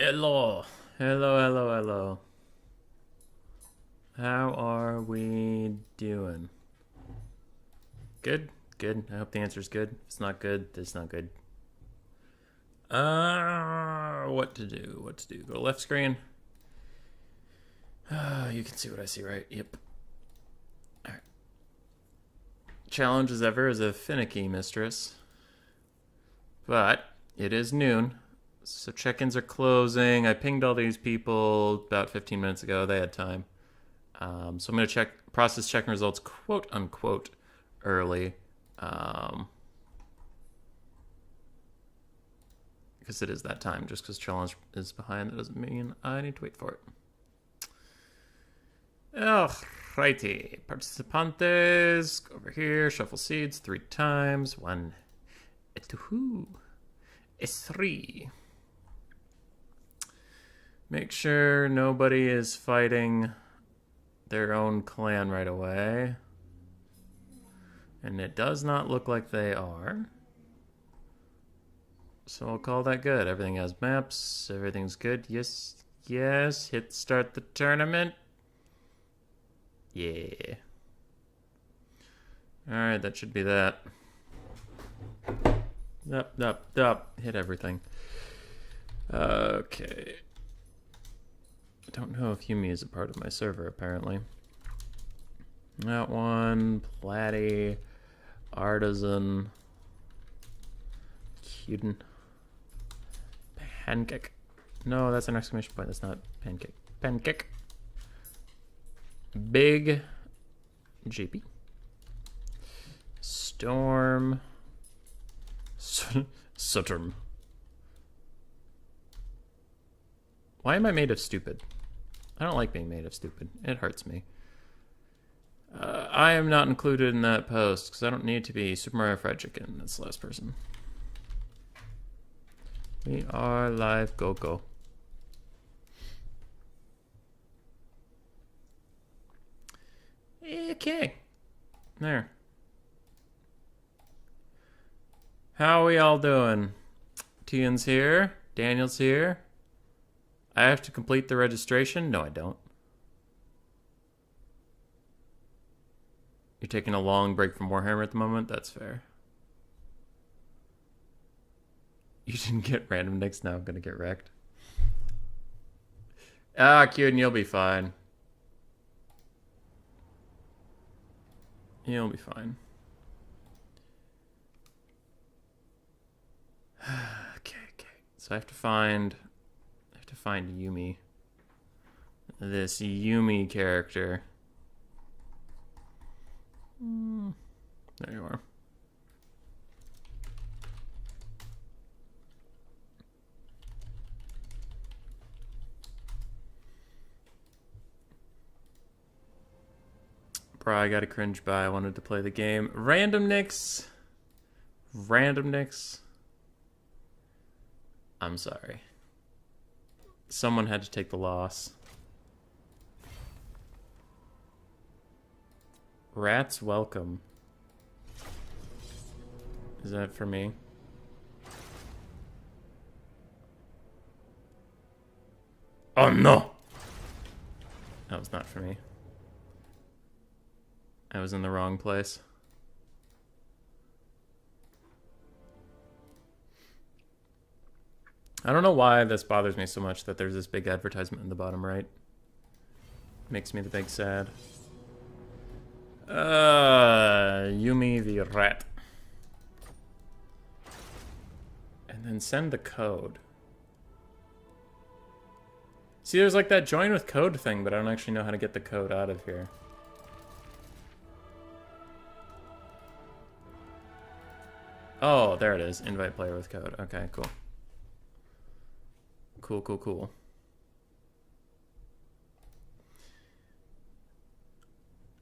Hello. Hello, hello, hello. How are we doing? Good? Good. I hope the answer's good. If it's not good, it's not good. What to do? What to do? Go to left screen. You can see what I see, right? Yep. Alright. Challenge as ever is a finicky mistress. But it is noon. So check-ins are closing. I pinged all these people about 15 minutes ago. They had time. So I'm going to process checking results, quote unquote, early. Because it is that time. Just because challenge is behind, that doesn't mean I need to wait for it. Alrighty. Participantes. Go over here. Shuffle seeds 3 times. 1. 2. 3. Make sure nobody is fighting their own clan right away. And it does not look like they are. So I'll call that good. Everything has maps. Everything's good. Yes. Yes. Hit start the tournament. Yeah. Alright, that should be that. Up. Hit everything. Okay. I don't know if Yumi is a part of my server, apparently. That one. Platy. Artisan. Cuden. Pancake. No, that's an exclamation point. That's not pancake. Pancake. Big. JP. Storm. Sutterm. Why am I made of stupid? I don't like being made of stupid. It hurts me. I am not included in that post because I don't need to be. Super Mario Fried Chicken. That's the last person. We are live. Go, go. Okay. There. How are we all doing? Tian's here. Daniel's here. I have to complete the registration? No, I don't. You're taking a long break from Warhammer at the moment? That's fair. You didn't get random nicks? Now I'm gonna get wrecked. Cuden, you'll be fine. You'll be fine. Okay. So I have to find Yumi. This Yumi character. There you are. Bro, I got a cringe buy. I wanted to play the game. Random nicks. I'm sorry. Someone had to take the loss. Rats welcome. Is that for me? Oh no! That was not for me. I was in the wrong place. I don't know why this bothers me so much that there's this big advertisement in the bottom right. Makes me the big sad. Yumi the rat. And then send the code. See, there's like that join with code thing, but I don't actually know how to get the code out of here. Oh, there it is. Invite player with code. Okay, cool. Cool.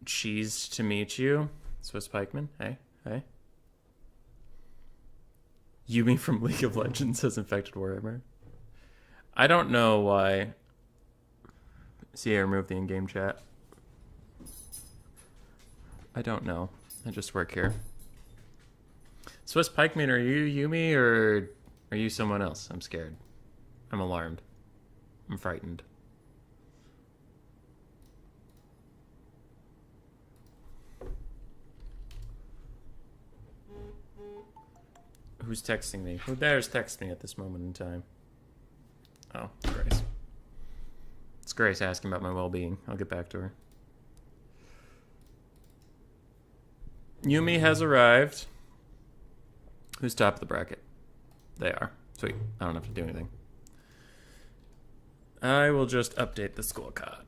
Cheese to meet you. Swiss Pikeman. Hey. Yumi from League of Legends has infected Warhammer. I don't know why. See, I removed the in-game chat. I don't know. I just work here. Swiss Pikeman, are you Yumi or are you someone else? I'm scared. I'm alarmed. I'm frightened. Who's texting me? Who dares text me at this moment in time? Oh, Grace. It's Grace asking about my well-being. I'll get back to her. Yumi has arrived. Who's top of the bracket? They are. Sweet. I don't have to do anything. I will just update the scorecard.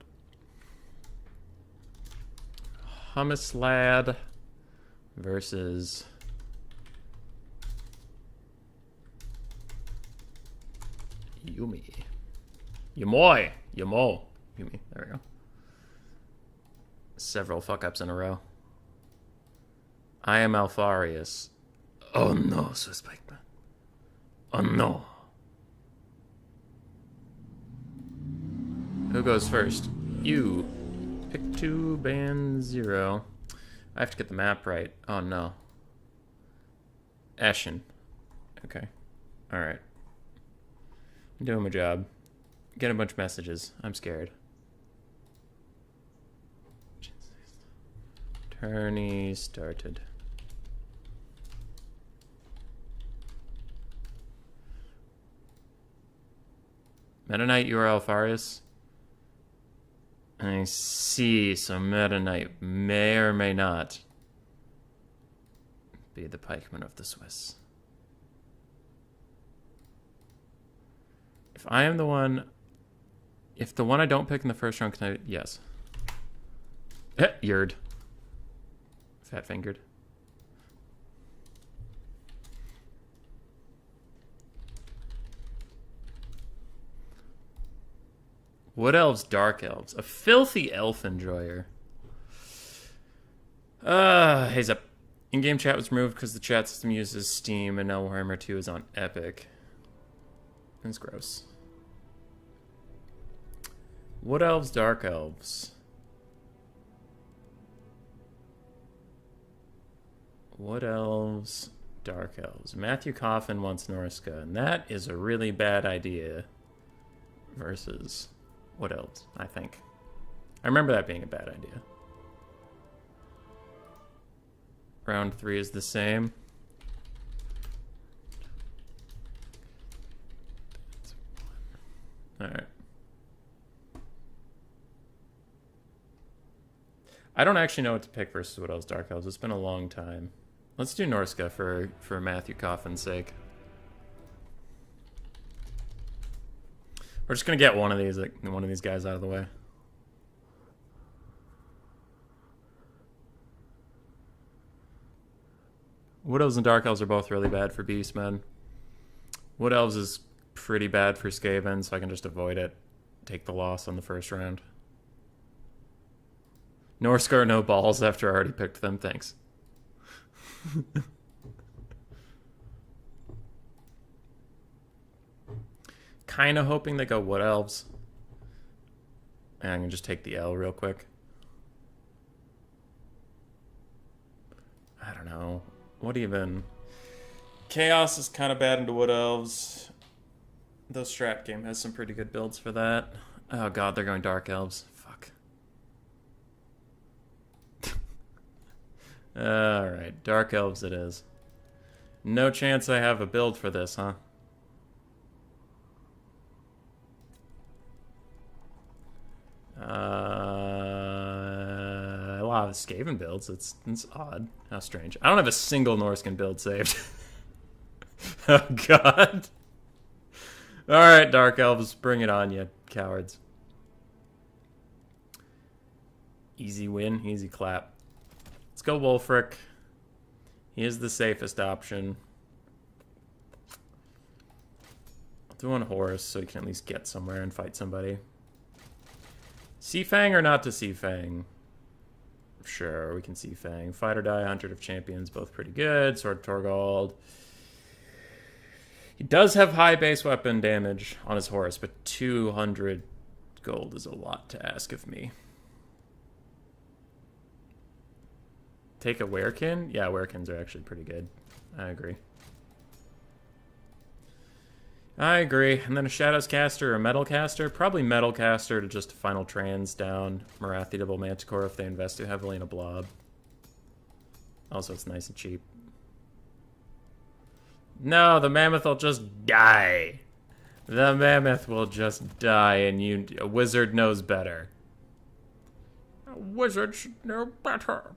Hummus Lad versus Yumi. Yumoy. Yumo. Yumi. There we go. Several fuck-ups in a row. I am Alfarius. Oh no, suspect. Oh no. Who goes first? You. Pick 2, ban 0. I have to get the map right. Oh no. Ashen. Okay. Alright. I'm doing my job. Get a bunch of messages. I'm scared. Tourney started. Meta Knight, you are Alfarius. I see, so Meta Knight may or may not be the pikeman of the Swiss. If I am the one... If the one I don't pick in the first round, can I... Yes. Yerd. Fat-fingered. Wood Elves, Dark Elves. A filthy elf enjoyer. Heads up. In-game chat was removed because the chat system uses Steam and now Warhammer 2 is on Epic. That's gross. Wood Elves, Dark Elves. Wood Elves, Dark Elves. Matthew Coffin wants Norska, and that is a really bad idea. Versus Wood Elves, I think. I remember that being a bad idea. Round 3 is the same. Alright. I don't actually know what to pick versus Wood Elves, Dark Elves. It's been a long time. Let's do Norska for Matthew Coffin's sake. We're just gonna get one of these guys out of the way. Wood Elves and Dark Elves are both really bad for Beastmen. Wood Elves is pretty bad for Skaven, so I can just avoid it. Take the loss on the first round. Norska no balls after I already picked them, thanks. Kinda hoping they go Wood Elves. And I can just take the L real quick. I don't know. What even? Chaos is kind of bad into Wood Elves. Though Strat Game has some pretty good builds for that. Oh god, they're going Dark Elves. Fuck. Alright, Dark Elves it is. No chance I have a build for this, huh? A lot of Skaven builds. It's odd. How strange. I don't have a single Norscan build saved. Oh god. Alright, Dark Elves, bring it on, you cowards. Easy win, easy clap. Let's go Wulfric. He is the safest option. I'll do one Horus so you can at least get somewhere and fight somebody. Seafang or not to Seafang? Sure, we can Seafang. Fight or Die, Hunter of Champions, both pretty good. Sword of Torgold. He does have high base weapon damage on his Horus, but 200 gold is a lot to ask of me. Take a Werekin? Yeah, Werekins are actually pretty good. I agree. I agree. And then a Shadows caster or a Metal caster? Probably Metal caster to just final trans down Marathi double Manticore if they invest too heavily in a blob. Also, it's nice and cheap. No, the Mammoth will just die. The Mammoth will just die, and a wizard knows better. A wizard should know better.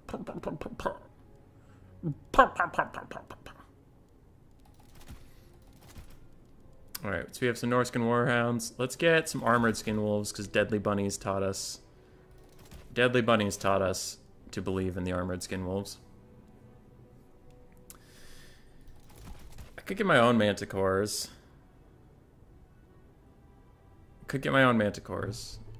Alright, so we have some Norskin Warhounds. Let's get some Armored Skin Wolves, because Deadly Bunnies taught us... Deadly Bunnies taught us to believe in the Armored Skin Wolves. I could get my own Manticores.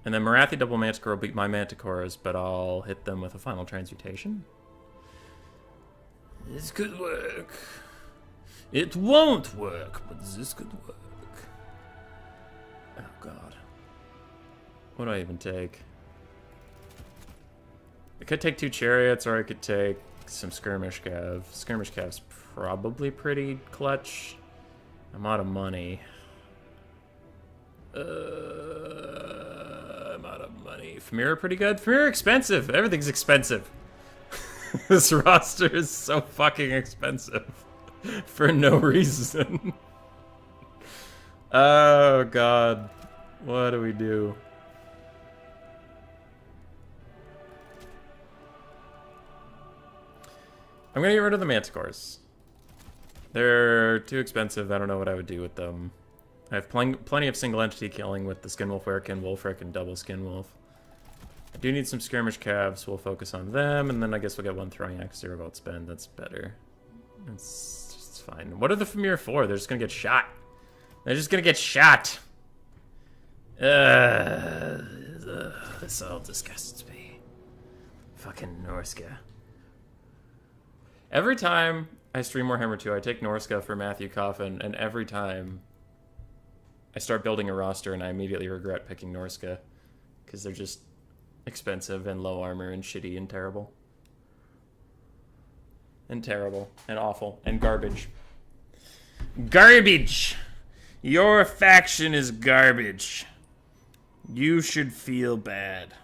And then Marathi double Manticore will beat my Manticores, but I'll hit them with a final transmutation. This could work. It won't work, but this could work. Oh god. What do I even take? I could take 2 chariots, or I could take some skirmish cav. Skirmish cav's probably pretty clutch. I'm out of money. I'm out of money. Famira pretty good. Famira expensive. Everything's expensive. This roster is so fucking expensive. For no reason. Oh god. What do we do? I'm gonna get rid of the Manticores. They're too expensive. I don't know what I would do with them. I have plenty of single entity killing with the Skinwolf, Werkin, Wolfric, and double Skinwolf. I do need some skirmish calves. We'll focus on them, and then I guess we'll get 1 throwing axe, 0 gold spend. That's better. It's just fine. What are the Famir for? They're just gonna get shot. They're just gonna get shot. This all disgusts me. Fucking Norska. Every time I stream Warhammer 2, I take Norska for Matthew Coffin, and every time I start building a roster and I immediately regret picking Norska. Because they're just expensive and low armor and shitty and terrible. And terrible and awful and garbage. Garbage! Your faction is garbage. You should feel bad.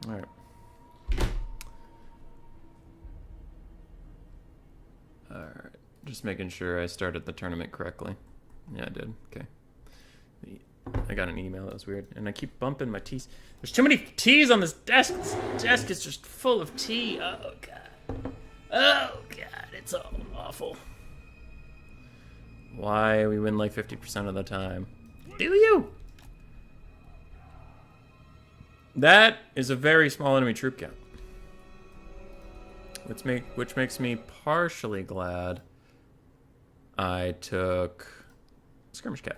Alright. Alright. Just making sure I started the tournament correctly. Yeah, I did. Okay. I got an email. That was weird. And I keep bumping my teas. There's too many teas on this desk. This desk is just full of tea. Oh, God. Oh, God. It's all awful. Why we win like 50% of the time. Do you? That is a very small enemy troop count. Which makes me partially glad I took Skirmish Cav.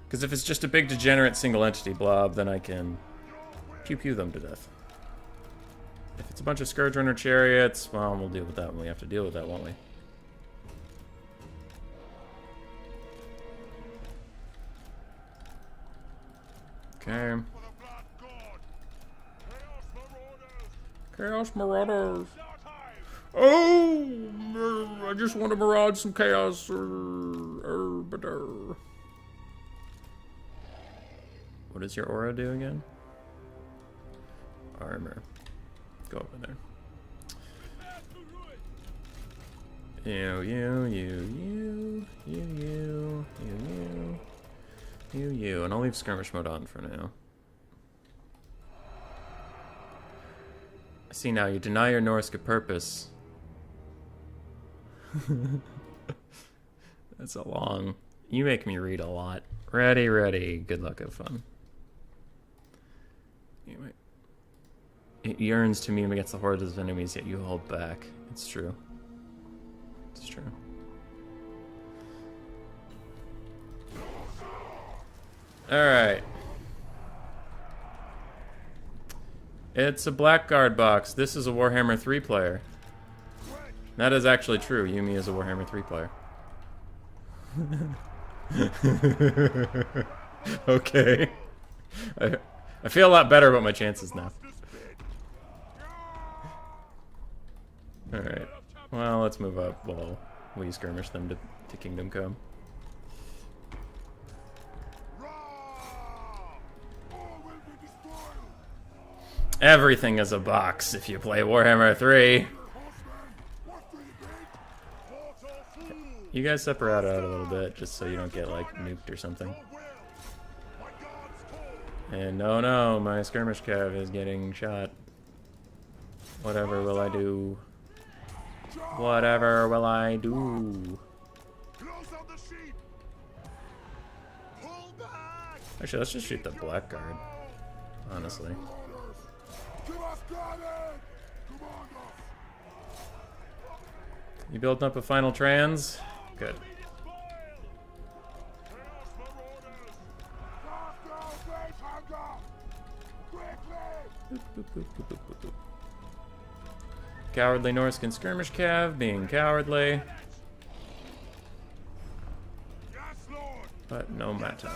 Because if it's just a big degenerate single entity blob, then I can pew-pew them to death. If it's a bunch of Scourge Runner chariots, well, we'll deal with that when we have to deal with that, won't we? Okay. Chaos Marauders. Oh, I just want to maraud some chaos. What does your aura do again? Armor. Go over there. You. And I'll leave skirmish mode on for now. I see now, you deny your Norska purpose. That's a long... You make me read a lot. Ready. Good luck, have fun. Anyway. It yearns to meme against the hordes of enemies, yet you hold back. It's true. It's true. Alright. It's a Blackguard box. This is a Warhammer 3 player. That is actually true. Yumi is a Warhammer 3 player. Okay. I feel a lot better about my chances now. Alright. Well, let's move up while we skirmish them to Kingdom Come. Everything is a box if you play Warhammer 3. You guys separate out a little bit just so you don't get like nuked or something. And no, my skirmish cav is getting shot. Whatever will I do? Whatever will I do? Actually, let's just shoot the blackguard. Honestly. You built up a final trans? Good. Cowardly Norscan skirmish cav being cowardly. But no matter.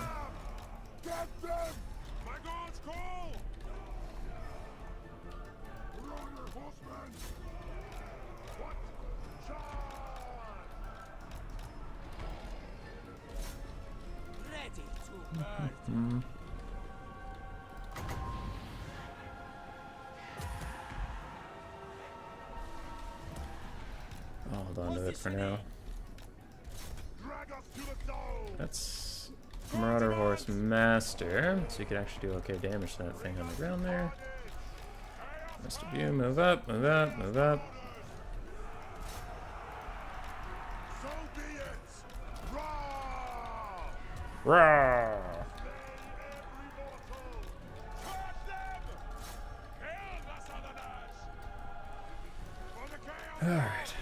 I'll hold on to it for now. That's Marauder Horse Master, so you can actually do okay damage to that thing on the ground there. Rest of you, move up, move up, move up. Rawr! Alright.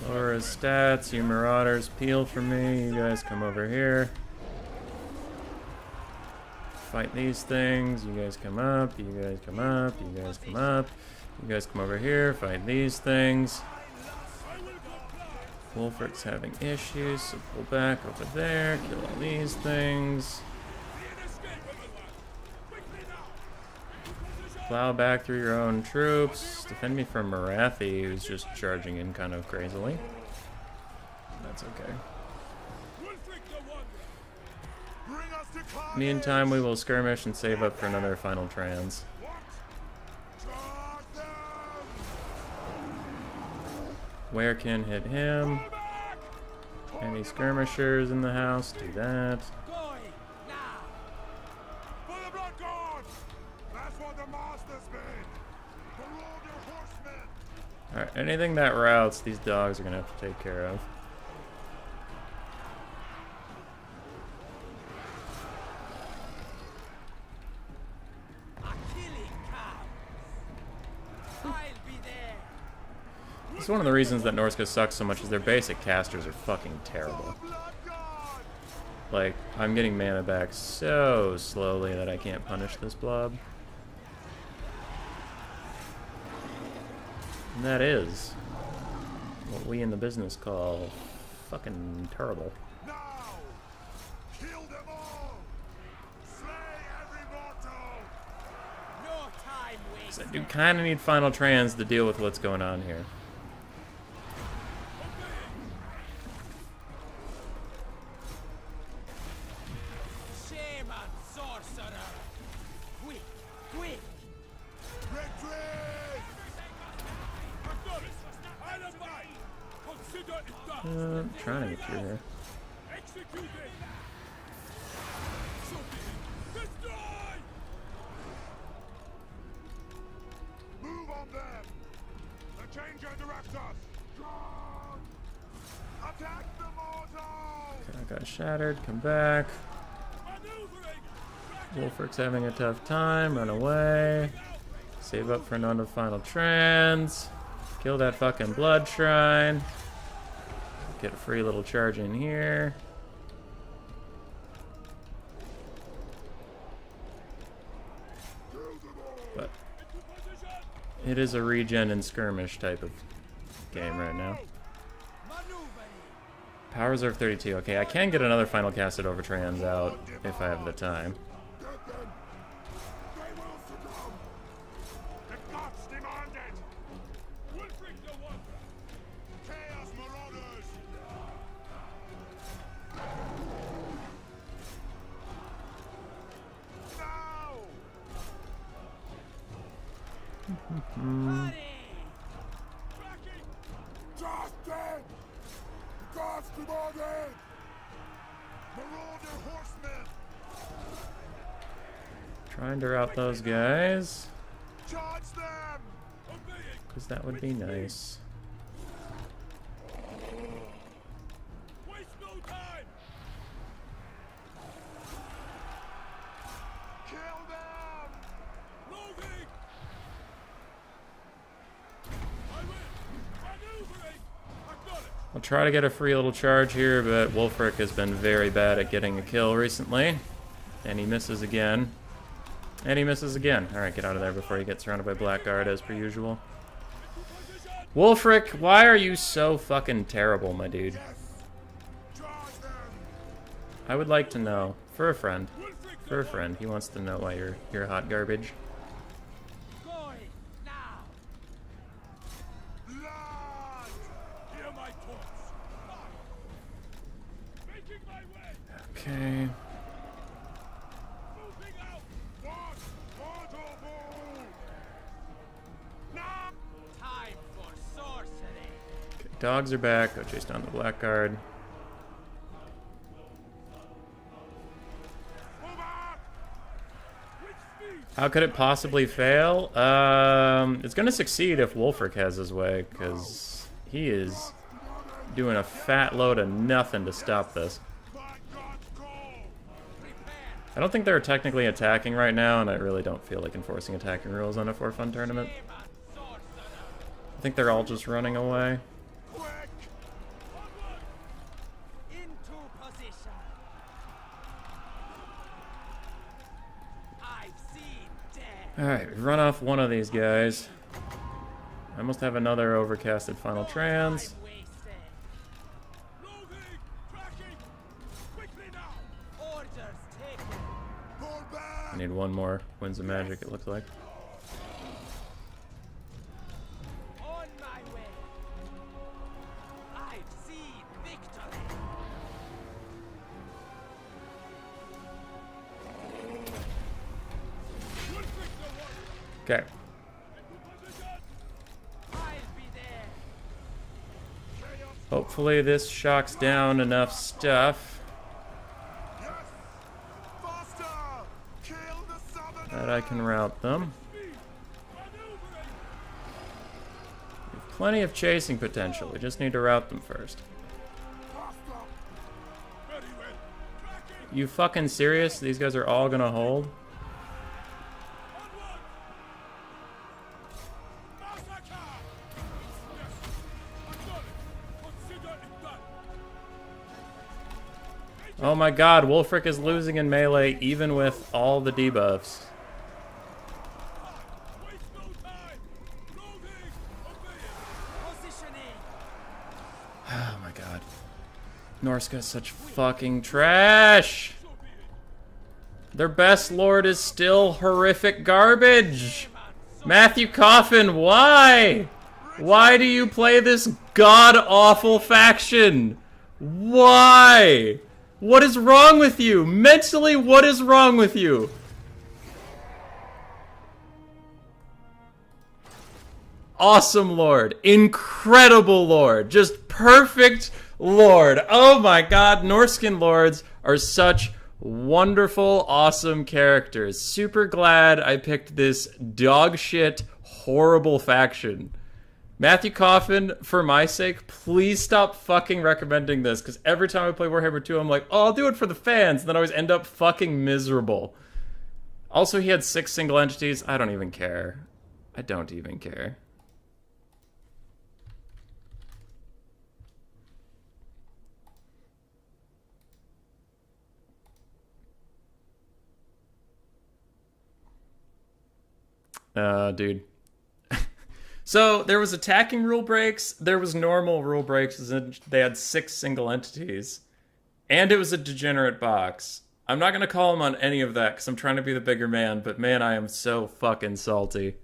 Lower his stats, you marauders peel for me, you guys come over here. Fight these things, you guys come up, you guys come up, you guys come up, you guys come over here, fight these things. Wolfrick's having issues, so pull back over there, kill all these things. Plow back through your own troops. Defend me from Marathi, who's just charging in kind of crazily. That's okay. Meantime, we will skirmish and save up for another final trans. Where can hit him? Any skirmishers in the house? Do that. Alright, anything that routes, these dogs are gonna have to take care of. It's one of the reasons that Norska sucks so much is their basic casters are fucking terrible. Like, I'm getting mana back so slowly that I can't punish this blob. And that is what we in the business call fucking terrible. So I do kind of need final trans to deal with what's going on here. I'm trying to get through here. Move on them. The changer directs us. Attack the mortal. Okay. That guy's shattered. Come back. Wolfrick's having a tough time. Run away. Save up for none of final trans. Kill that fucking blood shrine. Get a free little charge in here. But it is a regen and skirmish type of game right now. Power reserve 32. Okay, I can get another final casted over trans out if I have the time. Trying to rout those guys, because that would be nice. Waste no time. Kill them. Moving. I win. Maneuvering. Acknowledge. I'll try to get a free little charge here, but Wolfric has been very bad at getting a kill recently. And he misses again. And he misses again. Alright, get out of there before he gets surrounded by Blackguard as per usual. Wolfric, why are you so fucking terrible, my dude? I would like to know. For a friend. For a friend. He wants to know why you're hot garbage. Okay. Dogs are back. Go chase down the Blackguard. How could it possibly fail? It's gonna succeed if Wolfric has his way, because he is doing a fat load of nothing to stop this. I don't think they're technically attacking right now, and I really don't feel like enforcing attacking rules on a for fun tournament. I think they're all just running away. Alright, we've run off one of these guys. I must have another overcasted final trans. I need one more Winds of Magic, it looks like. Okay. Hopefully this shocks down enough stuff that I can rout them. We have plenty of chasing potential. We just need to rout them first. You fucking serious? These guys are all gonna hold? Oh my god, Wolfric is losing in melee even with all the debuffs. Oh my god. Norska's such fucking trash! Their best lord is still horrific garbage! Matthew Coffin, why? Why do you play this god-awful faction? Why? What is wrong with you? Mentally, what is wrong with you? Awesome lord. Incredible lord. Just perfect lord. Oh my god, Norskin lords are such wonderful, awesome characters. Super glad I picked this dog shit, horrible faction. Matthew Coffin, for my sake, please stop fucking recommending this, because every time I play Warhammer 2, I'm like, oh, I'll do it for the fans, and then I always end up fucking miserable. Also, he had 6 single entities. I don't even care. I don't even care. Dude. So, there was attacking rule breaks, there was normal rule breaks, and they had 6 single entities. And it was a degenerate box. I'm not gonna call him on any of that, because I'm trying to be the bigger man, but man, I am so fucking salty.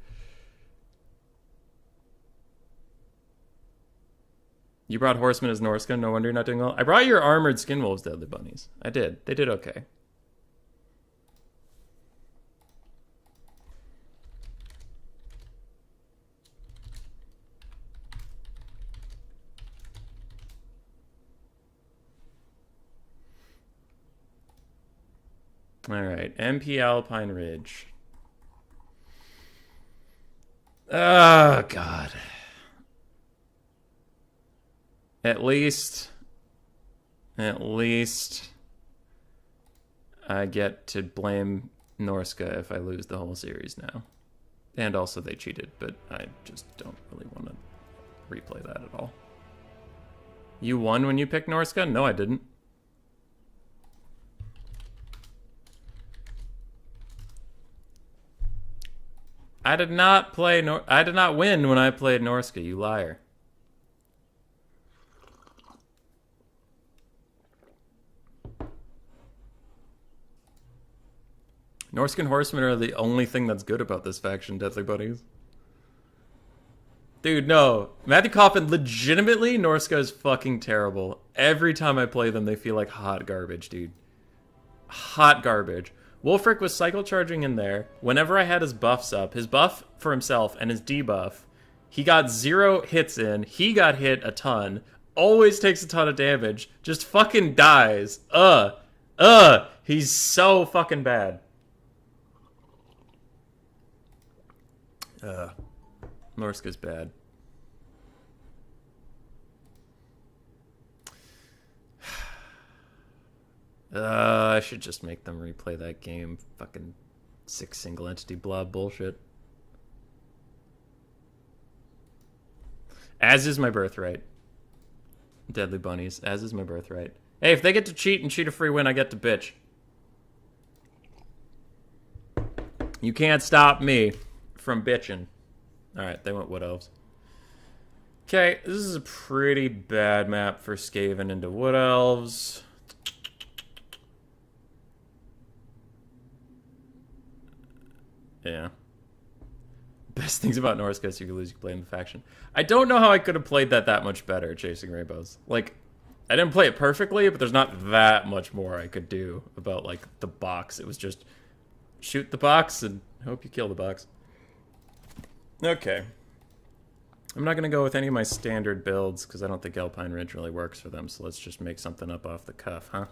You brought Horsemen as Norska, no wonder you're not doing well. I brought your Armored Skinwolves, Deadly Bunnies. I did. They did okay. Alright, MP Alpine Ridge. Oh, God. At least I get to blame Norska if I lose the whole series now. And also they cheated, but I just don't really want to replay that at all. You won when you picked Norska? No, I didn't. I did not win when I played Norska, you liar. Norscan Horsemen are the only thing that's good about this faction, Deadly Bunnies. Dude, no. Matthew Coffin, legitimately, Norska is fucking terrible. Every time I play them, they feel like hot garbage, dude. Hot garbage. Wolfric was cycle charging in there. Whenever I had his buffs up, his buff for himself and his debuff, he got 0 hits in. He got hit a ton. Always takes a ton of damage. Just fucking dies. He's so fucking bad. Norska's bad. I should just make them replay that game. Fucking 6 single entity blob bullshit. As is my birthright. Deadly Bunnies. As is my birthright. Hey, if they get to cheat and cheat a free win, I get to bitch. You can't stop me from bitching. Alright, they went Wood Elves. Okay, this is a pretty bad map for Skaven into Wood Elves. Yeah. Best things about Norska is you can lose, you can play in the faction. I don't know how I could have played that much better, Chasing Rainbows. Like, I didn't play it perfectly, but there's not that much more I could do about, like, the box. It was just shoot the box and hope you kill the box. Okay. I'm not going to go with any of my standard builds, because I don't think Alpine Ridge really works for them, so let's just make something up off the cuff, huh?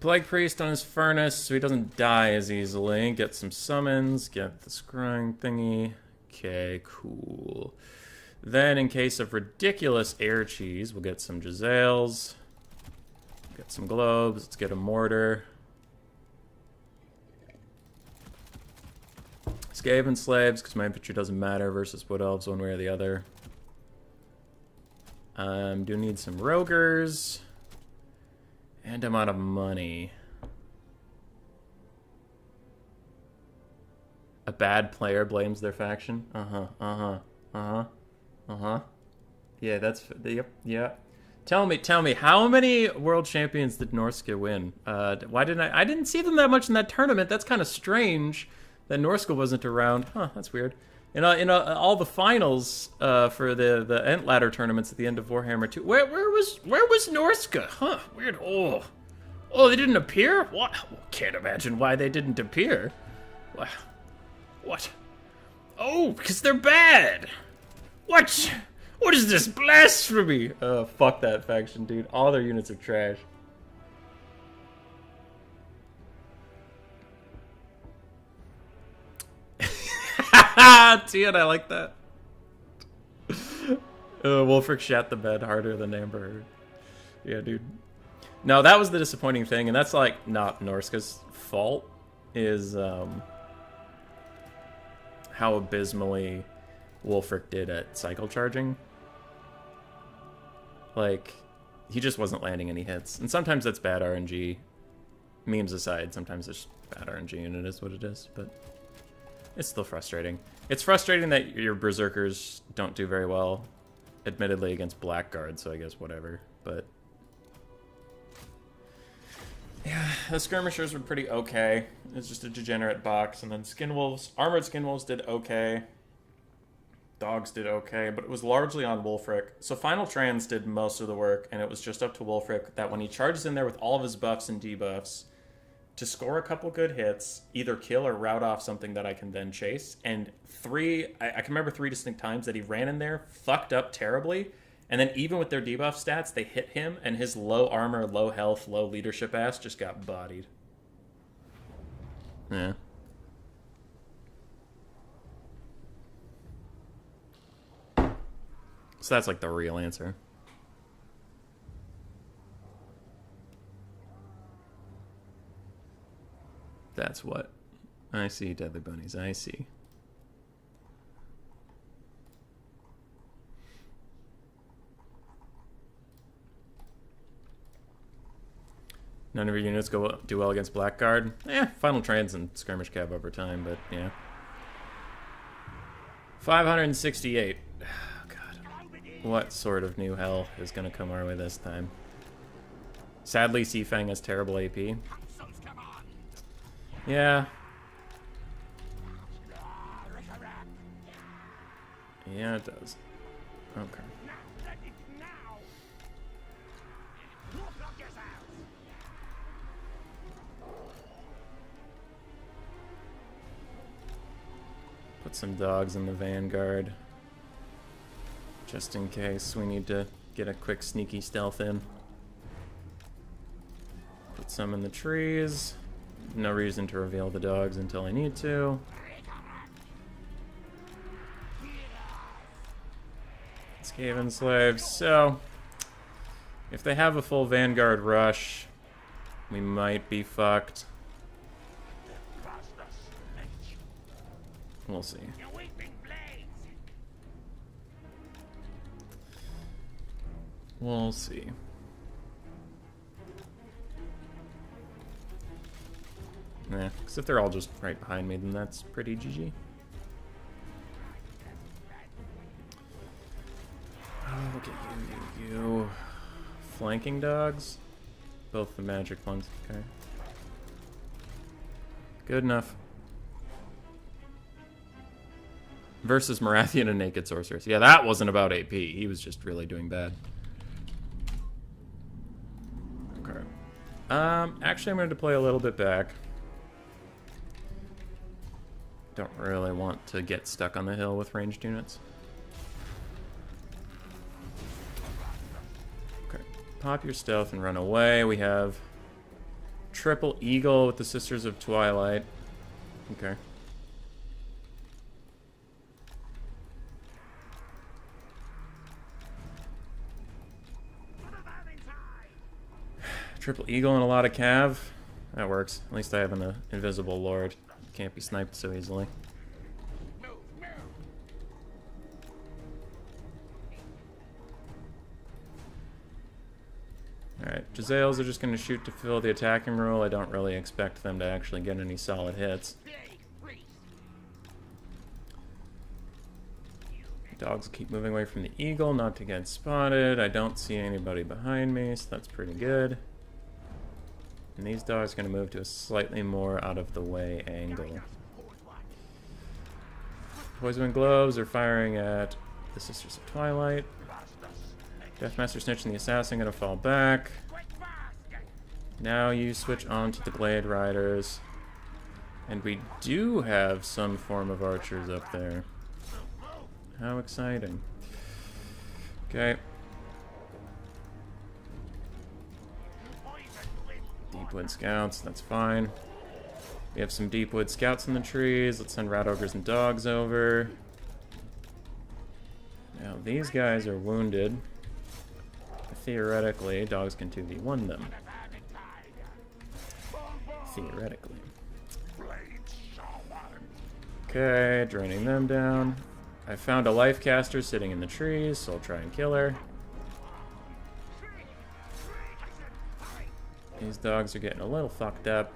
Plague Priest on his furnace, so he doesn't die as easily. Get some summons, get the scrying thingy. Okay, cool. Then, in case of ridiculous air cheese, we'll get some Giselles. Get some globes, let's get a mortar. Skaven slaves, because my infantry doesn't matter versus Wood Elves one way or the other. Do need some Rogers. And I'm out of money. A bad player blames their faction? Yeah, that's... Yep, yeah. Tell me, how many world champions did Norska win? Why didn't I didn't see them that much in that tournament. That's kind of strange that Norska wasn't around. Huh, that's weird. In all the finals for the Ent Ladder tournaments at the end of Warhammer 2, where was Norska? Huh, weird. Oh, they didn't appear? What? Can't imagine why they didn't appear. What? Oh, because they're bad. What? What is this blasphemy? Fuck that faction, dude. All their units are trash. Tian, I like that. Wolfric shat the bed harder than Amber Heard. Yeah, dude. No, that was the disappointing thing, and that's like not Norska's fault, is how abysmally Wolfric did at cycle charging. Like, he just wasn't landing any hits. And sometimes that's bad RNG. Memes aside, sometimes it's bad RNG and it is what it is, but it's still frustrating. It's frustrating that your Berserkers don't do very well, admittedly, against Blackguard, so I guess whatever, but... yeah, the Skirmishers were pretty okay. It's just a degenerate box, and then Skinwolves, Armored Skinwolves did okay. Dogs did okay, but it was largely on Wolfric. So Final Trans did most of the work, and it was just up to Wolfric that when he charges in there with all of his buffs and debuffs, to score a couple good hits, either kill or route off something that I can then chase. And I can remember 3 distinct times that he ran in there, fucked up terribly, and then even with their debuff stats, they hit him, and his low armor, low health, low leadership ass just got bodied. Yeah. So that's like the real answer. That's what. I see, Deadly Bunnies. I see. None of your units do well against Blackguard. Final Trans and Skirmish Cav over time, but yeah. 568. Oh, God. What sort of new hell is going to come our way this time? Sadly, Seafang has terrible AP. Yeah. Yeah, it does. Okay. Put some dogs in the Vanguard. Just in case we need to get a quick sneaky stealth in. Put some in the trees. No reason to reveal the dogs until I need to. Skaven Slaves. So, if they have a full Vanguard rush, we might be fucked. We'll see. We'll see. Nah, because if they're all just right behind me, then that's pretty GG. Oh, look at you. Flanking dogs? Both the magic ones, okay. Good enough. Versus Marathian and Naked Sorceress. Yeah, that wasn't about AP. He was just really doing bad. Okay. Actually, I'm going to deploy a little bit back. Don't really want to get stuck on the hill with ranged units. Okay. Pop your stealth and run away. We have Triple Eagle with the Sisters of Twilight. Okay. Triple Eagle and a lot of Cav. That works. At least I have an invisible lord. Can't be sniped so easily. Alright, Jezzails are just going to shoot to fill the attacking rule. I don't really expect them to actually get any solid hits. Dogs keep moving away from the eagle, not to get spotted. I don't see anybody behind me, so that's pretty good. And these dogs are going to move to a slightly more out-of-the-way angle. Poison Gloves are firing at the Sisters of Twilight. Deathmaster Snitch and the Assassin going to fall back. Now you switch on to the Glade Riders. And we do have some form of archers up there. How exciting. Okay. Deepwood Scouts, that's fine. We have some Deepwood Scouts in the trees. Let's send Rat Ogres and Dogs over. Now these guys are wounded. Theoretically, dogs can 2v1 them. Theoretically. Okay, draining them down. I found a life caster sitting in the trees, so I'll try and kill her. These dogs are getting a little fucked up.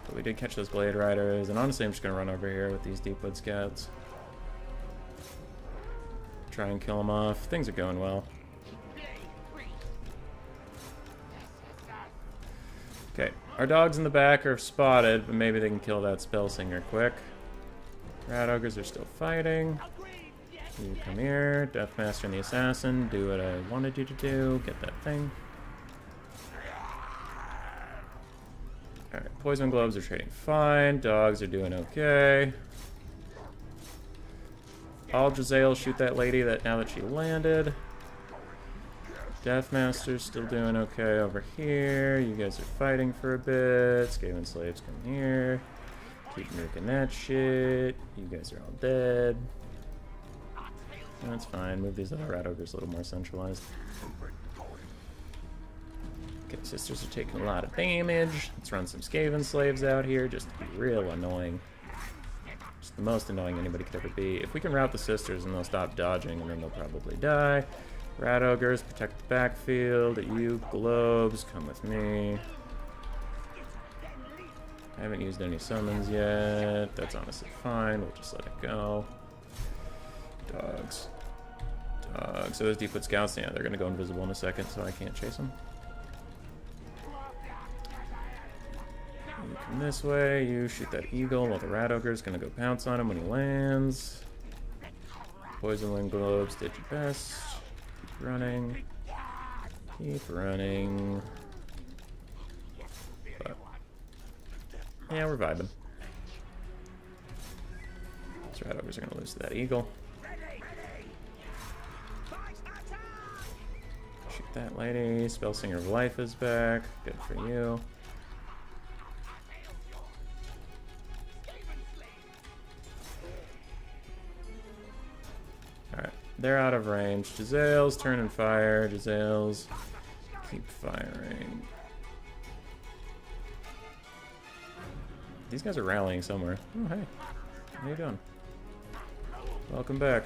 But we did catch those Blade Riders, and honestly I'm just gonna run over here with these Deepwood Scouts. Try and kill them off. Things are going well. Okay, our dogs in the back are spotted, but maybe they can kill that Spellsinger quick. Rat Ogres are still fighting. You come here, Deathmaster and the Assassin, do what I wanted you to do, get that thing. Alright, Poison Globes are trading fine, dogs are doing okay. I'll Jezzail shoot that lady now that she landed. Deathmaster's still doing okay over here. You guys are fighting for a bit. Skaven Slaves come here. Keep nuking that shit. You guys are all dead. That's fine. Move these other Rat Ogres a little more centralized. Okay, Sisters are taking a lot of damage. Let's run some Skaven Slaves out here just to be real annoying. Just the most annoying anybody could ever be. If we can rout the Sisters and they'll stop dodging and then they'll probably die. Rat Ogres, protect the backfield. You globes, come with me. I haven't used any summons yet. That's honestly fine. We'll just let it go. Dogs. Dogs. So those Deepwood Scouts, yeah, they're going to go invisible in a second, so I can't chase them. You come this way. You shoot that eagle while the Rat Ogre's going to go pounce on him when he lands. Poison Wind Globes did your best. Keep running. Keep running. But, yeah, we're vibing. These Rat Ogres are going to lose to that eagle. Shoot that lady. Spellsinger of Life is back. Good for you. Alright, they're out of range. Jezzail's turning fire. Jezzail's keep firing. These guys are rallying somewhere. Oh, hey. How you doing? Welcome back.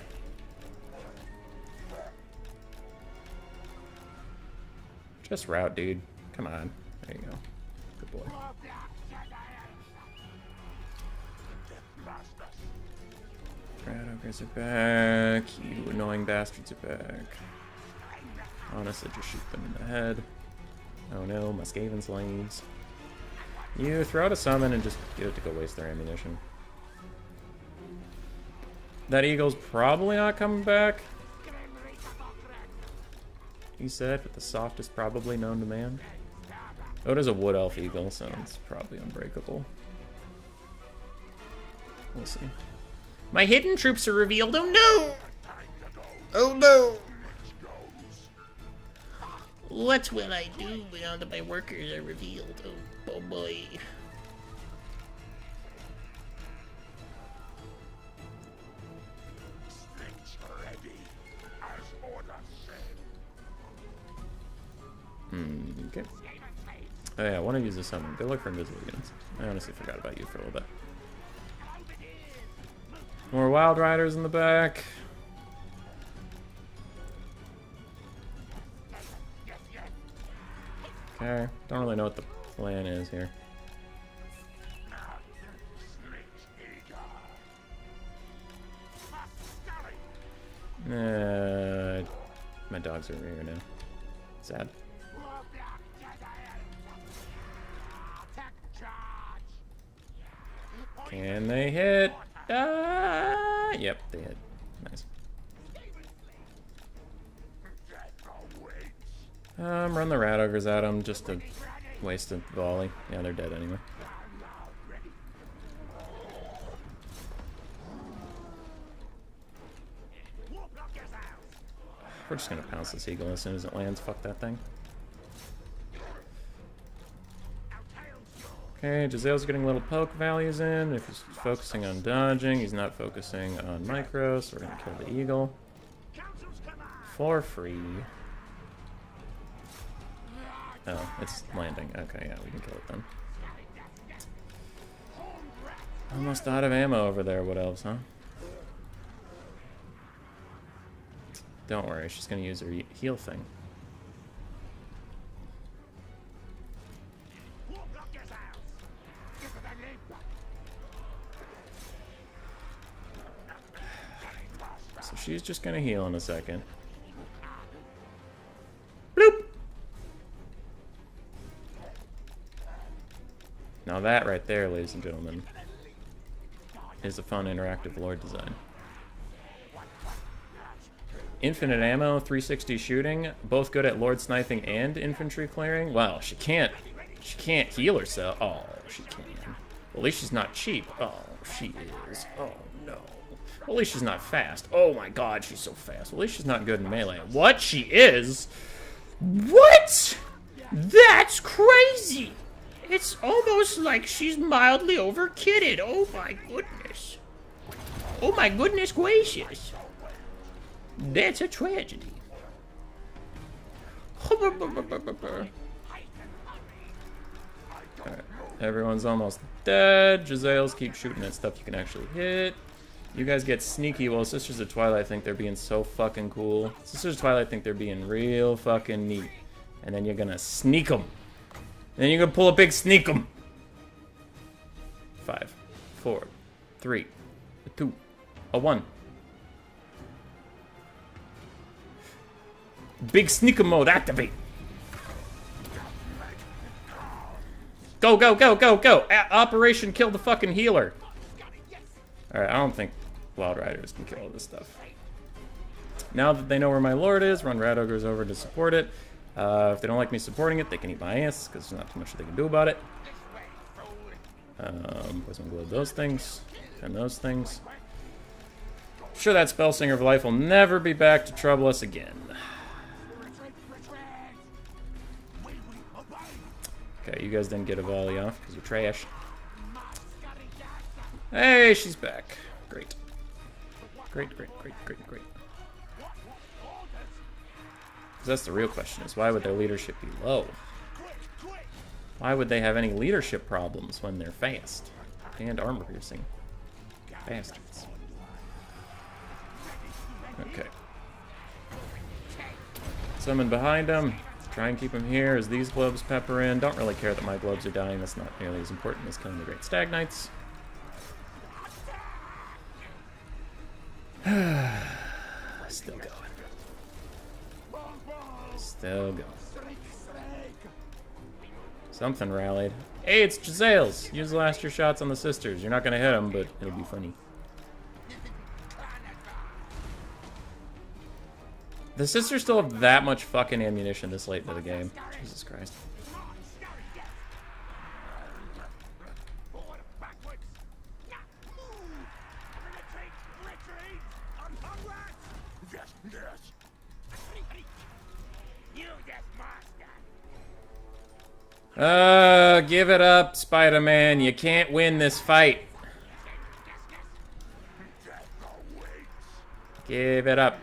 Just route, dude. Come on. There you go. Good boy. Rat Ogres are back. You annoying bastards are back. Honestly, just shoot them in the head. Oh no, my Skaven Slaves. You throw out a summon and just get it to go waste their ammunition. That eagle's probably not coming back. He said, but the softest probably known to man. Oh, it is a wood elf eagle, so it's probably unbreakable. We'll see. My hidden troops are revealed. Oh no! Oh no! What will I do now that my workers are revealed? Oh boy. Okay. Oh yeah, I want to use the summon. Go look for invisible units. I honestly forgot about you for a little bit. More Wild Riders in the back. Okay, don't really know what the plan is here. My dogs are here now. Sad. Can they hit? Yep, they hit. Nice. Run the Rat Ogres at them just to waste a volley. Yeah, they're dead anyway. We're just gonna pounce this eagle as soon as it lands. Fuck that thing. Okay, Gisele's getting little poke values in. If he's focusing on dodging, he's not focusing on micro, so we're gonna kill the eagle. For free. Oh, it's landing. Okay, yeah, we can kill it then. Almost out of ammo over there, what else, huh? Don't worry, she's gonna use her heal thing. So she's just gonna heal in a second. Bloop! Now that right there, ladies and gentlemen, is a fun interactive lore design. Infinite ammo, 360 shooting, both good at lord sniping and infantry clearing. Wow, she can't heal herself. Oh, she can. Well, at least she's not cheap. Oh, she is. Oh no. Well, at least she's not fast. Oh my god, she's so fast. Well, at least she's not good in melee. What? She is? What? That's crazy. It's almost like she's mildly overkitted. Oh my goodness. Oh my goodness gracious. That's a tragedy. Alright, everyone's almost dead. Gisele's keep shooting at stuff you can actually hit. You guys get sneaky. Well, Sisters of Twilight think they're being so fucking cool. Sisters of Twilight think they're being real fucking neat. And then you're gonna sneak them. And then you're gonna pull a big sneak them. 5, 4, 3, 2, 1. Big sneaker mode activate. Go, go, go, go, go. Operation kill the fucking healer. Alright, I don't think Wild Riders can kill all this stuff. Now that they know where my lord is, run Rat Ogres over to support it. If they don't like me supporting it, they can eat my ass, because there's not too much they can do about it. Poison Globe those things, and those things. I'm sure that Spellsinger of Life will never be back to trouble us again. Okay, you guys didn't get a volley off because you're trash. Hey, she's back. Great. Great, great, great, great, great. Because that's the real question, is why would their leadership be low? Why would they have any leadership problems when they're fast? And armor piercing. Bastards. Okay. Summon behind them. Try and keep them here as these globes pepper in. Don't really care that my globes are dying. That's not nearly as important as killing the Great Stag Knights. Still going. Still going. Something rallied. Hey, it's Gisele's. Use the last your shots on the sisters. You're not going to hit them, but it'll be funny. The sisters still have that much fucking ammunition this late into the game. Jesus Christ. Give it up, Spider-Man. You can't win this fight. Give it up.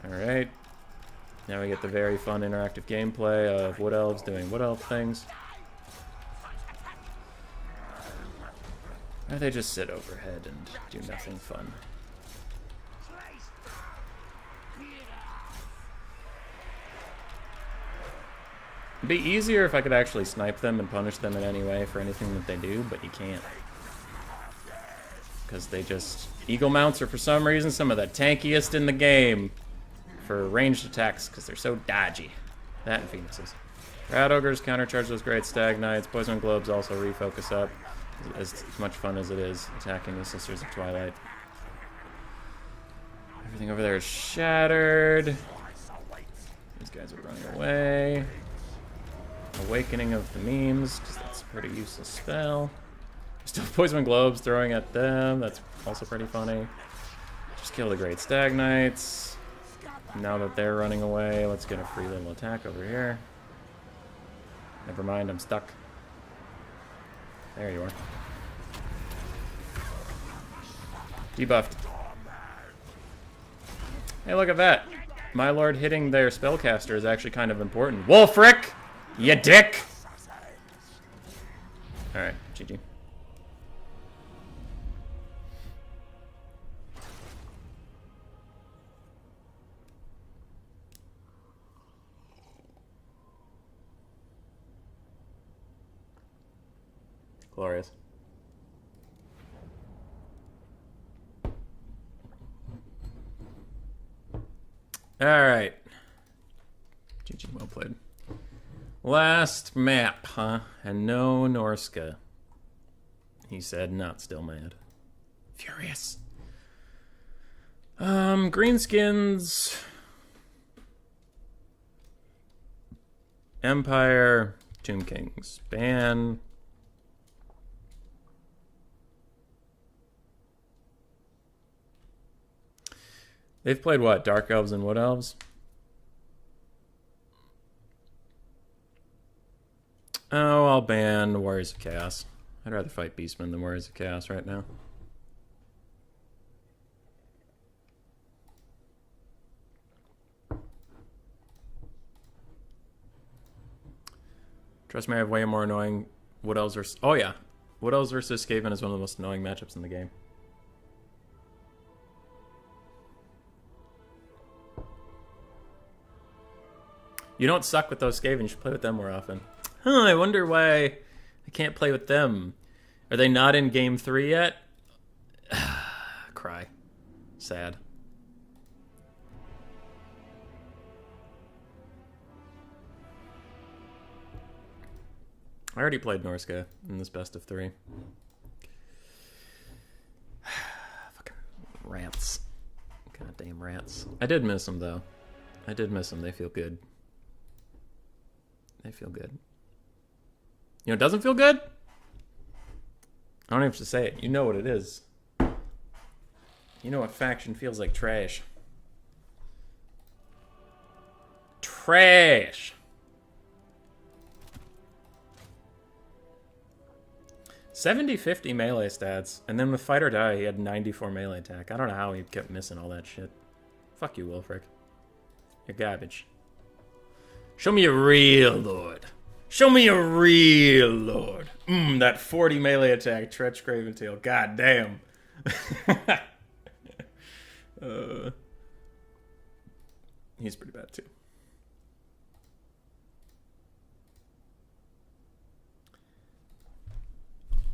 Alright. Now we get the very fun interactive gameplay of Wood Elves doing Wood Elf things. Or they just sit overhead and do nothing fun. It'd be easier if I could actually snipe them and punish them in any way for anything that they do, but you can't. Because they just... Eagle mounts are for some reason some of the tankiest in the game for ranged attacks, because they're so dodgy. That and Phoenixes. Rat Ogres countercharge those Great Stag Knights. Poison Globes also refocus up. As much fun as it is attacking the Sisters of Twilight. Everything over there is shattered. These guys are running away. Awakening of the Memes, because that's a pretty useless spell. Still poison globes throwing at them. That's also pretty funny. Just kill the Great Stag Knights. Now that they're running away, let's get a free little attack over here. Never mind, I'm stuck. There you are. Debuffed. Hey, look at that. My lord hitting their spellcaster is actually kind of important. Wolfric! You dick! Alright, GG. Glorious. Alright. GG, well played. Last map, huh? And no Norska. He said, not still mad. Furious. Greenskins. Empire. Tomb Kings. Ban. They've played what? Dark Elves and Wood Elves? Oh, I'll ban Warriors of Chaos. I'd rather fight Beastmen than Warriors of Chaos right now. Trust me, I have way more annoying Wood Elves versus... Oh, yeah. Wood Elves versus Skaven is one of the most annoying matchups in the game. You don't suck with those Skaven. You should play with them more often. Huh, I wonder why I can't play with them. Are they not in Game 3 yet? Cry. Sad. I already played Norska in this best of 3. Fucking rants. Goddamn rants. I did miss them, though. I did miss them. They feel good. They feel good. You know it doesn't feel good? I don't even have to say it. You know what it is. You know what faction feels like trash. Trash! $70-50 melee stats. And then with Fight or Die, he had 94 melee attack. I don't know how he kept missing all that shit. Fuck you, Wilfric. You're garbage. Show me a real lord. Show me a real lord. That 40 melee attack, Tretch Craventail. God damn. He's pretty bad too.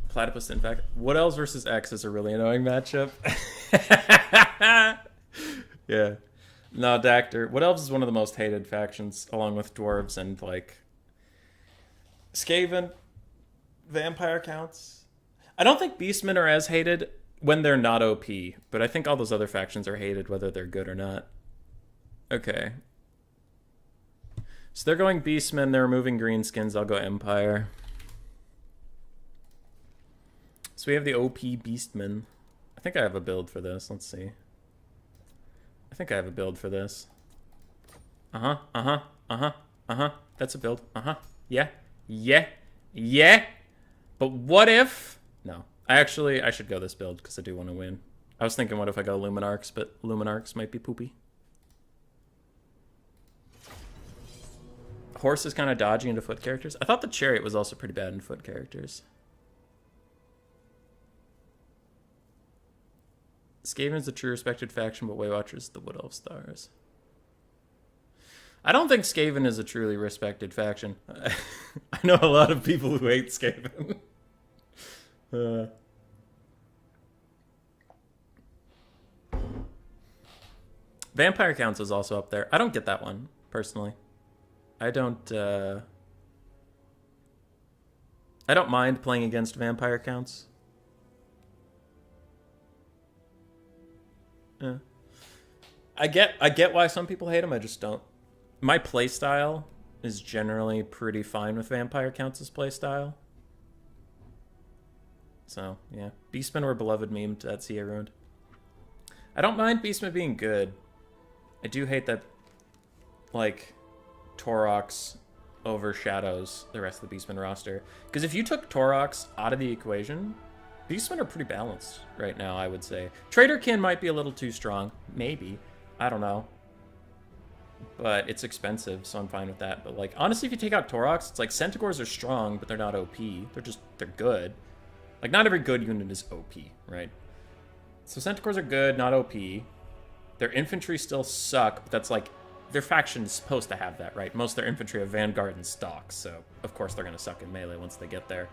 Platypus Infect. Wood Elves versus X is a really annoying matchup. Yeah. No, Dactyr. Wood Elves is one of the most hated factions, along with Dwarves and, like, Skaven. Vampire counts. I don't think Beastmen are as hated when they're not OP, but I think all those other factions are hated whether they're good or not. Okay. So they're going Beastmen, they're removing Greenskins, I'll go Empire. So we have the OP Beastmen. I think I have a build for this, let's see. I think I have a build for this. That's a build. Yeah. But what if... No. I should go this build because I do want to win. I was thinking what if I go Luminarchs, but Luminarchs might be poopy. Horse is kind of dodgy into foot characters. I thought the Chariot was also pretty bad in foot characters. Skaven's a true respected faction, but Way Watchers the Wood Elf Stars. I don't think Skaven is a truly respected faction. I know a lot of people who hate Skaven. Vampire Counts is also up there. I don't get that one, personally. I don't mind playing against Vampire Counts. Yeah. I get why some people hate them, I just don't. My playstyle is generally pretty fine with Vampire Counts' playstyle. So, yeah. Beastmen were beloved meme that CA ruined. I don't mind Beastmen being good. I do hate that, like, Torox overshadows the rest of the Beastmen roster. Because if you took Torox out of the equation, Beastmen are pretty balanced right now, I would say. Traderkin might be a little too strong. Maybe. I don't know. But it's expensive, so I'm fine with that. But, like, honestly, if you take out Torox, it's like Centaurs are strong, but they're not OP. They're good. Like, not every good unit is OP, right? So Centaurs are good, not OP. Their infantry still suck, but that's like, their faction is supposed to have that, right? Most of their infantry have Vanguard and Stalks, so of course they're going to suck in melee once they get there.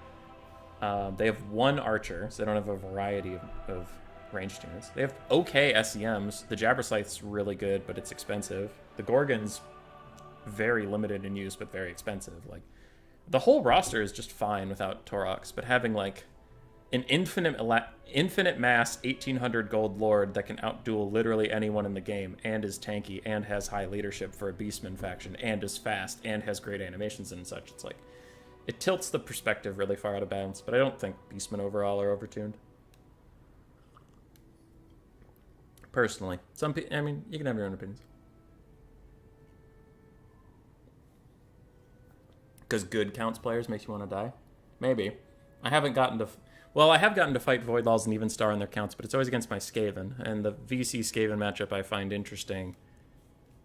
They have one archer, so they don't have a variety of ranged units. They have okay SEMs. The Jabberscythe's really good, but it's expensive. The Gorgon's very limited in use, but very expensive. Like, the whole roster is just fine without Torox, but having, like, an infinite mass 1800 gold lord that can outduel literally anyone in the game and is tanky and has high leadership for a Beastman faction and is fast and has great animations and such. It's like, it tilts the perspective really far out of bounds, but I don't think Beastmen overall are overtuned. Personally. Some people, I mean, you can have your own opinions. Because good counts players makes you want to die? Maybe. I haven't gotten to... Well, I have gotten to fight Voidlaws and Even Star in their counts, but it's always against my Skaven. And the VC Skaven matchup I find interesting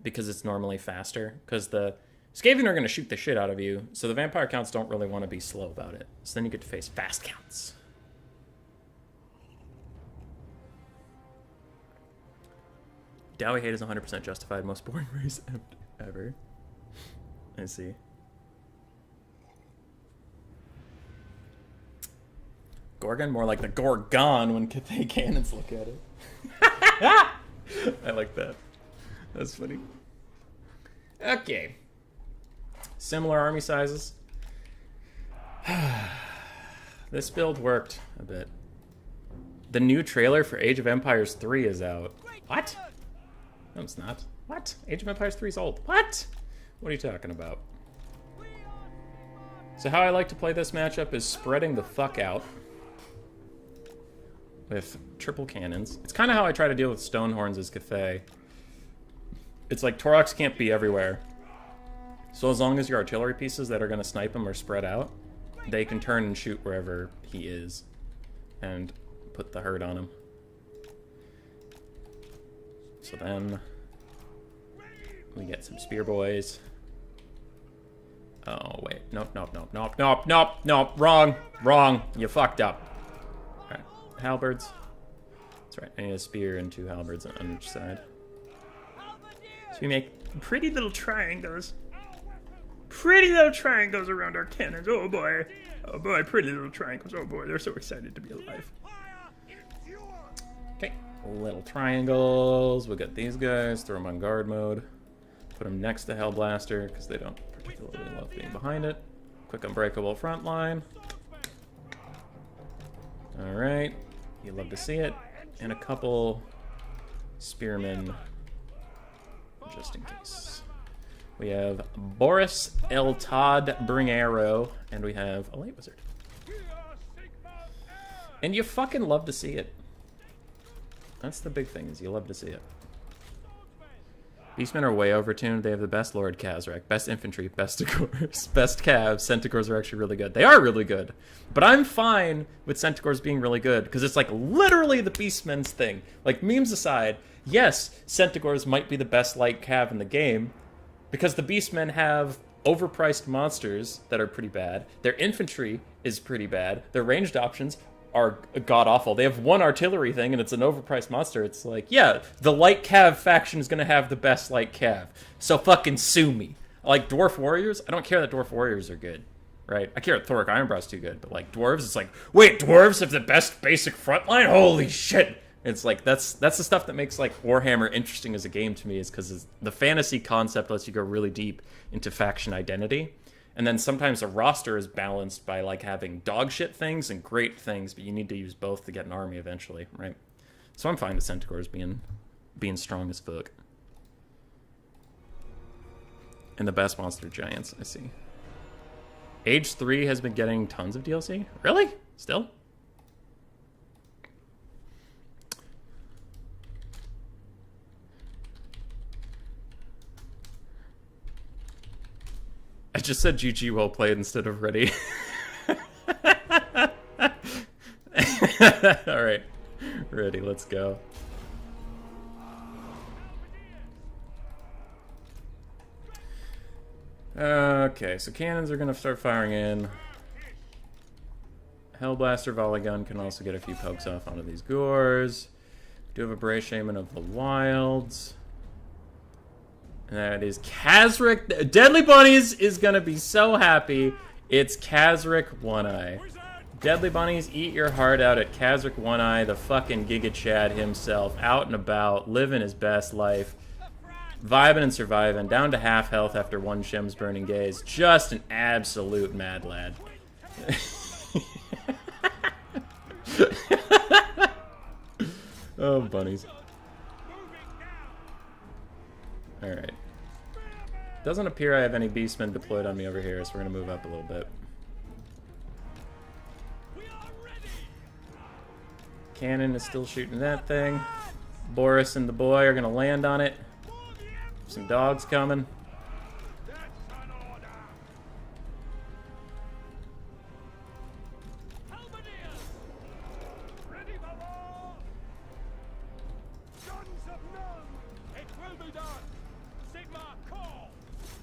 because it's normally faster. Because the Skaven are going to shoot the shit out of you, so the Vampire counts don't really want to be slow about it. So then you get to face fast counts. Dowie hate is 100% justified. Most boring race ever. I see. Gorgon? More like the Gorgon when Cathay cannons look at it. I like that. That's funny. Okay. Similar army sizes. This build worked a bit. The new trailer for Age of Empires 3 is out. What? No, it's not. What? Age of Empires 3 is old. What? What are you talking about? So how I like to play this matchup is spreading the fuck out with triple cannons. It's kind of how I try to deal with Stonehorns as Cathay. It's like Torox can't be everywhere. So as long as your artillery pieces that are going to snipe him are spread out, they can turn and shoot wherever he is and put the hurt on him. So then we get some spear boys. Oh, wait. Nope. Wrong. You fucked up. Alright. Halberds. That's right. I need a spear and 2 halberds on each side. So we make pretty little triangles. Pretty little triangles around our cannons. Oh boy. Oh boy, pretty little triangles. Oh boy, they're so excited to be alive. Okay. Little triangles. We got these guys. Throw them on guard mode. Put them next to Hellblaster because they don't particularly love being behind it. Quick unbreakable front line. Alright. You love to see it. And a couple spearmen just in case. We have Boris Eltad Bringero, and we have a Light Wizard. And you fucking love to see it. That's the big thing, is you love to see it. Beastmen are way overtuned. They have the best Lord Kazrak, best infantry, best Centaurs, best Cavs. Centaurs are actually really good. They are really good. But I'm fine with Centaurs being really good, because it's like literally the Beastmen's thing. Like, memes aside, yes, Centaurs might be the best light Cav in the game, because the Beastmen have overpriced monsters that are pretty bad. Their infantry is pretty bad. Their ranged options are god-awful. They have one artillery thing, and it's an overpriced monster. It's like, yeah, the light Cav faction is going to have the best light Cav. So fucking sue me. Like, Dwarf Warriors, I don't care that Dwarf Warriors are good, right? I care that Thoric Ironbrow's too good, but like, Dwarves, it's like, wait, Dwarves have the best basic frontline? Holy shit! It's like, that's the stuff that makes, like, Warhammer interesting as a game to me, is because the fantasy concept lets you go really deep into faction identity. And then sometimes a roster is balanced by, like, having dog shit things and great things, but you need to use both to get an army eventually, right? So I'm fine with Centaurs being strong as fuck. And the best monster giants, I see. Age 3 has been getting tons of DLC? Really? Still? just said GG well played instead of ready. Alright. Ready, let's go. Okay, so cannons are gonna start firing in. Hellblaster volley gun can also get a few pokes off onto these gores. We do have a Bray Shaman of the Wilds. And that is Kazric. Deadly Bunnies is gonna be so happy. It's Kazric One Eye. Deadly Bunnies, eat your heart out at Kazric One Eye, the fucking Giga Chad himself, out and about, living his best life, vibing and surviving, down to half health after one Shem's Burning Gaze. Just an absolute mad lad. Oh, bunnies. Alright. Doesn't appear I have any Beastmen deployed on me over here, so we're going to move up a little bit. Cannon is still shooting that thing. Boris and the boy are going to land on it. Some dogs coming.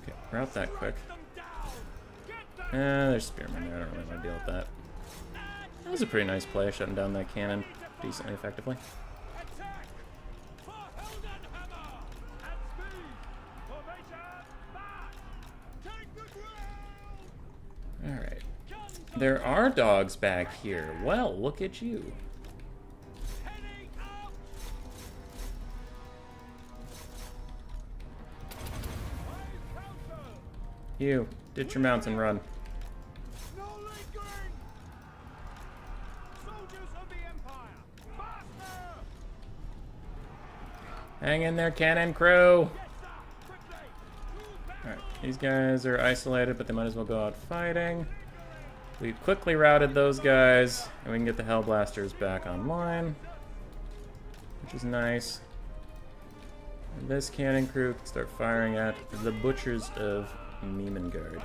Okay, route that quick. There's spearmen there. I don't really want to deal with that. That was a pretty nice play, shutting down that cannon decently effectively. Alright. There are dogs back here. Well, look at you. You, ditch your mounts and run. Hang in there, cannon crew! Alright, these guys are isolated, but they might as well go out fighting. We quickly routed those guys, and we can get the Hellblasters back online, which is nice. And this cannon crew can start firing at the Butchers of Mimengard.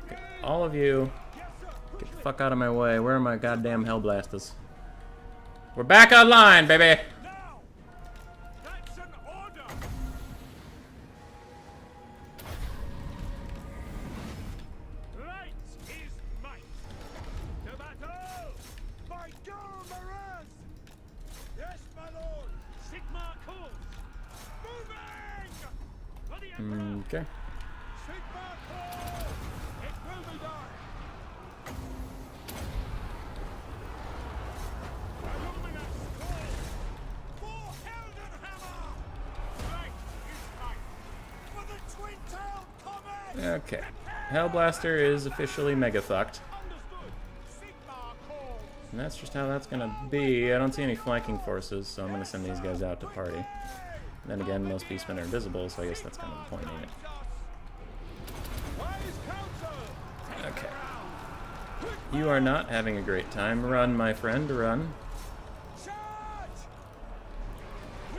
Okay, all of you, get the fuck out of my way. Where are my goddamn Hellblasters? We're back online, baby! Okay. Okay. Hellblaster is officially mega fucked. And that's just how that's gonna be. I don't see any flanking forces, so I'm gonna send these guys out to party. Then again, most Beastmen are invisible, so I guess that's kind of the point, ain't it? Okay. You are not having a great time. Run, my friend, run.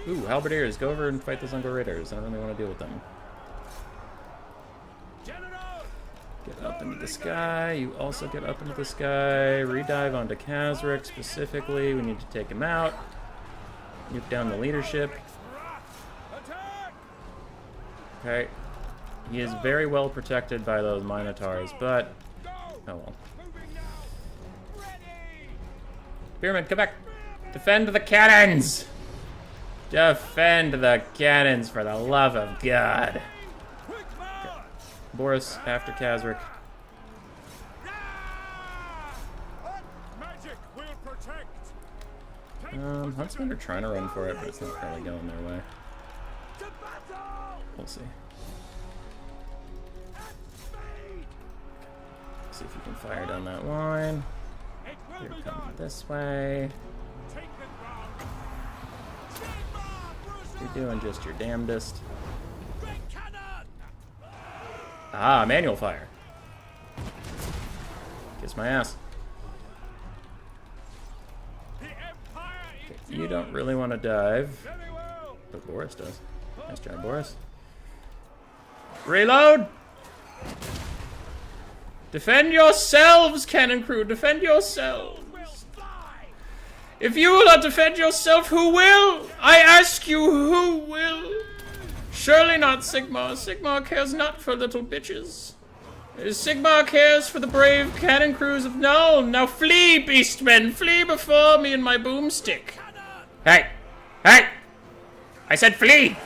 Ooh, Halberdiers, go over and fight those Uncle Raiders. I don't really want to deal with them. Get up into the sky. You also get up into the sky. Redive onto Kazric specifically. We need to take him out. Nuke down the leadership. Okay. He is very well protected by those Minotaurs, but... oh well. Spearman, come back! Defend the cannons! Defend the cannons, for the love of God! Okay. Boris, after Kazric. Huntsmen are trying to run for it, but it's not really going their way. We'll see. See if you can fire down that line. Here it comes this way. You're doing just your damnedest. Ah, manual fire. Kiss my ass. Okay, you don't really want to dive, but Boris does. Nice job, Boris. Reload! Defend yourselves, cannon crew. Defend yourselves. If you will not defend yourself, who will? I ask you, who will? Surely not Sigmar. Sigmar cares not for little bitches. Sigmar cares for the brave cannon crews of Nuln. Now flee, beastmen. Flee before me and my boomstick. Hey! Hey! I said flee!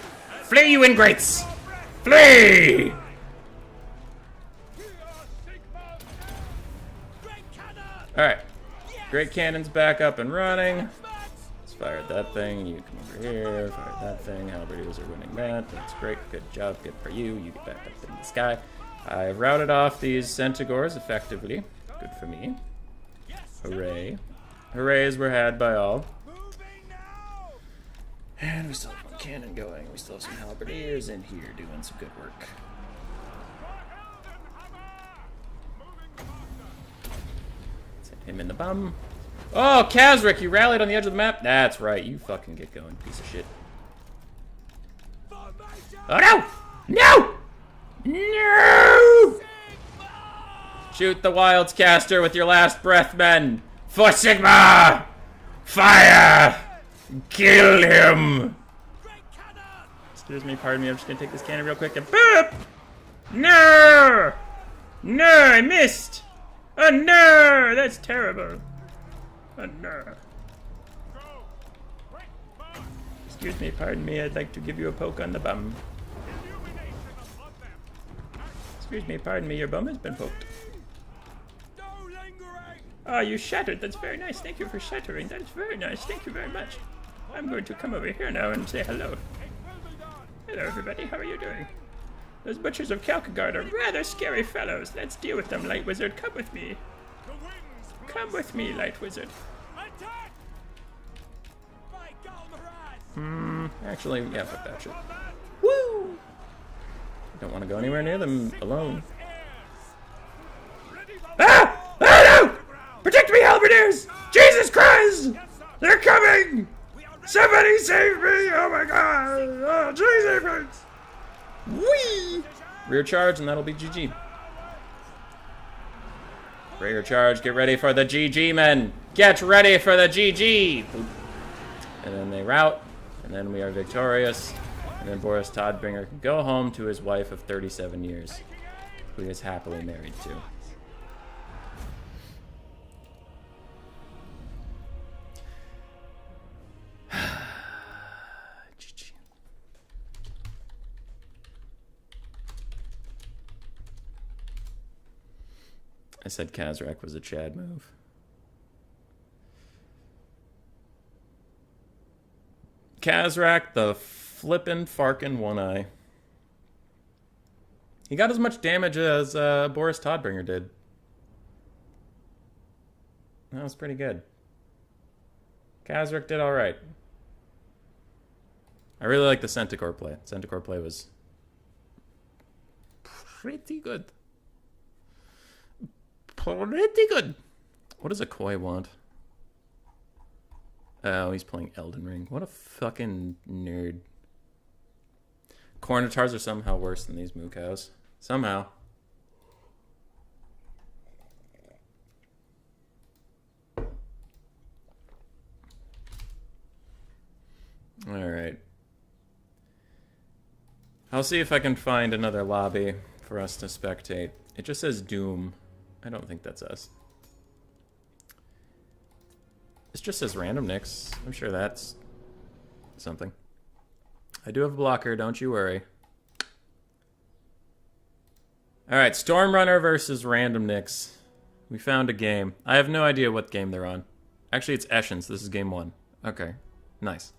Flee, you ingrates! Flee! Alright. Great cannon's back up and running. Let's fire that thing. You come over here. Fire that thing. Halberdiers are winning that. That's great. Good job. Good for you. You get back up in the sky. I've routed off these Centaurs effectively. Good for me. Hooray. Hoorays were had by all. And we still have one cannon going. We still have some halberdiers in here doing some good work. Let's hit him in the bum. Oh, Kazric, you rallied on the edge of the map? That's right. You fucking get going, piece of shit. Oh, no! No! No! Shoot the Wilds caster with your last breath, men! For Sigma! Fire! Kill him! Excuse me, pardon me, I'm just gonna take this cannon real quick and boop! No! No, I missed! Oh no! That's terrible. Oh no. Excuse me, pardon me, I'd like to give you a poke on the bum. Excuse me, pardon me, your bum has been poked. Oh, you shattered. That's very nice. Thank you for shattering. That is very nice. Thank you very much. I'm going to come over here now and say hello. Hello, everybody. How are you doing? Those butchers of Kierkegaard are rather scary fellows. Let's deal with them, Light Wizard. Come with me. Come with me, Light Wizard. Actually, yeah, fuck that shit. Woo! Don't want to go anywhere near them alone. Ah! Ah, no! Protect me, halberdiers! Jesus Christ! They're coming! Somebody save me! Oh my god! Oh, Jesus Christ! Whee! Rear charge, and that'll be GG. Rear charge, get ready for the GG, men! Get ready for the GG! And then they rout, and then we are victorious. And then Boris Todbringer can go home to his wife of 37 years, who he is happily married to. GG. I said Kazrak was a Chad move. Kazrak, the flippin' Farkin' One-Eye. He got as much damage as Boris Todbringer did. That was pretty good. Kazrak did alright. I really like the Centaur play. Centaur play was pretty good. Pretty good. What does a Koi want? Oh, he's playing Elden Ring. What a fucking nerd. Cornitars are somehow worse than these moo cows. Somehow. Alright. I'll see if I can find another lobby for us to spectate. It just says Doom. I don't think that's us. This just says random nicks. I'm sure that's something. I do have a blocker, don't you worry. Alright, Stormrunner versus random nicks. We found a game. I have no idea what game they're on. Actually, it's Eschens. This is game 1. Okay, nice.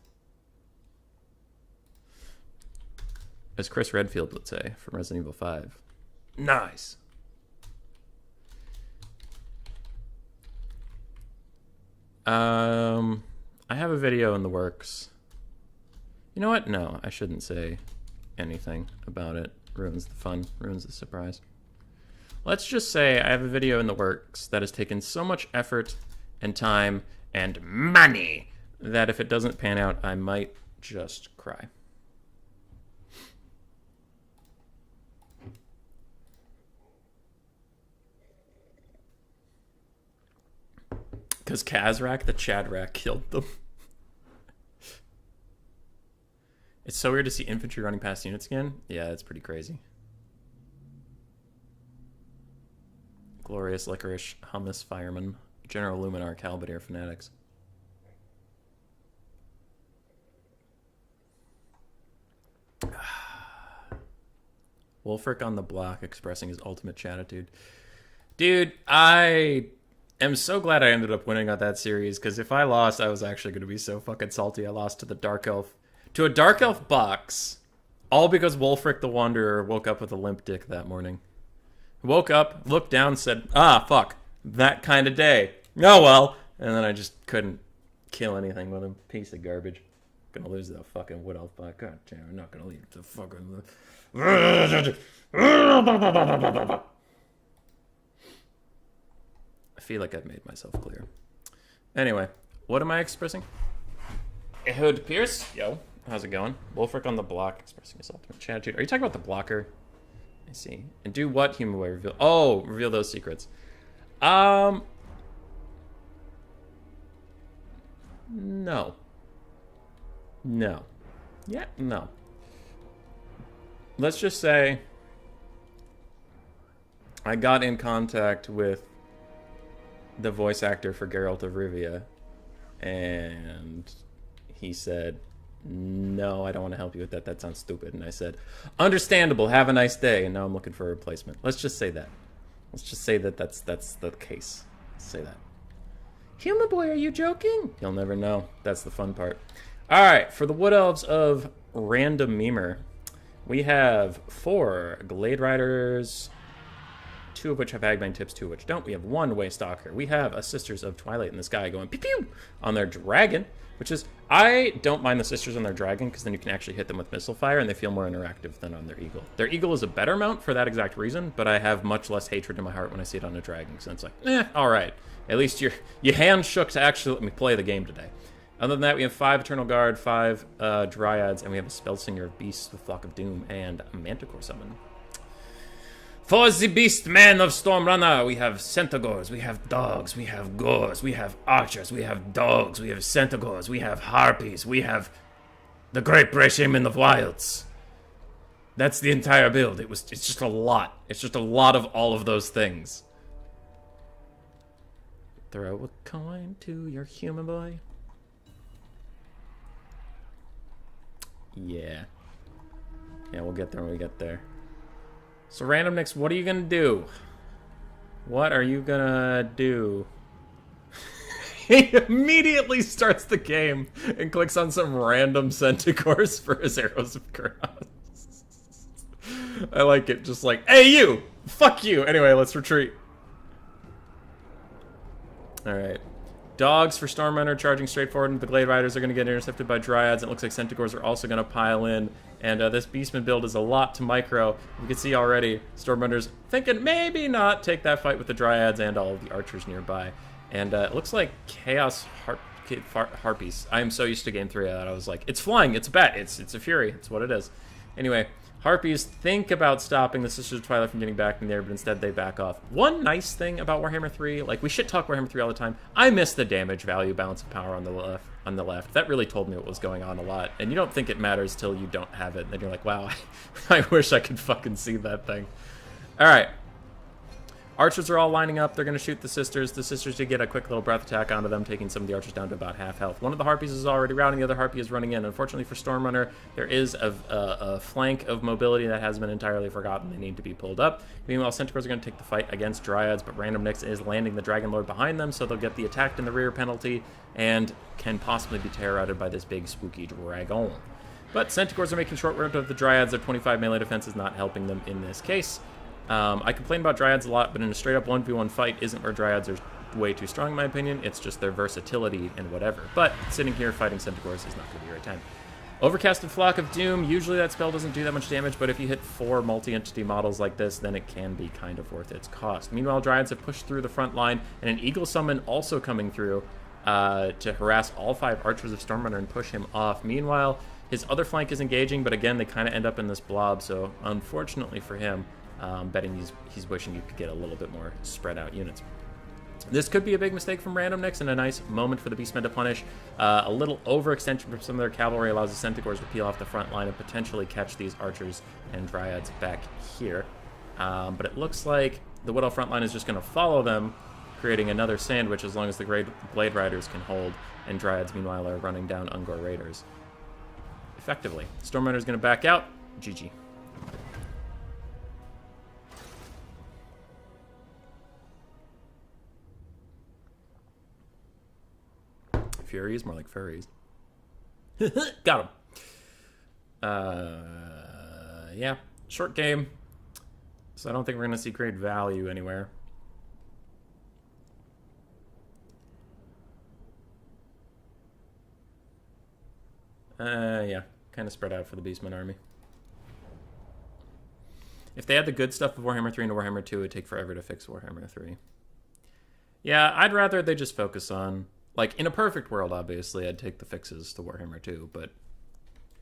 As Chris Redfield would say from Resident Evil 5. Nice. I have a video in the works. You know what? No, I shouldn't say anything about it. Ruins the fun, ruins the surprise. Let's just say I have a video in the works that has taken so much effort and time and money that if it doesn't pan out, I might just cry. Because Kazrak the Chadrak killed them. It's so weird to see infantry running past units again. Yeah, it's pretty crazy. Glorious Licorice, Hummus Fireman, General Luminar, Calbadir Fanatics. Wolfric on the block expressing his ultimate chatitude. Dude, I am so glad I ended up winning on that series, because if I lost, I was actually going to be so fucking salty. I lost to the Dark Elf. To a Dark Elf box, all because Wolfric the Wanderer woke up with a limp dick that morning. Woke up, looked down, said, ah, fuck, that kind of day. Oh, well. And then I just couldn't kill anything with him. Piece of garbage. Gonna lose that fucking Wood Elf box. God damn, I'm not gonna leave the fucking... I feel like I've made myself clear. Anyway, what am I expressing? Ehud Pierce? Yo. How's it going? Wolfric on the block, expressing his ultimate chatitude. Are you talking about the blocker? I see. And do what, Human Boy? Reveal. Oh, reveal those secrets. No. No. Yeah, no. Let's just say I got in contact with the voice actor for Geralt of Rivia, and he said, no, I don't want to help you with that. That sounds stupid. And I said, understandable. Have a nice day. And now I'm looking for a replacement. Let's just say that. Let's just say that that's the case. Let's say that. Human Boy, are you joking? You'll never know. That's the fun part. All right, for the Wood Elves of Random Memer, we have 4 Glade Riders, 2 of which have Hagbane tips, 2 of which don't. We have 1 Waystalker. We have a Sisters of Twilight in the Sky going pew-pew on their dragon, which is, I don't mind the Sisters on their dragon because then you can actually hit them with missile fire and they feel more interactive than on their eagle. Their eagle is a better mount for that exact reason, but I have much less hatred in my heart when I see it on a dragon because it's like, all right. At least your hand shook to actually let me play the game today. Other than that, we have 5 Eternal Guard, 5 Dryads, and we have a Spellsinger of Beasts with Flock of Doom and a Manticore Summon. For the Beastmen of Stormrunner, we have Centaurs, we have Dogs, we have Gores, we have Archers, we have Dogs, we have Centaurs, we have Harpies, we have the Great Breshim of Wilds. That's the entire build. It's just a lot. It's just a lot of all of those things. Throw a coin to your Human Boy. Yeah. Yeah, we'll get there when we get there. So, Random Nicks, what are you gonna do? What are you gonna do? He immediately starts the game and clicks on some random Centaurs for his Arrows of Cross. I like it. Just like, hey, you! Fuck you! Anyway, let's retreat. Alright. Dogs for Stormrunner charging straight forward, and the Glade Riders are going to get intercepted by Dryads. It looks like Centaurs are also going to pile in, and this Beastman build is a lot to micro. You can see already Stormrunners thinking maybe not take that fight with the Dryads and all of the Archers nearby. And it looks like Chaos Harpies. I am so used to Game 3 that I was like, it's flying, it's a bat, it's a Fury, it's what it is. Anyway, Harpies think about stopping the Sisters of Twilight from getting back in there, but instead they back off. One nice thing about Warhammer 3, like we shit talk Warhammer 3 all the time, I miss the damage value balance of power on the left. That really told me what was going on a lot, and you don't think it matters till you don't have it, and then you're like, wow, I wish I could fucking see that thing. Alright. Archers are all lining up. They're going to shoot the Sisters. The Sisters did get a quick little breath attack onto them, taking some of the Archers down to about half health. One of the Harpies is already routing. The other Harpy is running in. Unfortunately for Stormrunner, there is a flank of mobility that has been entirely forgotten. They need to be pulled up. Meanwhile, Centaurs are going to take the fight against Dryads, but Random Nicks is landing the Dragon Lord behind them, so they'll get the attacked in the rear penalty and can possibly be terror-routed by this big, spooky dragon. But Centaurs are making short work of the Dryads. Their 25 melee defense is not helping them in this case. I complain about Dryads a lot, but in a straight-up 1v1 fight isn't where Dryads are way too strong, in my opinion. It's just their versatility and whatever. But sitting here fighting Centaurs is not going to be the right time. Overcasted Flock of Doom. Usually that spell doesn't do that much damage, but if you hit 4 multi-entity models like this, then it can be kind of worth its cost. Meanwhile, Dryads have pushed through the front line, and an Eagle Summon also coming through to harass all 5 Archers of Stormrunner and push him off. Meanwhile, his other flank is engaging, but again, they kind of end up in this blob, so unfortunately for him, betting he's wishing you could get a little bit more spread out units. This could be a big mistake from randomness and a nice moment for the Beastmen to punish. A little overextension from some of their cavalry allows the Centaurs to peel off the front line and potentially catch these archers and dryads back here. But it looks like the Widow front line is just going to follow them, creating another sandwich as long as the Great Blade Riders can hold, and dryads meanwhile are running down Ungor raiders. Effectively. Storm Rider's going to back out. GG. Furies, more like furries. Got him. Yeah, short game. So I don't think we're going to see great value anywhere. Yeah, kind of spread out for the Beastmen army. If they had the good stuff of Warhammer 3 into Warhammer 2, it would take forever to fix Warhammer 3. Yeah, I'd rather they just focus on... Like, in a perfect world, obviously, I'd take the fixes to Warhammer 2, but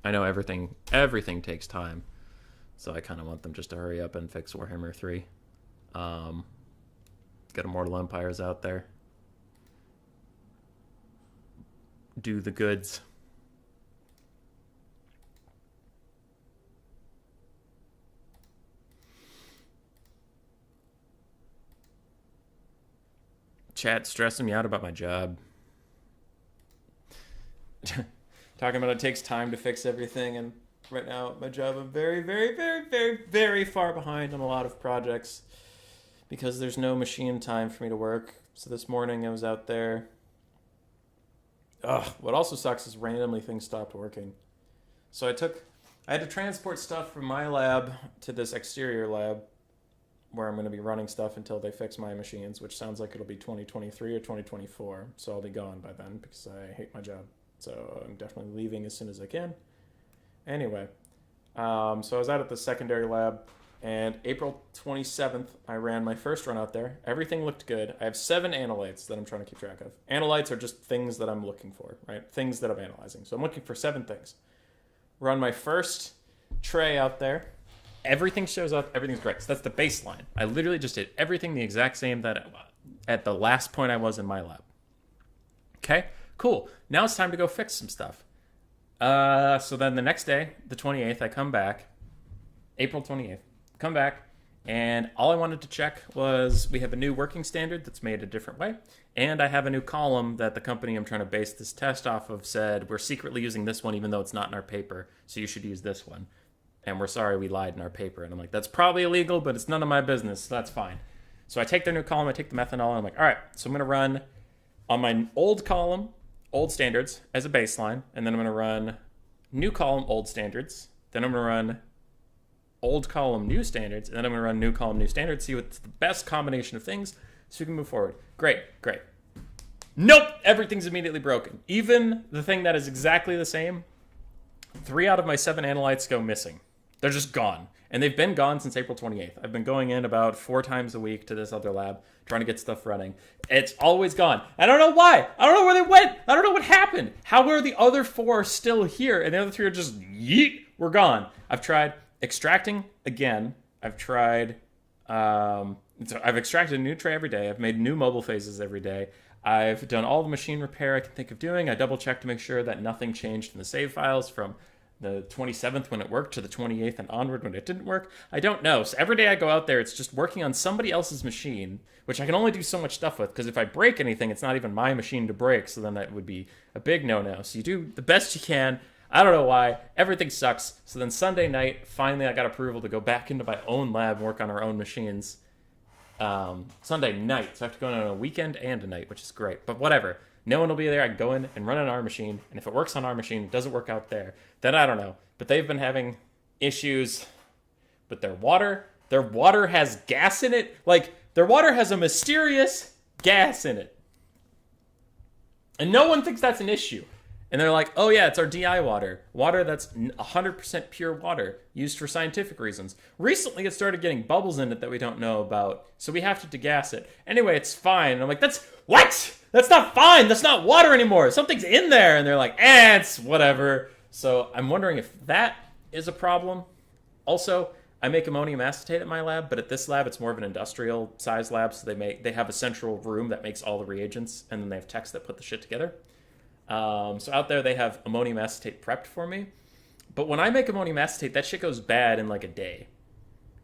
I know everything takes time, so I kind of want them just to hurry up and fix Warhammer 3. Get Immortal Empires out there. Do the goods. Chat stressing me out about my job. Talking about it takes time to fix everything, and right now my job, I'm very, very, very, very, very far behind on a lot of projects because there's no machine time for me to work. So this morning I was out there. What also sucks is randomly things stopped working. So I had to transport stuff from my lab to this exterior lab where I'm going to be running stuff until they fix my machines, which sounds like it'll be 2023 or 2024. So I'll be gone by then because I hate my job. So I'm definitely leaving as soon as I can. Anyway, so I was out at the secondary lab, and April 27th, I ran my first run out there. Everything looked good. I have 7 analytes that I'm trying to keep track of. Analytes are just things that I'm looking for, right? Things that I'm analyzing. So I'm looking for 7 things. Run my first tray out there. Everything shows up. Everything's great. So that's the baseline. I literally just did everything the exact same that at the last point I was in my lab. Okay? Cool. Now it's time to go fix some stuff. So then the next day, the 28th, I come back. April 28th. Come back. And all I wanted to check was we have a new working standard that's made a different way. And I have a new column that the company I'm trying to base this test off of said, we're secretly using this one even though it's not in our paper. So you should use this one. And we're sorry we lied in our paper. And I'm like, that's probably illegal, but it's none of my business. So that's fine. So I take their new column. I take the methanol. And I'm like, all right. So I'm going to run on my old column, old standards as a baseline, and then I'm going to run new column, old standards. Then I'm going to run old column, new standards, and then I'm going to run new column, new standards, see what's the best combination of things so we can move forward. Great. Nope! Everything's immediately broken. Even the thing that is exactly the same, 3 out of my 7 analytes go missing. They're just gone. And they've been gone since April 28th. I've been going in about 4 times a week to this other lab, trying to get stuff running. It's always gone. I don't know why. I don't know where they went. I don't know what happened. How are the other 4 still here? And the other 3 are just, yeet, we're gone. I've tried extracting again. I've tried, I've extracted a new tray every day. I've made new mobile phases every day. I've done all the machine repair I can think of doing. I double-checked to make sure that nothing changed in the save files from the 27th when it worked to the 28th and onward when it didn't work. I don't know. So every day I go out there, it's just working on somebody else's machine, which I can only do so much stuff with, because if I break anything, it's not even my machine to break, so then that would be a big no-no. So you do the best you can. I don't know why. Everything sucks. So then Sunday night, finally I got approval to go back into my own lab and work on our own machines. Sunday night. So I have to go in on a weekend and a night, which is great. But whatever. No one will be there. I can go in and run on our machine. And if it works on our machine, it doesn't work out there, then I don't know. But they've been having issues with their water. Their water has gas in it. Like, their water has a mysterious gas in it. And no one thinks that's an issue. And they're like, oh yeah, it's our DI water. Water that's 100% pure water, used for scientific reasons. Recently, it started getting bubbles in it that we don't know about, so we have to degas it. Anyway, it's fine. And I'm like, what? That's not fine. That's not water anymore. Something's in there. And they're like, it's whatever. So I'm wondering if that is a problem. Also, I make ammonium acetate at my lab, but at this lab it's more of an industrial size lab, so they have a central room that makes all the reagents, and then they have techs that put the shit together. So out there they have ammonium acetate prepped for me. But when I make ammonium acetate, that shit goes bad in like a day.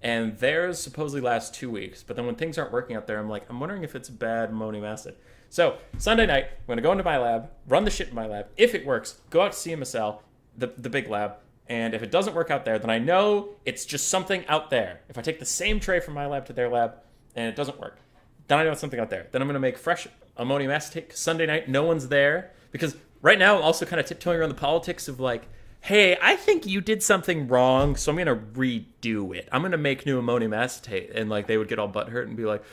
And theirs supposedly lasts 2 weeks. But then when things aren't working out there, I'm like, I'm wondering if it's bad ammonium acid. So Sunday night, I'm going to go into my lab, run the shit in my lab. If it works, go out to CMSL, the big lab. And if it doesn't work out there, then I know it's just something out there. If I take the same tray from my lab to their lab and it doesn't work, then I know it's something out there. Then I'm going to make fresh ammonium acetate. Sunday night, no one's there. Because right now I'm also kind of tiptoeing around the politics of like, hey, I think you did something wrong, so I'm going to redo it. I'm going to make new ammonium acetate. And, like, they would get all butthurt and be like,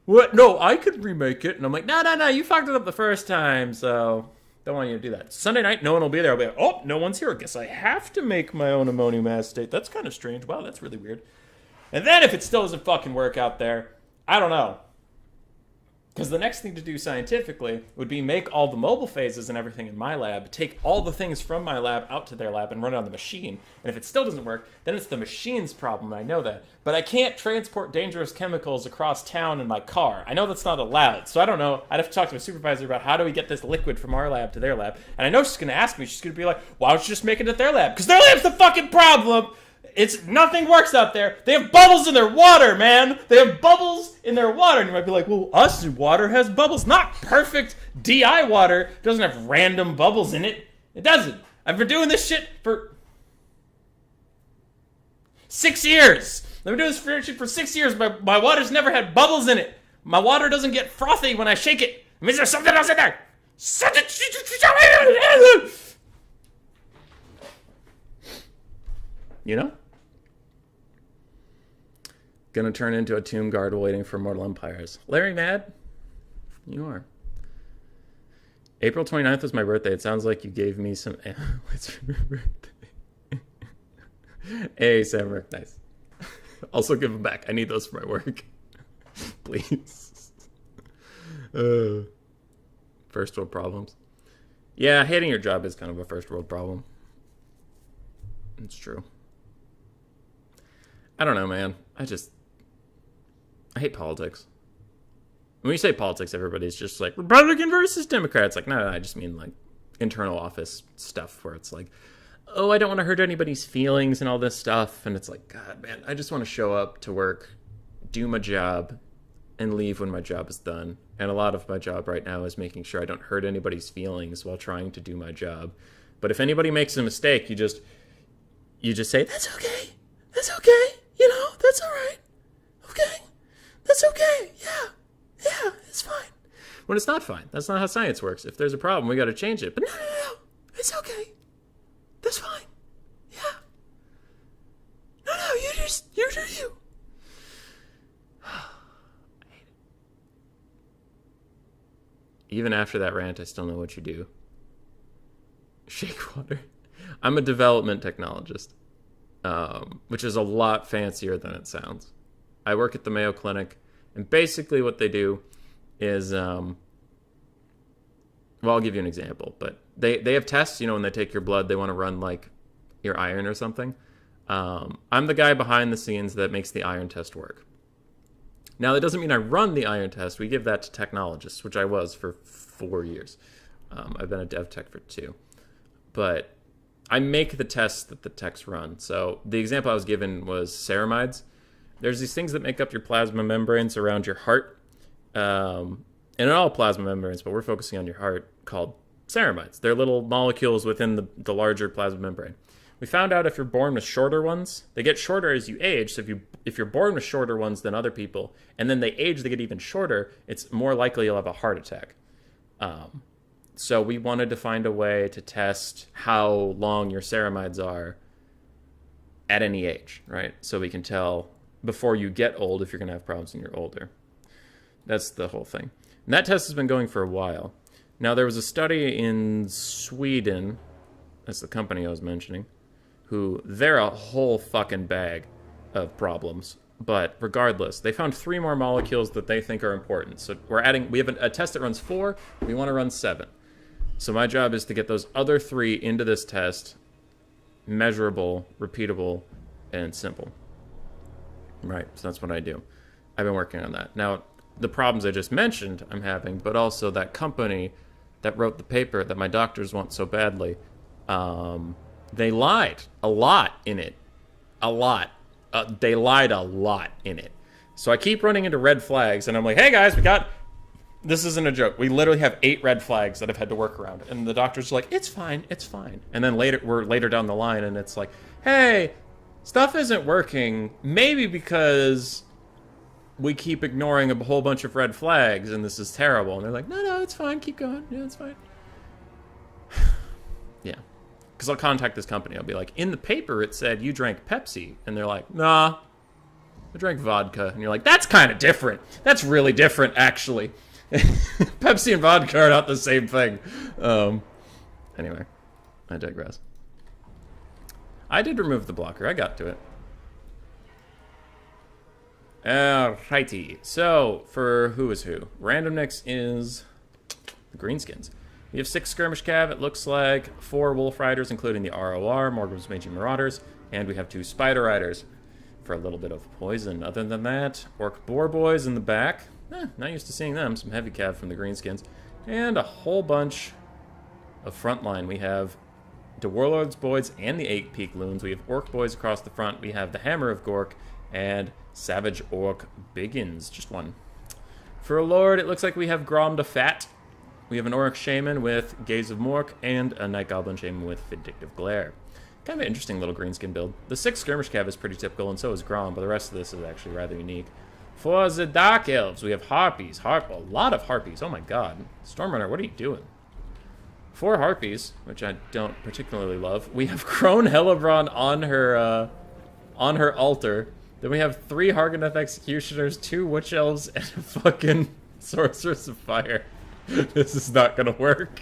what? No, I could remake it. And I'm like, no, you fucked it up the first time, so don't want you to do that. Sunday night, no one will be there. I'll be like, oh, no one's here. I guess I have to make my own ammonium acetate. That's kind of strange. Wow, that's really weird. And then if it still doesn't fucking work out there, I don't know. Because the next thing to do scientifically would be make all the mobile phases and everything in my lab, take all the things from my lab out to their lab and run it on the machine. And if it still doesn't work, then it's the machine's problem, I know that. But I can't transport dangerous chemicals across town in my car. I know that's not allowed, so I don't know. I'd have to talk to my supervisor about how do we get this liquid from our lab to their lab. And I know she's going to ask me, she's going to be like, why don't you just make it at their lab? Because their lab's the fucking problem! It's nothing works out there. They have bubbles in their water, man. They have bubbles in their water. And you might be like, well, us water has bubbles. Not perfect DI water. It doesn't have random bubbles in it. It doesn't. I've been doing this shit for 6 years. I've been doing this shit for 6 years. My water's never had bubbles in it. My water doesn't get frothy when I shake it. It means there's something else in there. You know? Gonna turn into a tomb guard waiting for mortal empires. Larry Mad? You are. April 29th was my birthday. It sounds like you gave me some amulet's for your birthday. Hey, Sam, nice. Also give them back. I need those for my work. Please. First world problems. Yeah, hating your job is kind of a first world problem. It's true. I don't know, man. I hate politics. When you say politics, everybody's just like, Republican versus Democrats. Like, no, I just mean, like, internal office stuff where it's like, oh, I don't want to hurt anybody's feelings and all this stuff. And it's like, God, man, I just want to show up to work, do my job, and leave when my job is done. And a lot of my job right now is making sure I don't hurt anybody's feelings while trying to do my job. But if anybody makes a mistake, you just say, that's okay. That's okay. You know, that's all right. Okay. That's okay. Yeah, it's fine. When it's not fine. That's not how science works. If there's a problem, we got to change it. But no. It's okay. That's fine. Yeah. No, you do you. I hate it. Even after that rant, I still know what you do. Shake water. I'm a development technologist, which is a lot fancier than it sounds. I work at the Mayo Clinic, and basically what they do is, well, I'll give you an example, but they have tests, you know, when they take your blood, they want to run, like, your iron or something. I'm the guy behind the scenes that makes the iron test work. Now, that doesn't mean I run the iron test. We give that to technologists, which I was for 4 years. I've been a dev tech for 2. But I make the tests that the techs run. So the example I was given was ceramides. There's these things that make up your plasma membranes around your heart. And in all plasma membranes, but we're focusing on your heart, called ceramides. They're little molecules within the larger plasma membrane. We found out if you're born with shorter ones, they get shorter as you age. So if you're born with shorter ones than other people, and then they age, they get even shorter, it's more likely you'll have a heart attack. So we wanted to find a way to test how long your ceramides are at any age, right? So we can tell before you get old if you're going to have problems when you're older. That's the whole thing. And that test has been going for a while. Now, there was a study in Sweden, that's the company I was mentioning, who, they're a whole fucking bag of problems. But regardless, they found 3 more molecules that they think are important. So we have a test that runs 4, we want to run 7. So my job is to get those other 3 into this test, measurable, repeatable, and simple. Right, so that's what I do. I've been working on that. Now, the problems I just mentioned I'm having, but also that company that wrote the paper that my doctors want so badly, they lied a lot in it. A lot. They lied a lot in it. So I keep running into red flags, and I'm like, hey guys, this isn't a joke. We literally have 8 red flags that I've had to work around. And the doctor's like, it's fine, it's fine. And then we're later down the line, and it's like, hey, stuff isn't working. Maybe because we keep ignoring a whole bunch of red flags, and this is terrible. And they're like, no, it's fine, keep going. Yeah, it's fine. Yeah. Because I'll contact this company. I'll be like, in the paper it said you drank Pepsi. And they're like, nah, I drank vodka. And you're like, that's kind of different. That's really different, actually. Pepsi and vodka are not the same thing. Anyway, I digress. I did remove the blocker. I got to it. Alrighty. So, for who is who? Random next is the Greenskins. We have 6 skirmish cav, it looks like, 4 wolf riders, including the ROR, Morgrim's Mangy Marauders, and we have 2 spider riders for a little bit of poison. Other than that, orc boar boys in the back. Not used to seeing them. Some heavy cav from the Greenskins. And a whole bunch of frontline. We have the Warlords boys and the 8 Peak Loons. We have orc boys across the front. We have the Hammer of Gork and Savage Orc Biggins. Just one. For a Lord, it looks like we have Grom the Fat. We have an Orc Shaman with Gaze of Mork and a Night Goblin Shaman with Vindictive Glare. Kind of an interesting little Greenskin build. The 6 Skirmish Cav is pretty typical, and so is Grom, but the rest of this is actually rather unique. For the Dark Elves, we have Harpies. A lot of Harpies. Oh my god. Stormrunner, what are you doing? 4 Harpies, which I don't particularly love. We have Crone Hellebron on her altar. Then we have 3 Hargoneth Executioners, 2 Witch Elves, and a fucking Sorceress of Fire. This is not gonna work.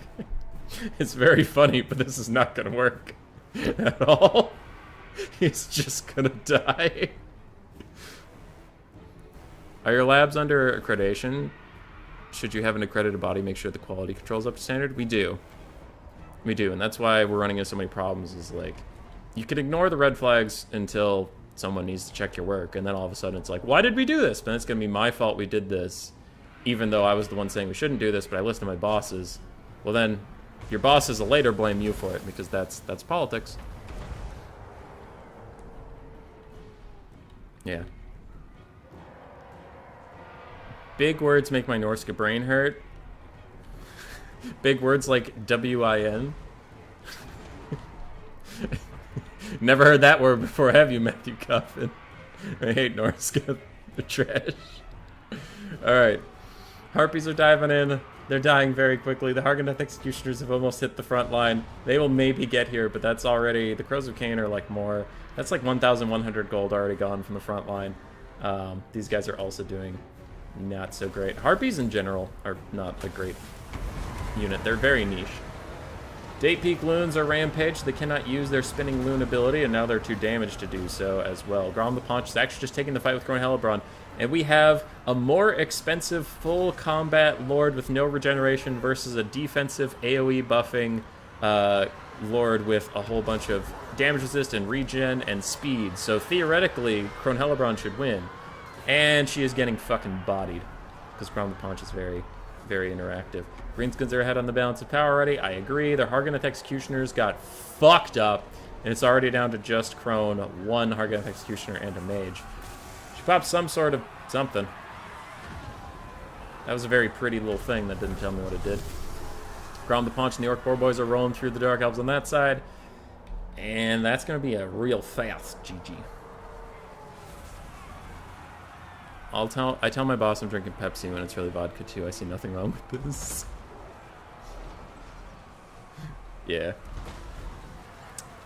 It's very funny, but this is not gonna work at all. He's just gonna die. Are your labs under accreditation? Should you have an accredited body, make sure the quality control's up to standard? We do. We do, and that's why we're running into so many problems, is like, you can ignore the red flags until someone needs to check your work, and then all of a sudden it's like, why did we do this? But it's gonna be my fault we did this, even though I was the one saying we shouldn't do this, but I listened to my bosses. Well then, your bosses will later blame you for it, because that's politics. Yeah. Big words make my Norska brain hurt. Big words like W-I-N. Never heard that word before, have you, Matthew Coffin? I hate Norska. They're trash. Alright. Harpies are diving in. They're dying very quickly. The Hargoneth Executioners have almost hit the front line. They will maybe get here, but that's already... The Crows of Cain are like more... That's like 1,100 gold already gone from the front line. These guys are also doing not so great. Harpies in general are not a great unit. They're very niche. Date Peak Loons are rampaged. They cannot use their spinning loon ability, and now they're too damaged to do so as well. Grom the Paunch is actually just taking the fight with Crone Hellebron. And we have a more expensive full combat Lord with no regeneration versus a defensive AoE buffing Lord with a whole bunch of damage resist and regen and speed. So theoretically, Crone Hellebron should win. And she is getting fucking bodied, because Grom the Paunch is very, very interactive. Greenskins are ahead on the balance of power already. I agree. Their Hargoneth Executioners got fucked up, and it's already down to just Crone, 1 Hargoneth Executioner, and a Mage. She popped some sort of something. That was a very pretty little thing that didn't tell me what it did. Grom the Paunch and the Orc Boar Boys are rolling through the Dark Elves on that side. And that's going to be a real fast GG. I tell my boss I'm drinking Pepsi when it's really vodka too. I see nothing wrong with this. Yeah.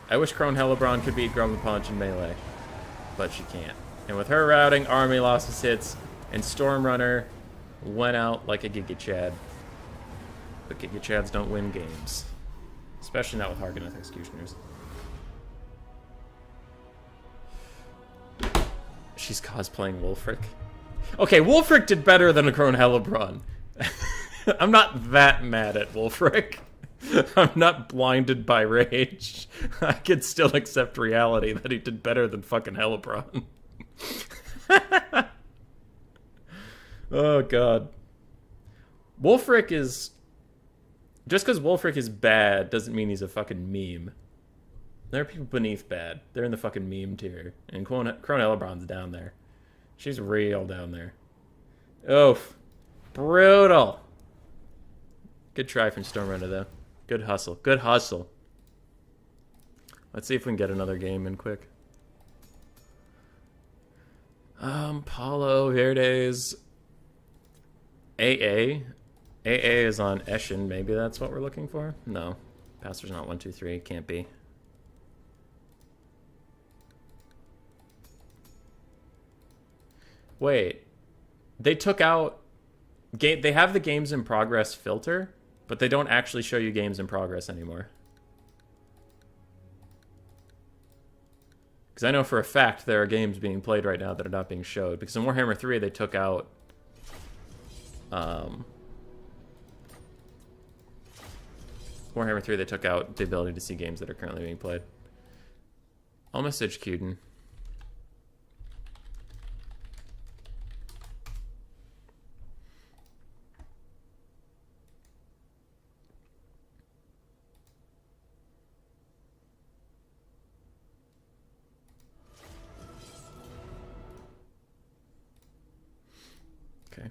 I wish Crone Hellebron could beat Grom the Paunch in melee, but she can't. And with her routing, Army lost his hits, and Stormrunner went out like a Giga Chad. But Giga Chads don't win games. Especially not with Hargoneth Executioners. She's cosplaying Wulfric. Okay, Wulfric did better than a Crone Hellebron. I'm not that mad at Wulfric. I'm not blinded by rage. I can still accept reality that he did better than fucking Hellebron. Oh, God. Wolfric is... Just because Wolfric is bad doesn't mean he's a fucking meme. There are people beneath bad. They're in the fucking meme tier. And Crone Elebron's down there. She's real down there. Oof. Brutal. Good try from Stormrunner, though. Good hustle. Good hustle. Let's see if we can get another game in quick. Paulo Verdes. AA. AA is on Eschen. Maybe that's what we're looking for? No. Pastor's not 1, 2, 3. Can't be. Wait. They took out... They have the games in progress filter, but they don't actually show you games in progress anymore. Because I know for a fact there are games being played right now that are not being showed. Because in Warhammer 3 they took out... Warhammer 3 they took out the ability to see games that are currently being played. I'll message Cuden. Okay.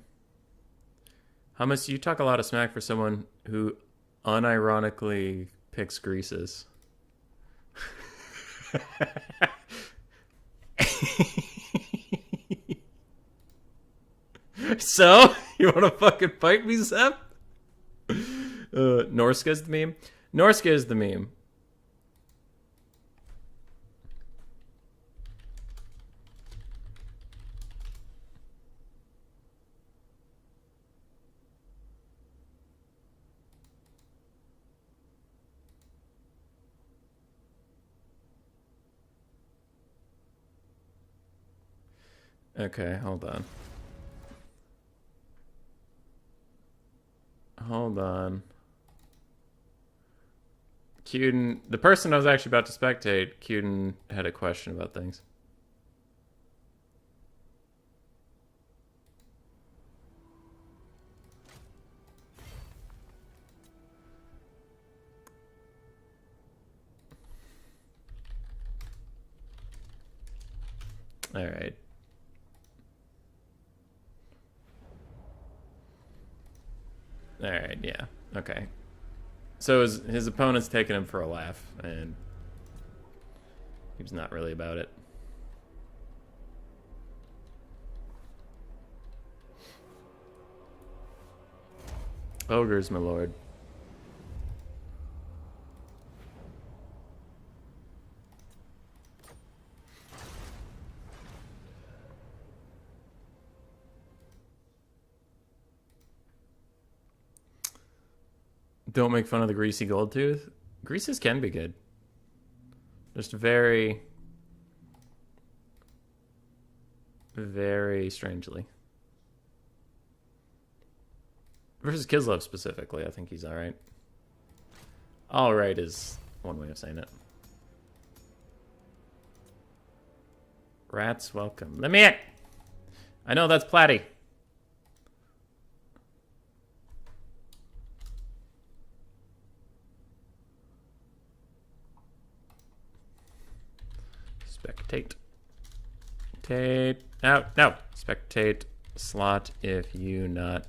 Hummus, you talk a lot of smack for someone who unironically picks greases. So, you want to fucking fight me, Zep? Norska's the meme? Norska is the meme. Okay, hold on. Hold on. Cuden, the person I was actually about to spectate, Cuden had a question about things. All right. All right, yeah, okay. So his opponent's taking him for a laugh, and he was not really about it. Ogres, my lord. Don't make fun of the greasy gold tooth. Greases can be good. Just very, very strangely. Versus Kislev specifically, I think he's alright. Alright is one way of saying it. Rats, welcome. Let me in! I know that's Platty. Spectate. Tate. Out. No. Spectate. Slot if you not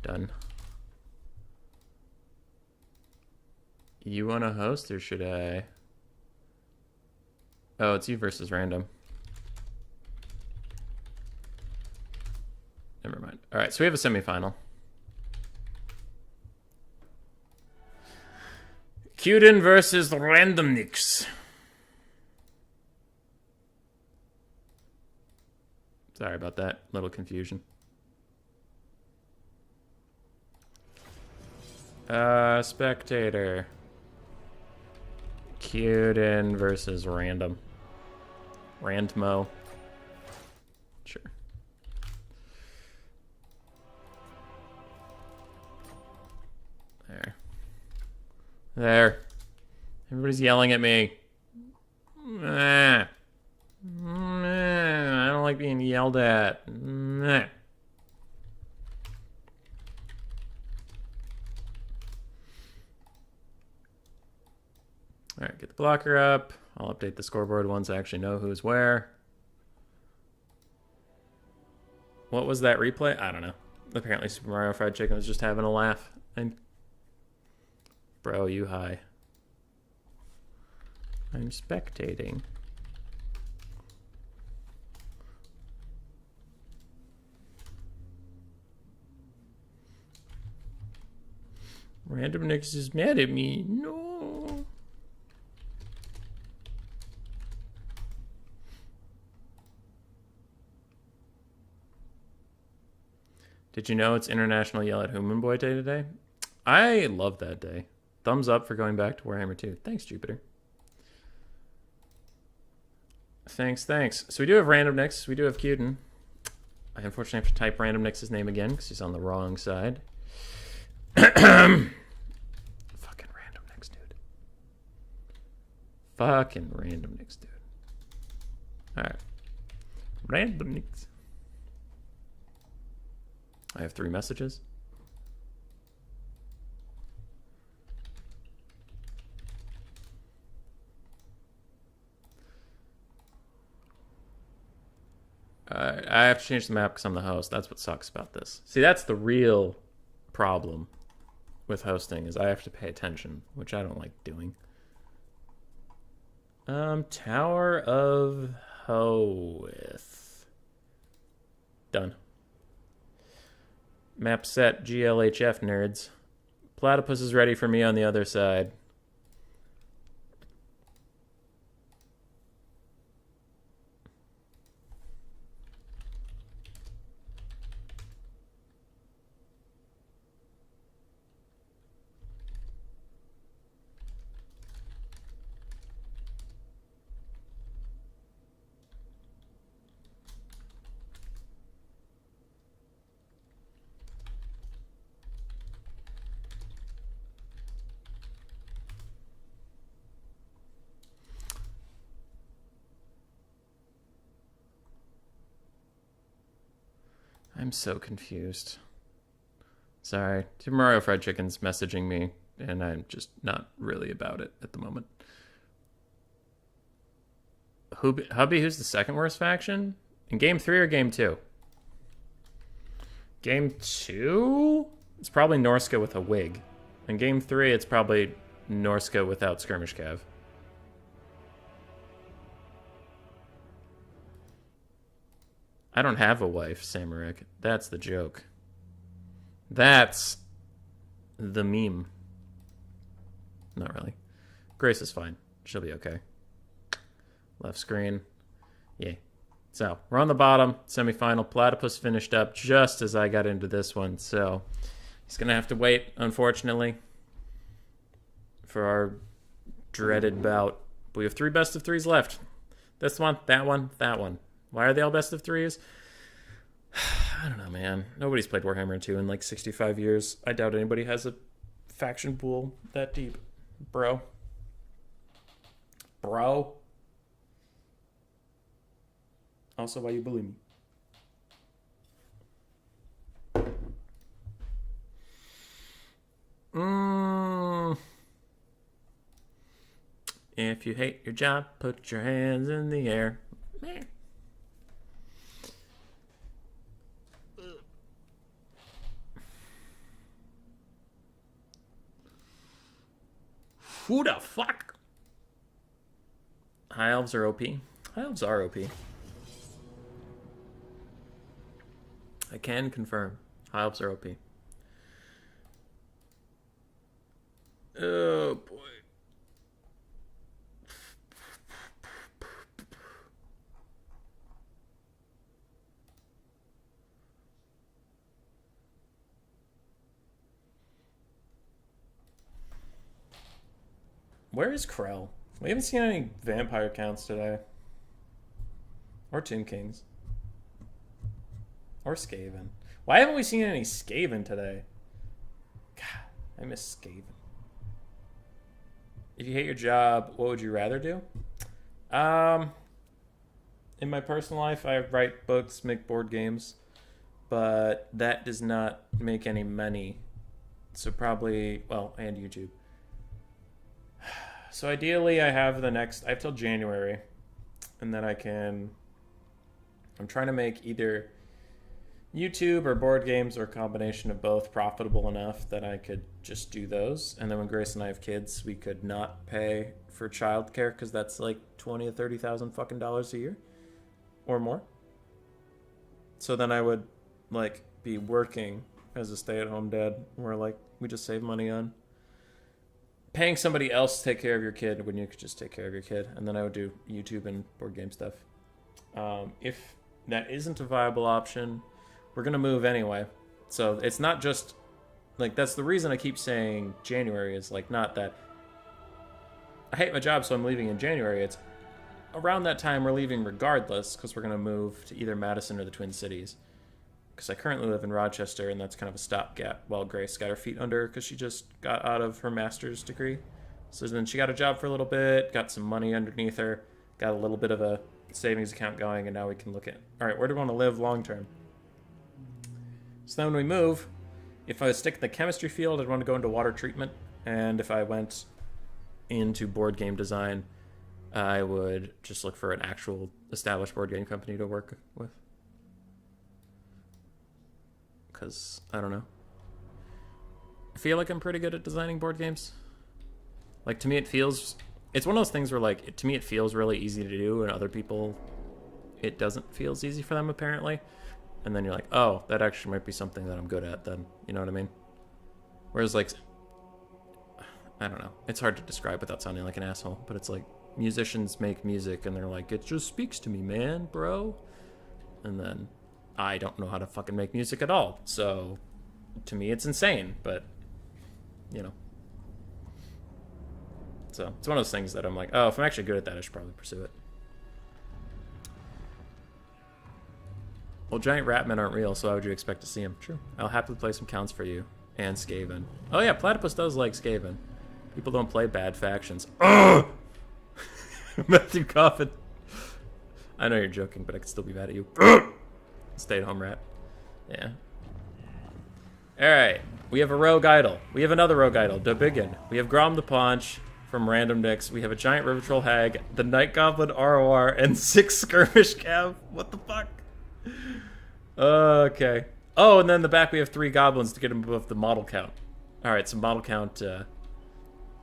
done. You want to host or should I? Oh, it's you versus random. Never mind. All right, so we have a semifinal. Cuden versus Randomnix. Sorry about that. Little confusion. Spectator. Cuden versus random. Randmo. Sure. There. Everybody's yelling at me. I don't like being yelled at. Meh. Alright, get the blocker up. I'll update the scoreboard once I actually know who's where. What was that replay? I don't know. Apparently Super Mario Fried Chicken was just having a laugh. And bro, you high. I'm spectating. Random Nix is mad at me. No. Did you know it's International Yell at Human Boy Day today? I love that day. Thumbs up for going back to Warhammer 2. Thanks, Jupiter. Thanks. So we do have Random Nix. We do have Cuden. I unfortunately have to type Random Nix's name again because he's on the wrong side. Fucking Random Nix, dude. Fucking Random Nix, dude. Alright. Random Nix. I have 3 messages. I have to change the map because I'm the host. That's what sucks about this. See, that's the real problem with hosting is I have to pay attention, which I don't like doing. Tower of Hoeth. Done. Map set, GLHF nerds. Platypus is ready for me on the other side. I'm so confused. Sorry. Super Mario Fried Chicken's messaging me, and I'm just not really about it at the moment. Hubby, who's the second worst faction? In Game 3 or Game 2? Game 2? It's probably Norska with a wig. In Game 3, it's probably Norska without Skirmish Cav. I don't have a wife, Samarik. That's the joke. That's the meme. Not really. Grace is fine. She'll be okay. Left screen. Yeah. So, we're on the bottom. Semifinal. Platypus finished up just as I got into this one. So, he's going to have to wait, unfortunately, for our dreaded bout. But we have 3 best of 3s left. This one, that one, that one. Why are they all best of 3s? I don't know, man. Nobody's played Warhammer 2 in like 65 years. I doubt anybody has a faction pool that deep. Bro. Also, why you bully me? If you hate your job, put your hands in the air. Man. Who the fuck? High Elves are OP. High Elves are OP. I can confirm. High Elves are OP. Oh boy. Where is Krell? We haven't seen any vampire counts today. Or Tomb Kings. Or Skaven. Why haven't we seen any Skaven today? God, I miss Skaven. If you hate your job, what would you rather do? in my personal life. I write books, make board games, but that does not make any money. So probably, well, and YouTube. So ideally, I have till January, and then I'm trying to make either YouTube or board games or a combination of both profitable enough that I could just do those. And then when Grace and I have kids, we could not pay for childcare because that's like $20,000 to $30,000 fucking dollars a year or more. So then I would like be working as a stay-at-home dad, where like we just save money on paying somebody else to take care of your kid when you could just take care of your kid. And then I would do YouTube and board game stuff. If that isn't a viable option, we're going to move anyway. So it's not just like, that's the reason I keep saying January, is like not that I hate my job so I'm leaving in January. It's around that time we're leaving regardless, because we're going to move to either Madison or the Twin Cities. Because I currently live in Rochester, and that's kind of a stopgap while Grace got her feet under her because she just got out of her master's degree. So then she got a job for a little bit, got some money underneath her, got a little bit of a savings account going, and now we can look at, all right, where do we want to live long term? So then when we move, if I stick in the chemistry field, I'd want to go into water treatment. And if I went into board game design, I would just look for an actual established board game company to work with. Because, I don't know. I feel like I'm pretty good at designing board games. Like, to me it's one of those things where, like, to me it feels really easy to do, and other people, it doesn't feel as easy for them, apparently. And then you're like, oh, that actually might be something that I'm good at then. You know what I mean? Whereas, like, I don't know. It's hard to describe without sounding like an asshole, but it's like, musicians make music, and they're like, it just speaks to me, man, bro. And then I don't know how to fucking make music at all. So, to me, it's insane, but, you know. So, it's one of those things that I'm like, oh, if I'm actually good at that, I should probably pursue it. Well, giant rat men aren't real, so how would you expect to see them? True. I'll happily play some counts for you. And Skaven. Oh yeah, Platypus does like Skaven. People don't play bad factions. Ugh! Matthew Coffin. I know you're joking, but I could still be mad at you. Stay-at-home rat. Yeah. Alright. We have a rogue idol. We have another rogue idol. Dobiggin. We have Grom the Paunch from Random Nicks. We have a giant River Troll Hag, the Night Goblin ROR, and 6 Skirmish Cav. What the fuck? Okay. Oh, and then in the back we have 3 goblins to get them above the model count. Alright, some model count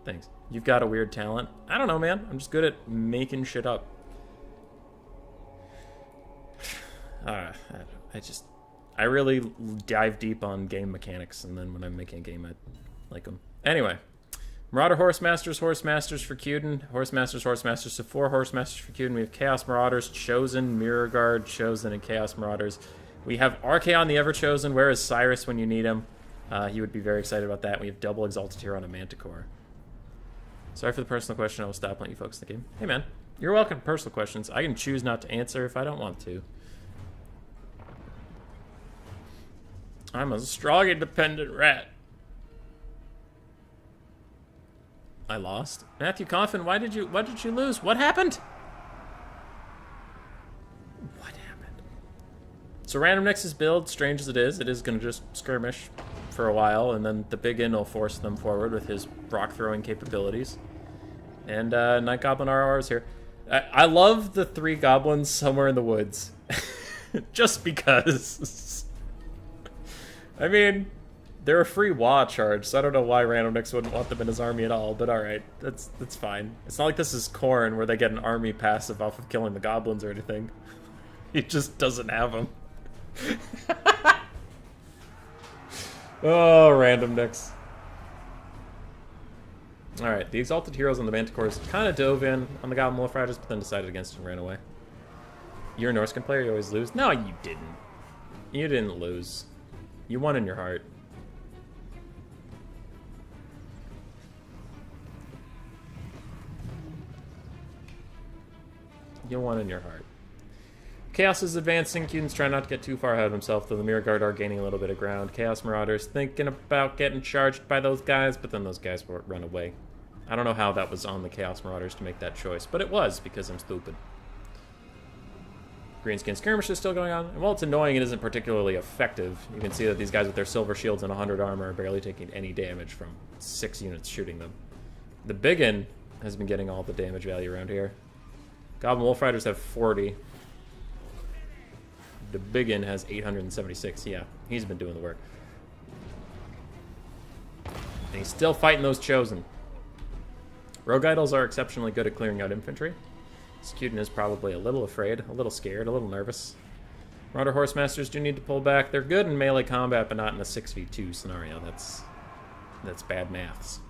things. You've got a weird talent. I don't know, man. I'm just good at making shit up. I really dive deep on game mechanics, and then when I'm making a game, I like them. Anyway, Marauder Horsemasters for Cuden. Horsemasters, so 4 Horsemasters for Cuden. We have Chaos Marauders, Chosen, Mirror Guard, Chosen, and Chaos Marauders. We have Archaon the Ever-Chosen. Where is Cyrus when you need him? He would be very excited about that. We have double Exalted Hero on a Manticore. Sorry for the personal question. I will stop letting you focus on the game. Hey, man. You're welcome to personal questions. I can choose not to answer if I don't want to. I'm a strong, independent rat. I lost. Matthew Coffin, why did you lose? What happened? What happened? So Random Nix's build, strange as it is going to just skirmish for a while, and then the big in will force them forward with his rock throwing capabilities. And Night Goblin RR is here. I love the 3 goblins somewhere in the woods. Just because. I mean, they're a free WA charge, so I don't know why Random Nix wouldn't want them in his army at all, but alright, that's fine. It's not like this is Khorne, where they get an army passive off of killing the goblins or anything. He just doesn't have them. Oh, Random Nix. Alright, the Exalted Heroes on the Manticores kind of dove in on the Goblin Wolf Riders, but then decided against it and ran away. You're a Norscan player, you always lose? No, you didn't. You didn't lose. You won in your heart. You won in your heart. Chaos is advancing. Cuden's trying not to get too far ahead of himself, though the Mirror Guard are gaining a little bit of ground. Chaos Marauders thinking about getting charged by those guys, but then those guys will run away. I don't know how that was on the Chaos Marauders to make that choice, but it was, because I'm stupid. Greenskin skirmish is still going on. And while it's annoying, it isn't particularly effective. You can see that these guys with their silver shields and 100 armor are barely taking any damage from 6 units shooting them. The biggin has been getting all the damage value around here. Goblin Wolf Riders have 40. The biggin has 876. Yeah, he's been doing the work. And he's still fighting those Chosen. Rogue Idols are exceptionally good at clearing out infantry. Skuden is probably a little afraid, a little scared, a little nervous. Marauder Horse Masters do need to pull back. They're good in melee combat, but not in a 6v2 scenario. That's bad maths.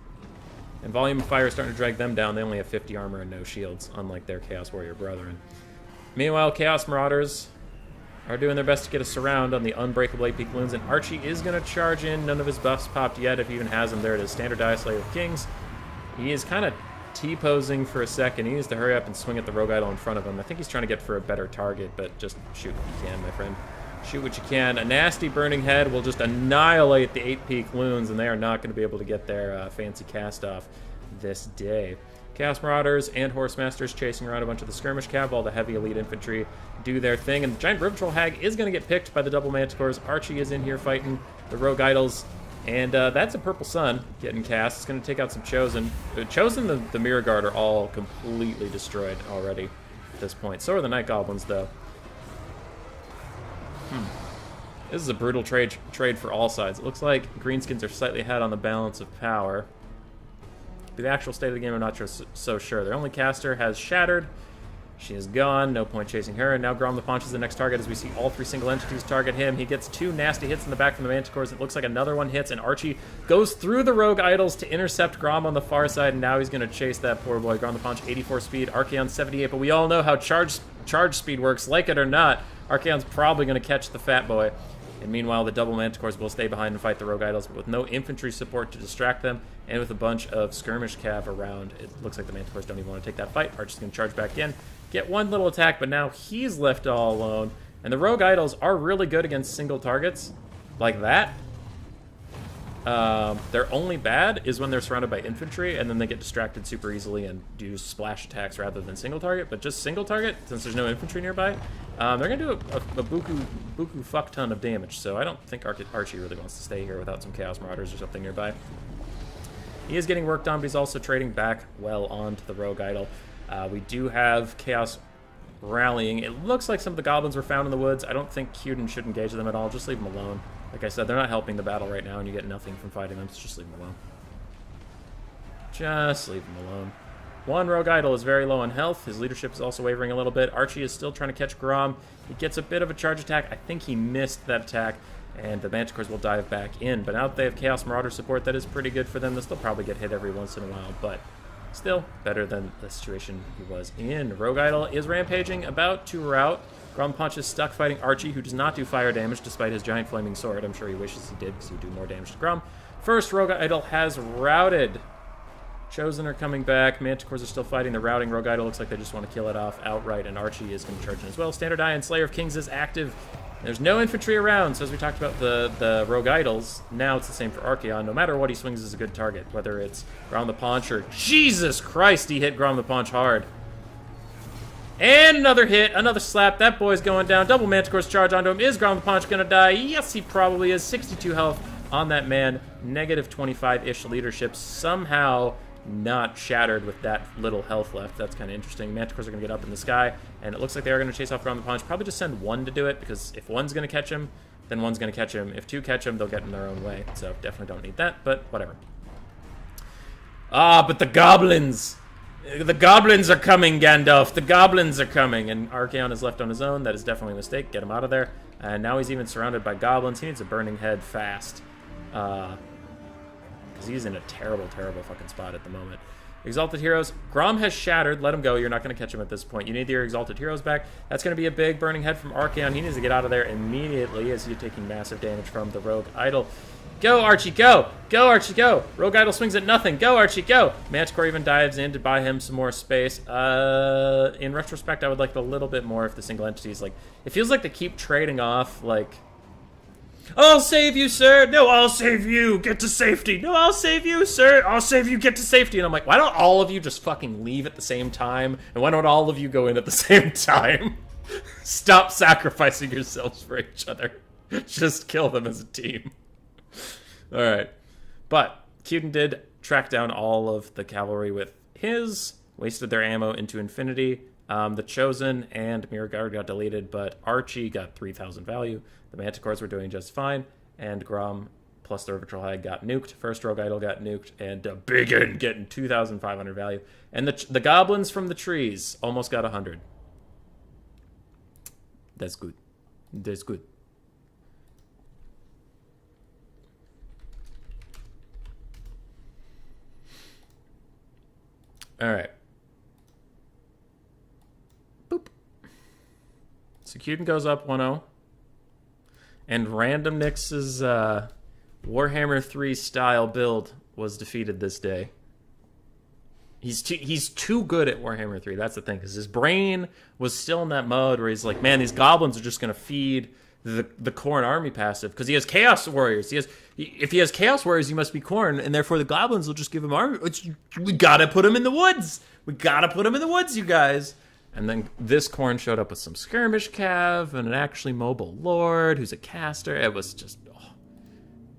And volume of fire is starting to drag them down. They only have 50 armor and no shields, unlike their Chaos Warrior brethren. Meanwhile, Chaos Marauders are doing their best to get a surround on the unbreakable AP Gloons, and Archie is going to charge in. None of his buffs popped yet, if he even has them. There it is, Standard Slayer of Kings. He is kind of T-posing for a second. He needs to hurry up and swing at the Rogue Idol in front of him. I think he's trying to get for a better target, but just shoot what you can, my friend. Shoot what you can. A nasty Burning Head will just annihilate the 8-peak Loons, and they are not going to be able to get their fancy cast-off this day. Chaos Marauders and Horse Masters chasing around a bunch of the skirmish cav while the heavy elite infantry do their thing. And the Giant River Troll Hag is going to get picked by the double Manticores. Archie is in here fighting the Rogue Idols. And that's a Purple Sun getting cast. It's going to take out some Chosen. Chosen, the Mirror Guard are all completely destroyed already at this point. So are the Night Goblins, though. This is a brutal trade for all sides. It looks like Greenskins are slightly ahead on the balance of power. The actual state of the game, I'm not so sure. Their only caster has shattered. She is gone. No point chasing her. And now Grom the Paunch is the next target as we see all 3 single entities target him. He gets 2 nasty hits in the back from the Manticores. It looks like another one hits, and Archie goes through the Rogue Idols to intercept Grom on the far side, and now he's going to chase that poor boy. Grom the Paunch, 84 speed. Archaon, 78, but we all know how charge speed works. Like it or not, Archaon's probably going to catch the fat boy. And meanwhile, the double Manticores will stay behind and fight the Rogue Idols, but with no infantry support to distract them, and with a bunch of skirmish cav around, it looks like the Manticores don't even want to take that fight. Archie's going to charge back in, get one little attack, but now he's left all alone. And the Rogue Idols are really good against single targets like that. They're only bad is when they're surrounded by infantry, and then they get distracted super easily and do splash attacks rather than single target. But just single target, since there's no infantry nearby, they're going to do a buku fuck ton of damage. So I don't think Archie really wants to stay here without some Chaos Marauders or something nearby. He is getting worked on, but he's also trading back well onto the Rogue Idol. We do have Chaos rallying. It looks like some of the goblins were found in the woods. I don't think Cuden should engage them at all. Just leave them alone. Like I said, they're not helping the battle right now, and you get nothing from fighting them, so just leave them alone. Just leave them alone. One Rogue Idol is very low on health. His leadership is also wavering a little bit. Archie is still trying to catch Grom. He gets a bit of a charge attack. I think he missed that attack, and the Manticores will dive back in. But now that they have Chaos Marauder support, that is pretty good for them. They'll still probably get hit every once in a while, but still better than the situation he was in. Rogue Idol is rampaging, about to rout. Grom Punch is stuck fighting Archie, who does not do fire damage despite his giant flaming sword. I'm sure he wishes he did, because he would do more damage to Grom. First Rogue Idol has routed. Chosen are coming back. Manticores are still fighting. The routing Rogue Idol looks like they just want to kill it off outright, and Archie is going to charge in as well. Standard Eye and Slayer of Kings is active. There's no infantry around, so as we talked about the Rogue Idols, now it's the same for Archaon. No matter what he swings is a good target, whether it's Grom the Paunch or... Jesus Christ, he hit Grom the Paunch hard. And another hit, another slap. That boy's going down. Double Manticore's charge onto him. Is Grom the Paunch going to die? Yes, he probably is. 62 health on that man. Negative 25-ish leadership. Somehow not shattered with that little health left. That's kind of interesting. Manticores are going to get up in the sky, and it looks like they are going to chase off Grom the Paunch. Probably just send one to do it, because if one's going to catch him, then one's going to catch him. If 2 catch him, they'll get in their own way. So definitely don't need that, but whatever. Ah, but the goblins! The goblins are coming, Gandalf. The goblins are coming. And Archaon is left on his own. That is definitely a mistake. Get him out of there. And now he's even surrounded by goblins. He needs a burning head fast. Because he's in a terrible, terrible fucking spot at the moment. Exalted Heroes. Grom has shattered. Let him go. You're not going to catch him at this point. You need your Exalted Heroes back. That's going to be a big burning head from Archaon. He needs to get out of there immediately as he's taking massive damage from the Rogue Idol. Go, Archie, go! Go, Archie, go! Rogue Idol swings at nothing. Go, Archie, go! Manticore even dives in to buy him some more space. In retrospect, I would like a little bit more if the single entities, like... It feels like they keep trading off, like... I'll save you, sir! No, I'll save you! Get to safety! No, I'll save you, sir! I'll save you! Get to safety! And I'm like, why don't all of you just fucking leave at the same time? And why don't all of you go in at the same time? Stop sacrificing yourselves for each other. Just kill them as a team. All right. But Cuden did track down all of the cavalry with his, wasted their ammo into infinity. The Chosen and Mirror Guard got deleted, but Archie got 3,000 value. The Manticores were doing just fine, and Grom plus the Regretful Hag got nuked. First Rogue Idol got nuked, and Biggin getting 2,500 value. And the Goblins from the trees almost got 100. That's good. That's good. All right. Boop. So Cuden goes up 1-0. And Random Nix's Warhammer 3 style build was defeated this day. He's too good at Warhammer 3. That's the thing, because his brain was still in that mode where he's like, man, these goblins are just going to feed the Khorne army passive, because he has Chaos Warriors. If he has Chaos Warriors, he must be Khorne, and therefore the goblins will just give him army. We gotta put him in the woods. We gotta put him in the woods, you guys. And then this Khorne showed up with some skirmish cav and an actually mobile lord who's a caster. It was just,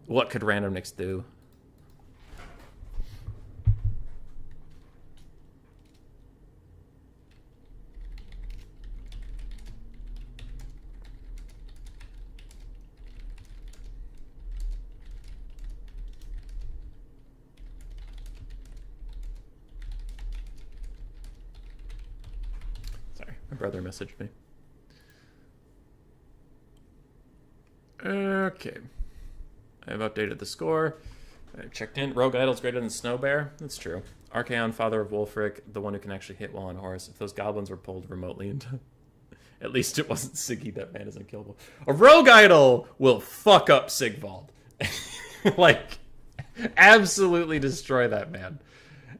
what could Random Nix do? My brother messaged me. Okay. I have updated the score. I checked in. Rogue Idol's greater than Snow Bear. That's true. Archaon, Father of Wolfric, the one who can actually hit while on horse. If those goblins were pulled remotely into... At least it wasn't Siggy. That man is unkillable. A Rogue Idol will fuck up Sigvald. Like, absolutely destroy that man.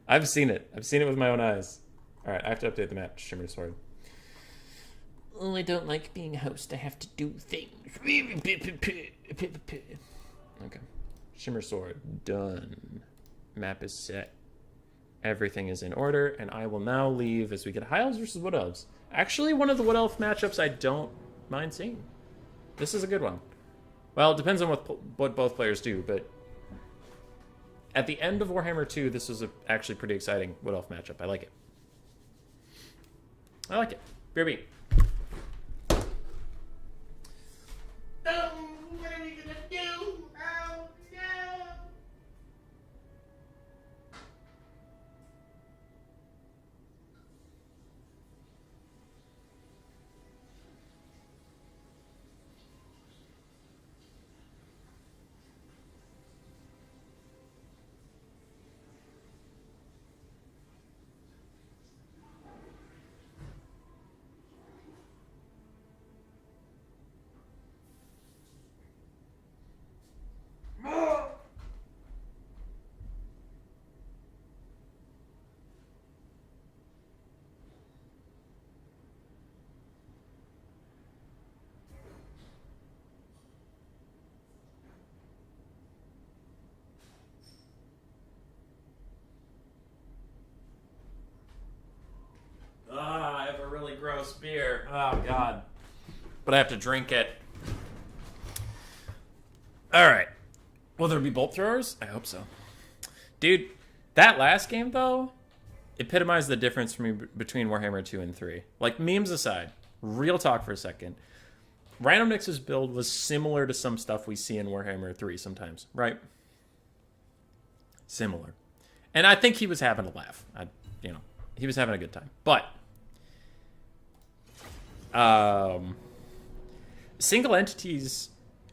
I've seen it. I've seen it with my own eyes. Alright, I have to update the map to Shimmer Sword. Oh, I don't like being a host. I have to do things. Okay. Shimmer Sword. Done. Map is set. Everything is in order, and I will now leave as we get High Elves versus Wood Elves. Actually, one of the Wood Elf matchups I don't mind seeing. This is a good one. Well, it depends on what both players do, but at the end of Warhammer 2, this was actually pretty exciting Wood Elf matchup. I like it. I like it. Beer beat. What are we gonna do? Oh, no! I have a really gross beer. Oh, God. But I have to drink it. Alright. Will there be bolt throwers? I hope so. Dude, that last game, though, epitomized the difference for me between Warhammer 2 and 3. Like, memes aside, real talk for a second. Random Nix's build was similar to some stuff we see in Warhammer 3 sometimes, right? Similar. And I think he was having a laugh. He was having a good time. But single entities,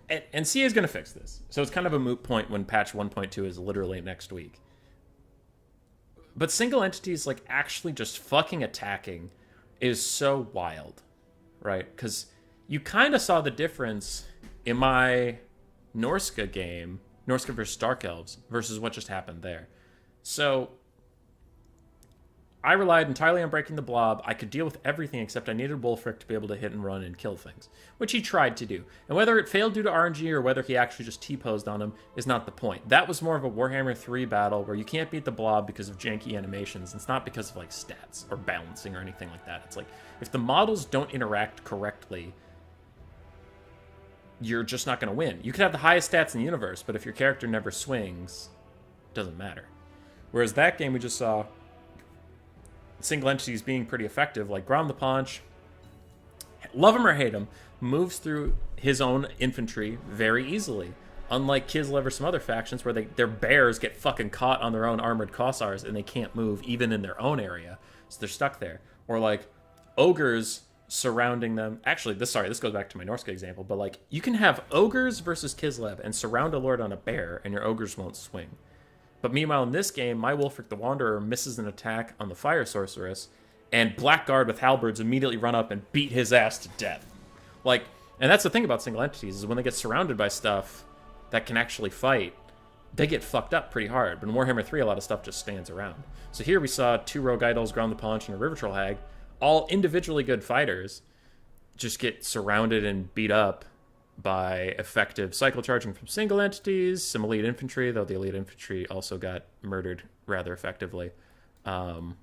and CA is going to fix this. So it's kind of a moot point when patch 1.2 is literally next week. But single entities, like, actually just fucking attacking is so wild, right? Because you kind of saw the difference in my Norska game, Norska versus Dark Elves, versus what just happened there. So I relied entirely on breaking the blob. I could deal with everything except I needed Wulfric to be able to hit and run and kill things, which he tried to do. And whether it failed due to RNG or whether he actually just T-posed on him is not the point. That was more of a Warhammer 3 battle where you can't beat the blob because of janky animations. It's not because of like stats or balancing or anything like that. It's like if the models don't interact correctly, you're just not going to win. You could have the highest stats in the universe, but if your character never swings, it doesn't matter. Whereas that game we just saw, single entities being pretty effective, like Grom the Paunch, love him or hate him, moves through his own infantry very easily. Unlike Kislev or some other factions where their bears get fucking caught on their own armored Kossars and they can't move even in their own area, so they're stuck there. Or like ogres surrounding them. Actually, this goes back to my Norska example, but like you can have ogres versus Kislev and surround a lord on a bear and your ogres won't swing. But meanwhile, in this game, my Wulfric the Wanderer misses an attack on the Fire Sorceress, and Blackguard with halberds immediately run up and beat his ass to death. Like, and that's the thing about single entities, is when they get surrounded by stuff that can actually fight, they get fucked up pretty hard. But in Warhammer 3, a lot of stuff just stands around. So here we saw 2 Rogue Idols, Grom the Paunch, and a River Troll Hag, all individually good fighters, just get surrounded and beat up by effective cycle charging from single entities, some elite infantry, though the elite infantry also got murdered rather effectively. Skirmish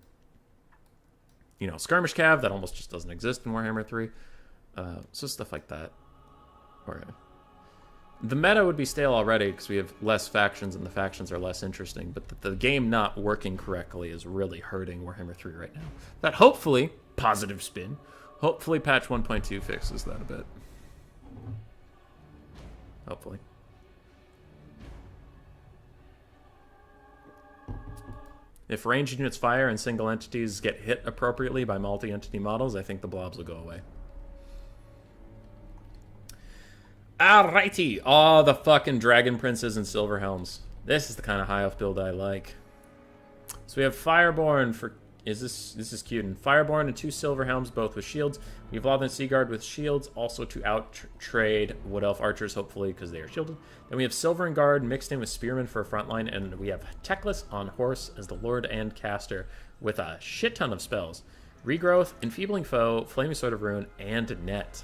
cav, that almost just doesn't exist in Warhammer 3. So stuff like that. The meta would be stale already because we have less factions and the factions are less interesting, but the game not working correctly is really hurting Warhammer 3 right now. That hopefully, positive spin, hopefully patch 1.2 fixes that a bit. Hopefully. If ranged units fire and single entities get hit appropriately by multi-entity models, I think the blobs will go away. Alrighty. Oh, the fucking Dragon Princes and Silver Helms. This is the kind of high elf build I like. So we have Fireborn for... This is cute. And Fireborn and 2 Silver Helms, both with shields. We have Lothern Seaguard with shields, also to out-trade Wood Elf Archers, hopefully, because they are shielded. Then we have Silvern Guard mixed in with Spearmen for a front line, and we have Teclis on horse as the Lord and Caster with a shit ton of spells. Regrowth, Enfeebling Foe, Flaming Sword of Ruin, and Net.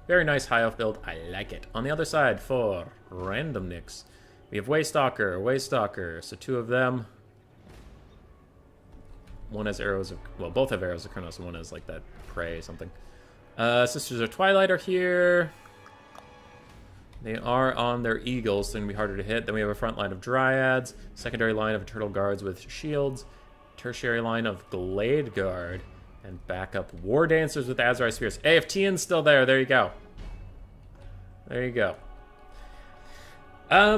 Very nice high elf build. I like it. On the other side, for random nicks, we have Waystalker, so 2 of them. One has arrows of... Well, both have arrows of Kronos, and one has, like, that prey or something. Sisters of Twilight are here. They are on their eagles, so they're going to be harder to hit. Then we have a front line of Dryads, secondary line of Turtle Guards with shields, tertiary line of Glade Guard, and backup War Dancers with Azrai Spears. Hey, if Tian's still there, there you go. There you go.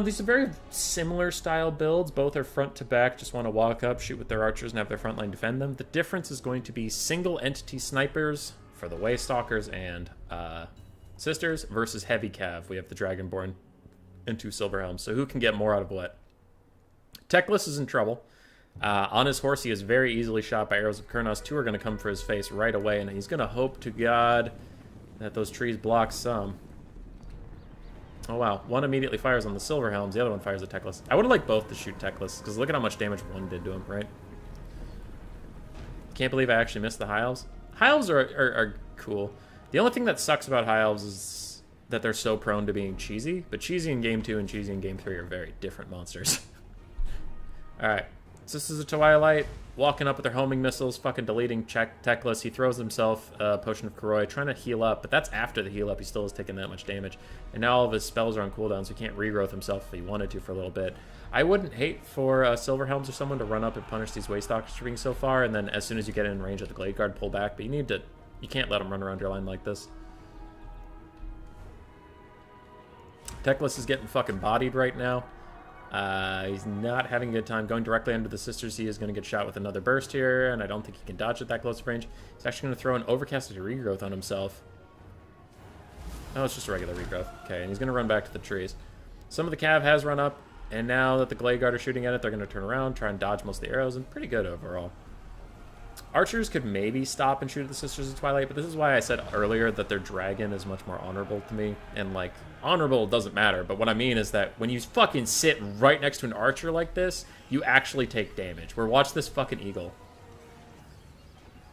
These are very similar style builds. Both are front to back, just want to walk up, shoot with their archers, and have their front line defend them. The difference is going to be single entity snipers for the Waystalkers and Sisters versus heavy cav. We have the Dragonborn and 2 Silver Helms. So who can get more out of what? Teclis is in trouble. On his horse, he is very easily shot by arrows of Kurnos. 2 are going to come for his face right away, and he's going to hope to God that those trees block some. Oh, wow. One immediately fires on the Silver Helms. The other one fires at Teclis. I would have liked both to shoot Teclis, because look at how much damage one did to him, right? Can't believe I actually missed the High Elves. High Elves are cool. The only thing that sucks about High Elves is that they're so prone to being cheesy, but cheesy in Game 2 and cheesy in Game 3 are very different monsters. Alright. So this is a Twilight, walking up with their homing missiles, fucking deleting Teclis. He throws himself a Potion of Koroi, trying to heal up, but that's after the heal up. He still is taking that much damage. And now all of his spells are on cooldown, so he can't regrowth himself if he wanted to for a little bit. I wouldn't hate for Silver Helms or someone to run up and punish these Waystalkers for being so far, and then as soon as you get in range of the Glade Guard, pull back. But you can't let them run around your line like this. Teclis is getting fucking bodied right now. He's not having a good time. Going directly under the Sisters, he is going to get shot with another burst here, and I don't think he can dodge at that close range. He's actually going to throw an overcasted regrowth on himself. Oh, it's just a regular regrowth. Okay, and he's going to run back to the trees. Some of the cav has run up, and now that the Glade Guard are shooting at it, they're going to turn around, try and dodge most of the arrows, and pretty good overall. Archers could maybe stop and shoot at the Sisters of Twilight, but this is why I said earlier that their dragon is much more honorable to me. And, like, honorable doesn't matter, but what I mean is that when you fucking sit right next to an archer like this, you actually take damage. Where watch this fucking eagle.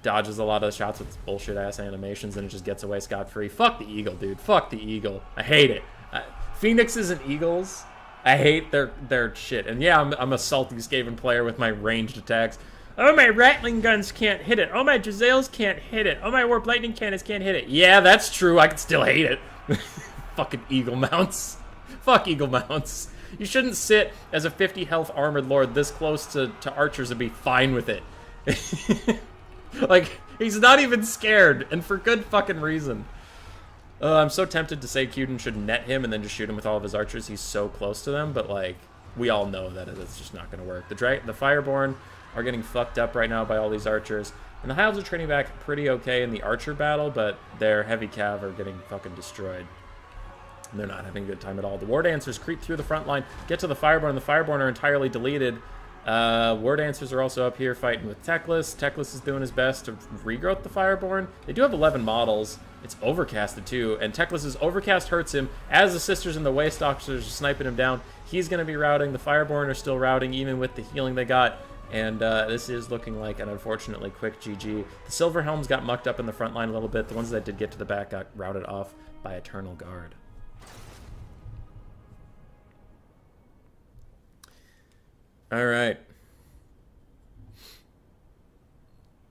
Dodges a lot of the shots with bullshit-ass animations, and it just gets away scot-free. Fuck the eagle, dude. Fuck the eagle. I hate it. Phoenixes and eagles, I hate their shit. And yeah, I'm a salty Skaven player with my ranged attacks. Oh, my Rattling guns can't hit it. Oh, my Giselles can't hit it. Oh, my Warp Lightning cannons can't hit it. Yeah, that's true. I can still hate it. Fucking eagle mounts. Fuck eagle mounts. You shouldn't sit as a 50 health armored lord this close to archers and be fine with it. Like, he's not even scared, and for good fucking reason. I'm so tempted to say Cuden should net him and then just shoot him with all of his archers. He's so close to them, but, like, we all know that it's just not going to work. The Fireborn are getting fucked up right now by all these archers. And the Hives are trading back pretty okay in the archer battle, but their heavy cav are getting fucking destroyed. And they're not having a good time at all. The War Dancers creep through the front line, get to the Fireborn, and the Fireborn are entirely deleted. War Dancers are also up here fighting with Teclis. Teclis is doing his best to regrowth the Fireborn. They do have 11 models. It's overcasted too, and Teclis's overcast hurts him. As the Sisters and the Waystalkers are sniping him down, he's going to be routing. The Fireborn are still routing, even with the healing they got. And this is looking like an unfortunately quick GG. The Silver Helms got mucked up in the front line a little bit. The ones that did get to the back got routed off by Eternal Guard. All right.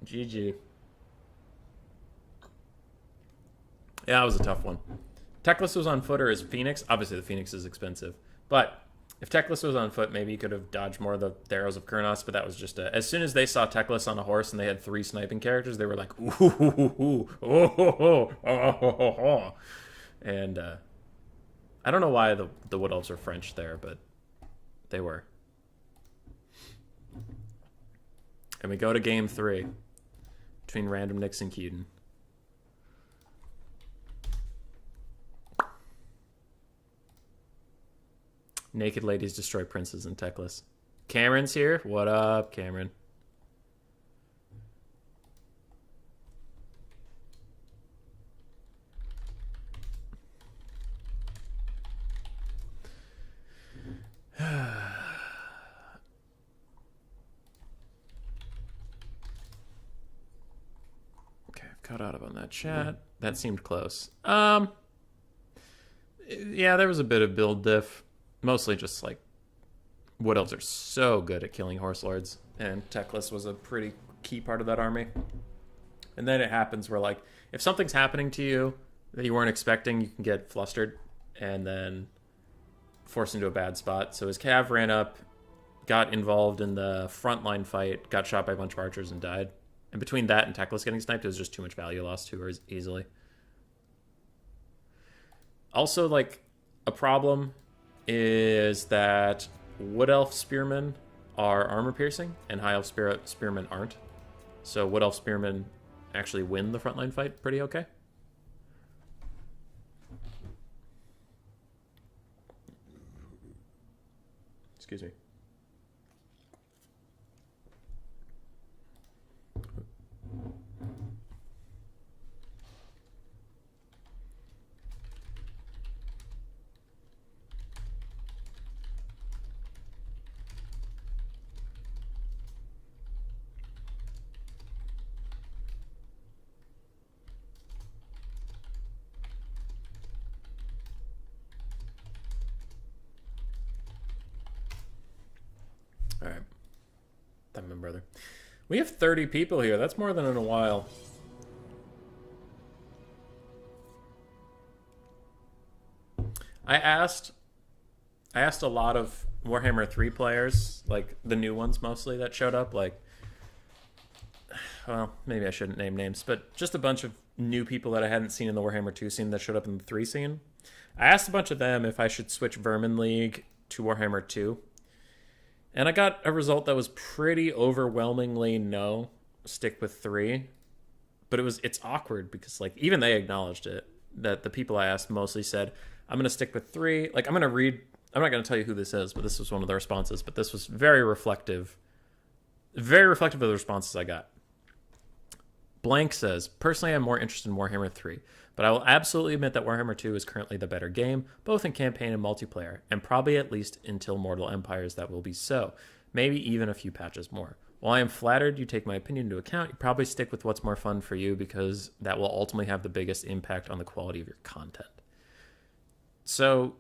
GG. Yeah, that was a tough one. Teclis was on foot or his Phoenix. Obviously, the Phoenix is expensive. But if Teclis was on foot, maybe he could have dodged more of the arrows of Kurnos, but that was just a... As soon as they saw Teclis on a horse and they had 3 sniping characters, they were like, ooh, ooh, ooh, oh, oh, oh, oh, oh. And I don't know why the Wood Elves are French there, but they were. And we go to game 3 between Random Nix and Cuden. Naked ladies destroy princes and Teclis. Cameron's here. What up, Cameron? Cut out on that chat. That seemed close. Yeah, there was a bit of build diff. Mostly just like Wood Elves are so good at killing Horse Lords, and Teclis was a pretty key part of that army. And then it happens where, like, if something's happening to you that you weren't expecting, you can get flustered and then forced into a bad spot. So his Cav ran up, got involved in the frontline fight, got shot by a bunch of archers and died. And between that and Teclis getting sniped, it was just too much value lost too easily. Also, like, a problem is that Wood Elf Spearmen are armor piercing, and High Elf Spearmen aren't. So Wood Elf Spearmen actually win the frontline fight pretty okay. Excuse me. All right. Thank my brother. We have 30 people here. That's more than in a while. I asked a lot of Warhammer 3 players, like the new ones mostly that showed up, like, well, maybe I shouldn't name names, but just a bunch of new people that I hadn't seen in the Warhammer 2 scene that showed up in the 3 scene. I asked a bunch of them if I should switch Vermin League to Warhammer 2. And I got a result that was pretty overwhelmingly no, stick with 3. But it's awkward because, like, even they acknowledged it, that the people I asked mostly said, I'm going to stick with 3. Like, I'm not going to tell you who this is, but this was one of the responses. But this was very reflective of the responses I got. Blank says, personally, I'm more interested in Warhammer 3, but I will absolutely admit that Warhammer 2 is currently the better game, both in campaign and multiplayer, and probably at least until Mortal Empires that will be so. Maybe even a few patches more. While I am flattered you take my opinion into account, you probably stick with what's more fun for you because that will ultimately have the biggest impact on the quality of your content. So,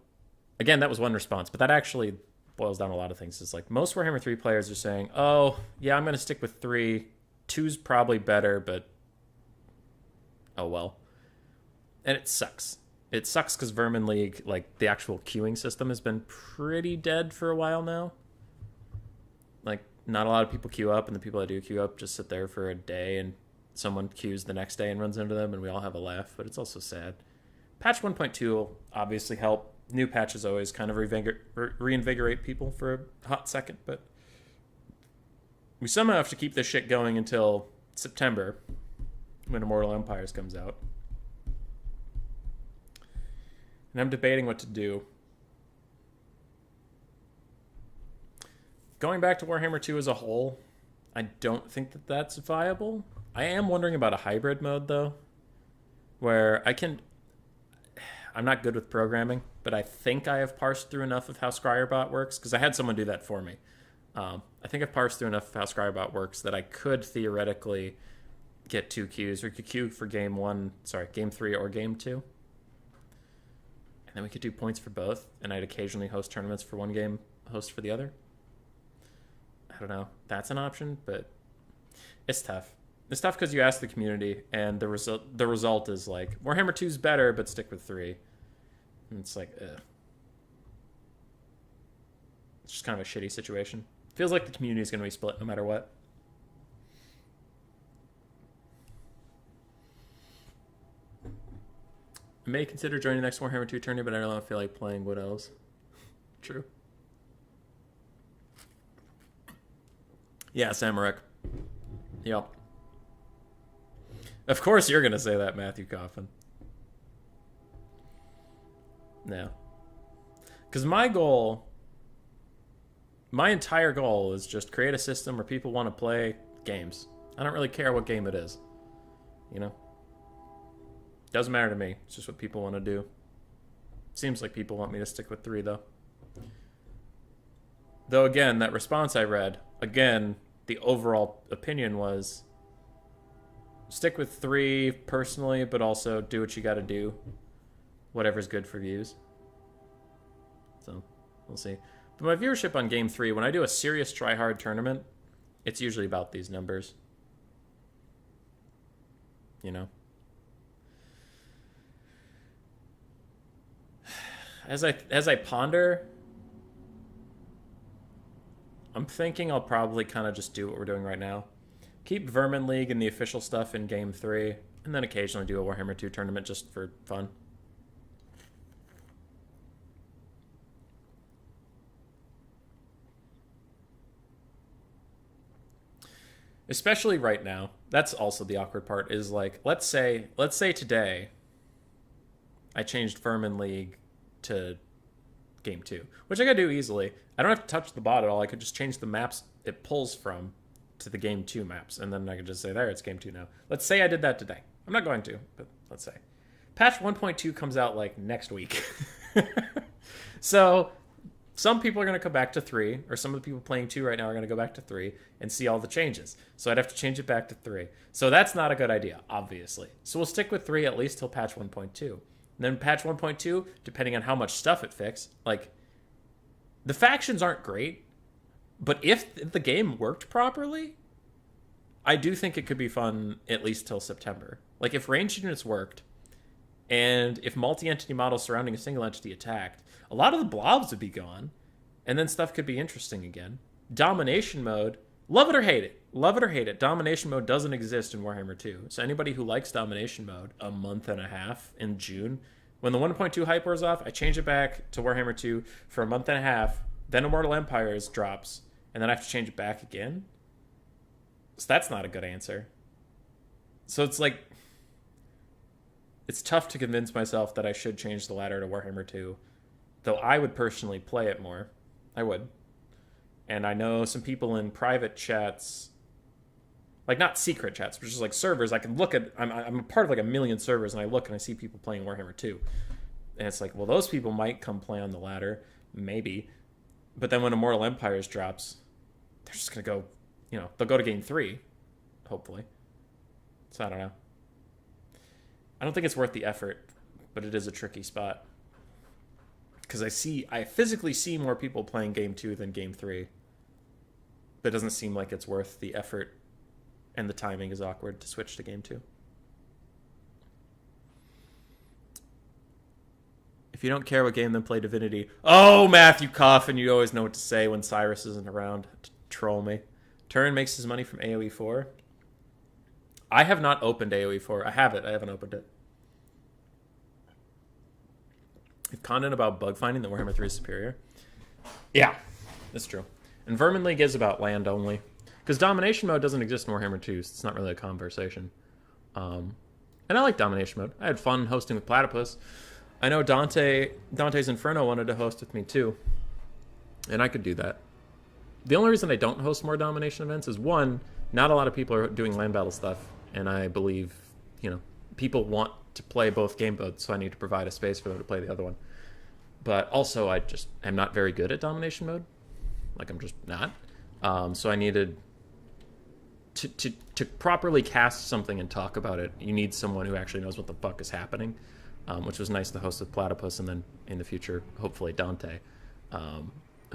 again, that was one response, but that actually boils down a lot of things. It's like most Warhammer 3 players are saying, oh, yeah, I'm going to stick with 3. 2's probably better, but oh well. And it sucks. It sucks because Vermin League, like, the actual queuing system has been pretty dead for a while now. Like, not a lot of people queue up, and the people that do queue up just sit there for a day, and someone queues the next day and runs into them, and we all have a laugh, but it's also sad. Patch 1.2 will obviously help. New patches always kind of reinvigorate people for a hot second, but we somehow have to keep this shit going until September, when Immortal Empires comes out. And I'm debating what to do. Going back to Warhammer 2 as a whole, I don't think that that's viable. I am wondering about a hybrid mode, though, where I'm not good with programming, but I think I have parsed through enough of how Scryerbot works, because I had someone do that for me. I think I've parsed through enough of how Scryerbot works that I could theoretically get 2 queues, or could queue for game 3 or game 2. And then we could do points for both, and I'd occasionally host tournaments for one game, host for the other. I don't know. That's an option, but it's tough. It's tough because you ask the community, and the result is like, Warhammer 2's better, but stick with 3. And it's like, ugh. It's just kind of a shitty situation. Feels like the community is going to be split no matter what. I may consider joining the next Warhammer 2 tourney, but I don't feel like playing Wood Elves. True. Yeah, Samarek. Yep. Of course you're going to say that, Matthew Coffin. No. Because my entire goal is just create a system where people want to play games. I don't really care what game it is. You know? Doesn't matter to me. It's just what people want to do. Seems like people want me to stick with 3, though. Though, again, that response I read, again, the overall opinion was stick with 3 personally, but also do what you got to do. Whatever's good for views. So, we'll see. But my viewership on Game 3, when I do a serious try-hard tournament, it's usually about these numbers. You know? As I ponder, I'm thinking I'll probably kind of just do what we're doing right now. Keep Vermin League and the official stuff in Game 3, and then occasionally do a Warhammer 2 tournament just for fun. Especially right now. That's also the awkward part, is like, let's say today I changed Vermin League to Game 2, which I could do easily. I don't have to touch the bot at all. I could just change the maps it pulls from to the Game 2 maps, and then I could just say, there, it's Game 2 now. Let's say I did that today. I'm not going to, but let's say. Patch 1.2 comes out, like, next week. So, some people are going to come back to 3, or some of the people playing 2 right now are going to go back to 3 and see all the changes. So I'd have to change it back to 3. So that's not a good idea, obviously. So we'll stick with 3 at least till patch 1.2. And then patch 1.2, depending on how much stuff it fixed, like, the factions aren't great, but if the game worked properly, I do think it could be fun at least till September. Like, if ranged units worked, and if multi-entity models surrounding a single entity attacked, a lot of the blobs would be gone, and then stuff could be interesting again. Domination mode, love it or hate it. Love it or hate it. Domination mode doesn't exist in Warhammer 2. So anybody who likes domination mode, a month and a half in June, when the 1.2 hype wears off, I change it back to Warhammer 2 for a month and a half, then Immortal Empires drops, and then I have to change it back again. So that's not a good answer. So it's like, it's tough to convince myself that I should change the ladder to Warhammer 2, though I would personally play it more. I would. And I know some people in private chats Like, not secret chats, but just like servers. I can look at, I'm a part of like a million servers, and I look and I see people playing Warhammer 2. And it's like, well, those people might come play on the ladder, maybe. But then when Immortal Empires drops, they're just going to go, you know, they'll go to game 3, hopefully. So I don't know. I don't think it's worth the effort, but it is a tricky spot. Because I physically see more people playing game 2 than game 3. But it doesn't seem like it's worth the effort, and the timing is awkward to switch to game 2. If you don't care what game, then play Divinity. Oh, Matthew Coffin, you always know what to say when Cyrus isn't around to troll me. Turn makes his money from AoE 4. I have not opened AoE 4. I have it. I haven't opened it. If content about bug finding, then Warhammer 3 is superior. Yeah, that's true. And Vermin League is about land only. Because domination mode doesn't exist in Warhammer 2, so it's not really a conversation. And I like domination mode. I had fun hosting with Platypus. I know Dante's Inferno wanted to host with me too. And I could do that. The only reason I don't host more domination events is, one, not a lot of people are doing land battle stuff. And I believe, you know, people want to play both game modes, so I need to provide a space for them to play the other one. But also, I just am not very good at domination mode. Like, I'm just not. So I needed to properly cast something and talk about it. You need someone who actually knows what the fuck is happening, which was nice to host with Platypus, and then in the future, hopefully Dante.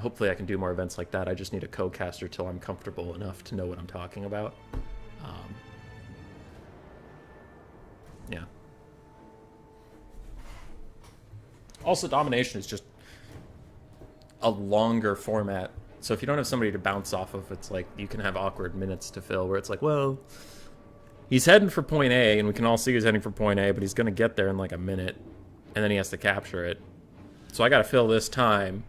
Hopefully I can do more events like that. I just need a co-caster till I'm comfortable enough to know what I'm talking about. Yeah. Also, domination is just a longer format. So if you don't have somebody to bounce off of, it's like you can have awkward minutes to fill where it's like, well, he's heading for point A, and we can all see he's heading for point A, but he's going to get there in like a minute, and then he has to capture it. So I got to fill this time.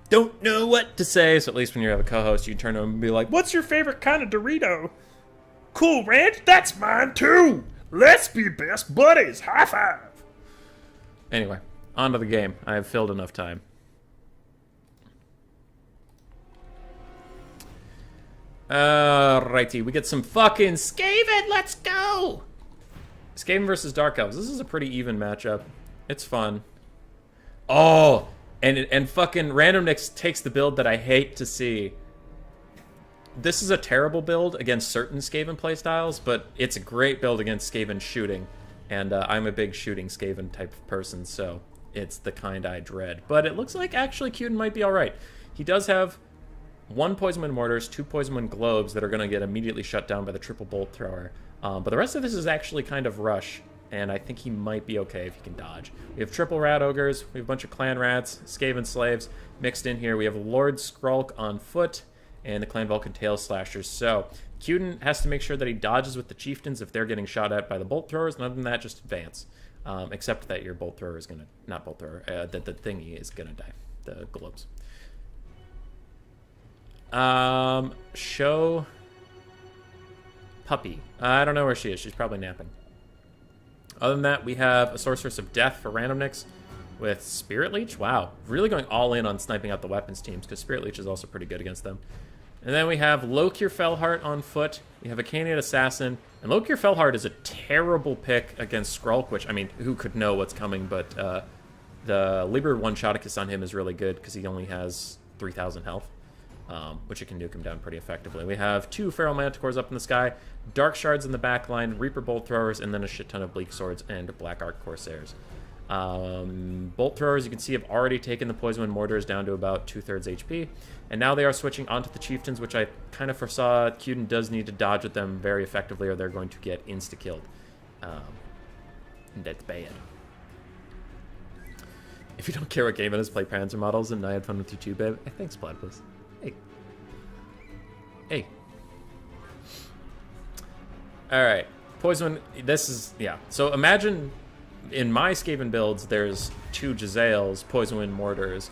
Don't know what to say, so at least when you have a co-host, you can turn to him and be like, what's your favorite kind of Dorito? Cool, Rant? That's mine too! Let's be best buddies! High five! Anyway, on to the game. I have filled enough time. Alrighty, we get some fucking Skaven! Let's go! Skaven versus Dark Elves. This is a pretty even matchup. It's fun. Oh! And fucking Randomnix takes the build that I hate to see. This is a terrible build against certain Skaven playstyles, but it's a great build against Skaven shooting. And I'm a big shooting Skaven type of person, so it's the kind I dread. But it looks like actually Cuden might be alright. He does have 1 Poison Wind Mortars, 2 Poison Wind Globes that are going to get immediately shut down by the triple Bolt Thrower. But the rest of this is actually kind of rush, and I think he might be okay if he can dodge. We have triple Rat Ogres, we have a bunch of Clan Rats, Skaven Slaves mixed in here. We have Lord Skrulk on foot, and the Clan Vulcan Tail Slashers. So Cuden has to make sure that he dodges with the Chieftains if they're getting shot at by the Bolt Throwers, and other than that, just advance. Except that your Bolt Thrower is going to... Not Bolt Thrower, that the thingy is going to die. The Globes. Show Puppy. I don't know where she is. She's probably napping. Other than that, we have a Sorceress of Death for Randomnix with Spirit Leech. Wow. Really going all in on sniping out the weapons teams, because Spirit Leech is also pretty good against them. And then we have Lokir Fellheart on foot. We have a Caniate Assassin. And Lokir Fellheart is a terrible pick against Skrulk, which, I mean, who could know what's coming, but the Liber One-Shoticus on him is really good because he only has 3,000 health. Which it can nuke him down pretty effectively. We have 2 Feral Manticores up in the sky, Dark Shards in the back line, Reaper Bolt Throwers, and then a shit ton of Bleak Swords and Black Arc Corsairs. Bolt Throwers, you can see, have already taken the Poison Wind Mortars down to about 2/3 HP, and now they are switching onto the Chieftains, which I kind of foresaw Cuden does need to dodge with them very effectively, or they're going to get insta-killed. And that's bad. If you don't care what game it is, play Panzer models, and I had fun with you too, babe. Hey, thanks, Platypus. Hey. Alright. Poison... This is... Yeah. So imagine in my Skaven builds, there's 2 Jezzails, Poison Wind Mortars,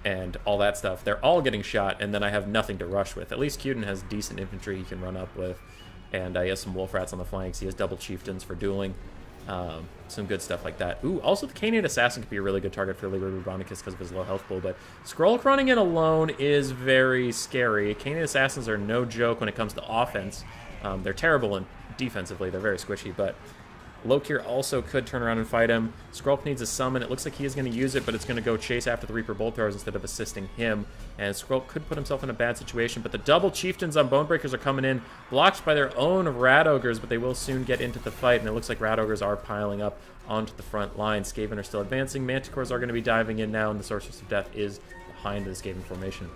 and all that stuff. They're all getting shot, and then I have nothing to rush with. At least Cuden has decent infantry he can run up with, and he has some Wolf Rats on the flanks. He has double Chieftains for dueling. Some good stuff like that. Ooh, also the Canaan Assassin could be a really good target for Liber Bubonicus because of his low health pool, but Skrull running in alone is very scary. Canaan Assassins are no joke when it comes to offense. They're terrible defensively. They're very squishy, but Lokir also could turn around and fight him. Skrull needs a summon. It looks like he is going to use it, but it's going to go chase after the Reaper Bolt Throwers instead of assisting him. And Skrull could put himself in a bad situation, but the double Chieftains on Bonebreakers are coming in, blocked by their own Rat Ogres, but they will soon get into the fight, and it looks like Rat Ogres are piling up onto the front line. Skaven are still advancing. Manticores are going to be diving in now, and the Sorceress of Death is behind the Skaven formation.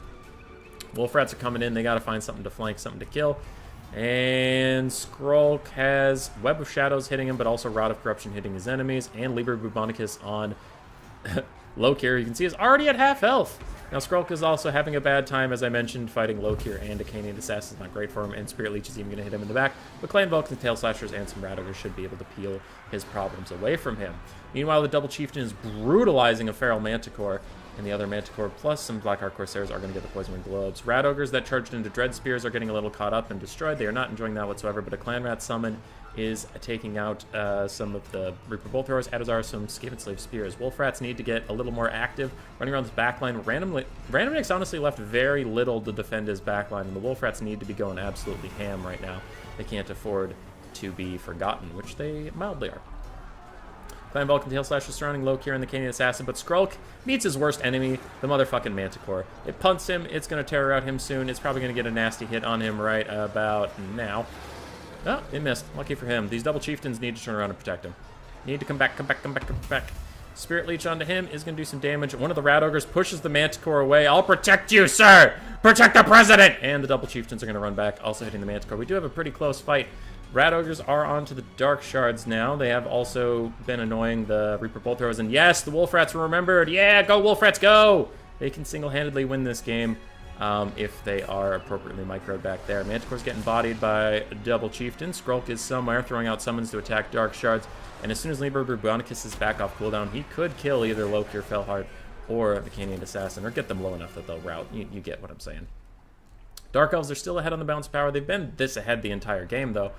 Wolf Rats are coming in. They got to find something to flank, something to kill. And Skrull has Web of Shadows hitting him, but also Rod of Corruption hitting his enemies. And Liber Bubonicus on Lokir, you can see, is already at half health. Now Skrull is also having a bad time, as I mentioned, fighting Lokir and a Canaan Assassin is not great for him, and Spirit Leech is even going to hit him in the back. But Clan Vulcans, Tail Slashers, and some Rat Ogres should be able to peel his problems away from him. Meanwhile, the Double Chieftain is brutalizing a Feral Manticore, and the other Manticore plus some Blackheart Corsairs are going to get the Poison Wing Globes. Rat Ogres that charged into Dread Spears are getting a little caught up and destroyed. They are not enjoying that whatsoever, but a Clan Rat summon is taking out some of the Reaper Bolt Throwers, as are some Skaven Slave Spears. Wolf Rats need to get a little more active, running around this backline. Random Nick's honestly left very little to defend his backline, and the Wolf Rats need to be going absolutely ham right now. They can't afford to be forgotten, which they mildly are. Clan Vulcan Tail Slash is surrounding Lokir and the Canaan Assassin, but Skrull meets his worst enemy, the motherfucking Manticore. It punts him. It's going to terror out him soon. It's probably going to get a nasty hit on him right about now. Oh, it missed. Lucky for him. These Double Chieftains need to turn around and protect him. Need to come back. Spirit Leech onto him is going to do some damage. One of the Rat Ogres pushes the Manticore away. I'll protect you, sir! Protect the President! And the Double Chieftains are going to run back, also hitting the Manticore. We do have a pretty close fight. Rat Ogres are onto the Dark Shards now. They have also been annoying the Reaper Bolt Throwers. And yes, the Wolf Rats were remembered. Yeah, go Wolf Rats, go! They can single-handedly win this game if they are appropriately microed back there. Manticore's getting bodied by Double Chieftain. Skrulk is somewhere throwing out summons to attack Dark Shards. And as soon as Liber Bubonicus is back off cooldown, he could kill either Lokir, Fellheart, or the Canaan Assassin, or get them low enough that they'll rout. You get what I'm saying. Dark Elves are still ahead on the balance of power. They've been this ahead the entire game, though.